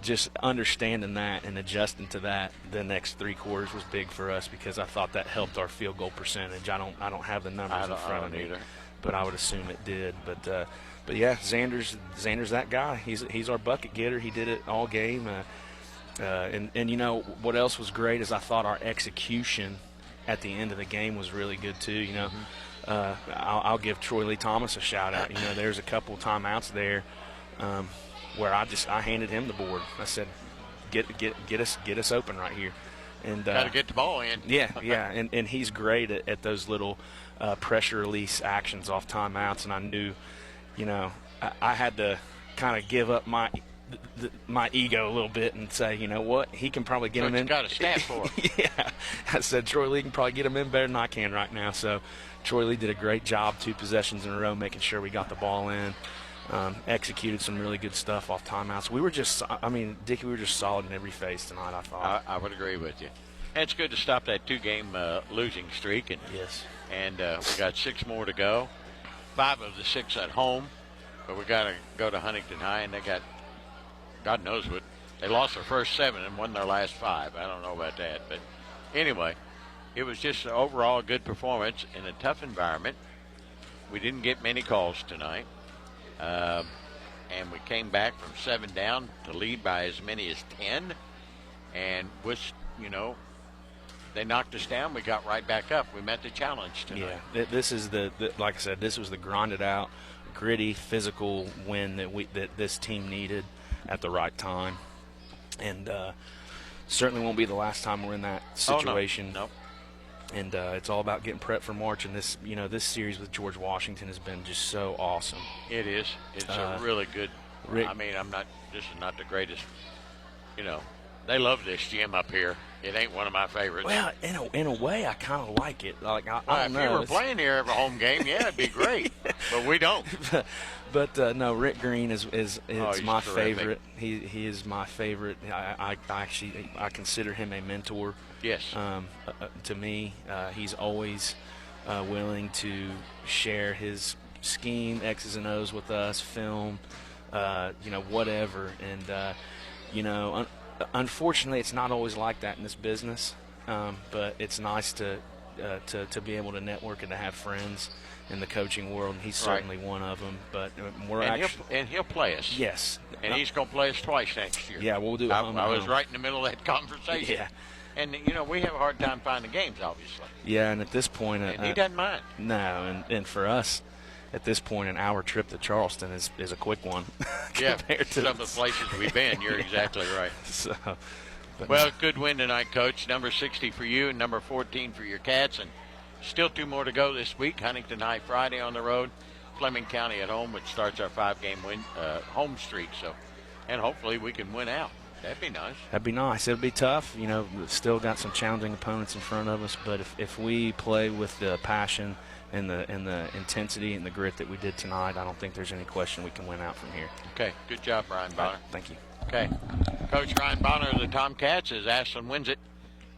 just understanding that and adjusting to that the next 3 quarters was big for us, because I thought that helped our field goal percentage. I don't have the numbers in front of me, but I would assume it did. But yeah, Xander's that guy. He's our bucket getter. He did it all game. And you know what else was great is I thought our execution at the end of the game was really good too. You know, I'll give Troy Lee Thomas a shout out. You know, there's a couple timeouts there where I handed him the board. I said, get us open right here. And got to get the ball in. Yeah, and he's great at those little pressure release actions off timeouts. And I knew, you know, I had to kind of give up my ego a little bit and say, you know what, he can probably get him in. Got a stat for him. Yeah, I said Troy Lee can probably get him in better than I can right now. So Troy Lee did a great job 2 possessions in a row, making sure we got the ball in. Executed some really good stuff off timeouts. We were just, Dickie, we were just solid in every phase tonight, I thought. I would agree with you. And it's good to stop that 2-game losing streak. And, yes. And we got 6 more to go. 5 of the 6 at home. But we got to go to Huntington High, and they got, God knows what, they lost their first 7 and won their last 5. I don't know about that. But anyway, it was just overall a good performance in a tough environment. We didn't get many calls tonight. And we came back from 7 down to lead by as many as 10. And which, you know, they knocked us down. We got right back up. We met the challenge tonight. Yeah, this is the like I said, this was the grinded out, gritty, physical win that this team needed at the right time. And certainly won't be the last time we're in that situation. Oh, no. And it's all about getting prepped for March. And this series with George Washington has been just so awesome. It is. It's a really good. This is not the greatest. You know, they love this gym up here. It ain't one of my favorites. Well, in a way, I kind of like it. Like I don't know. If you were playing here every home game, yeah, it'd be great. But we don't. But no, Rick Green is my terrific. favorite. He is my favorite. I consider him a mentor. Yes. To me, he's always willing to share his scheme, X's and O's with us, film, whatever. And unfortunately, it's not always like that in this business. But it's nice to be able to network and to have friends in the coaching world, and he's certainly one of them. But he'll play us. Yes, and he's going to play us twice next year. Yeah, we'll do. I was right in the middle of that conversation. Yeah, and we have a hard time finding games, obviously. Yeah, and at this point, and he doesn't mind. No, and for us, at this point, an hour trip to Charleston is a quick one. Yeah, some of the places we've been, you're exactly right. Well, good win tonight, Coach. Number 60 for you and number 14 for your Cats. And still 2 more to go this week. Huntington High Friday on the road. Fleming County at home, which starts our 5-game win home streak. And hopefully we can win out. That'd be nice. That'd be nice. It'll be tough. Still got some challenging opponents in front of us. But if we play with the passion and the intensity and the grit that we did tonight, I don't think there's any question we can win out from here. Okay. Good job, Ryan Bonner. Right, thank you. Okay. Coach Ryan Bonner of the Tomcats as Ashland wins it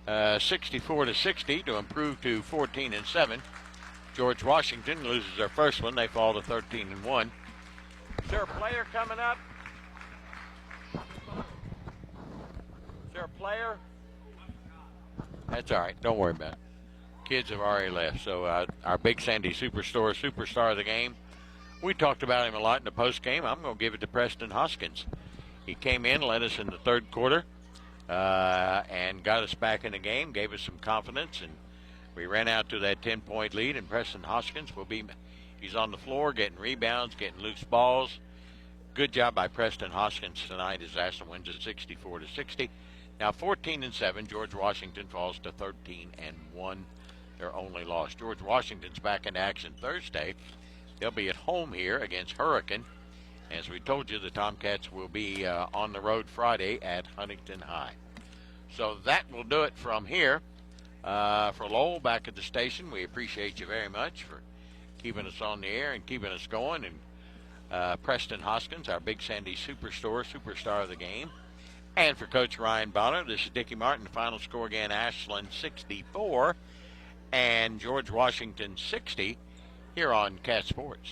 64-60 to improve to 14-7. George Washington loses their first one. They fall to 13-1. Is there a player coming up? Is there a player? That's all right. Don't worry about it. Kids have already left. So our Big Sandy superstar of the game, we talked about him a lot in the post game. I'm going to give it to Preston Hoskins. He came in, led us in the third quarter, and got us back in the game, gave us some confidence, and we ran out to that 10-point lead. And Preston Hoskins he's on the floor getting rebounds, getting loose balls. Good job by Preston Hoskins tonight as Ashland wins it 64-60. Now 14-7, George Washington falls to 13-1. Their only loss. George Washington's back in action Thursday. They'll be at home here against Hurricane. As we told you, the Tomcats will be on the road Friday at Huntington High. So that will do it from here. For Lowell back at the station, we appreciate you very much for keeping us on the air and keeping us going. And Preston Hoskins, our Big Sandy superstar of the game. And for Coach Ryan Bonner, this is Dickie Martin. The final score again, Ashland 64 and George Washington 60 here on Cat Sports.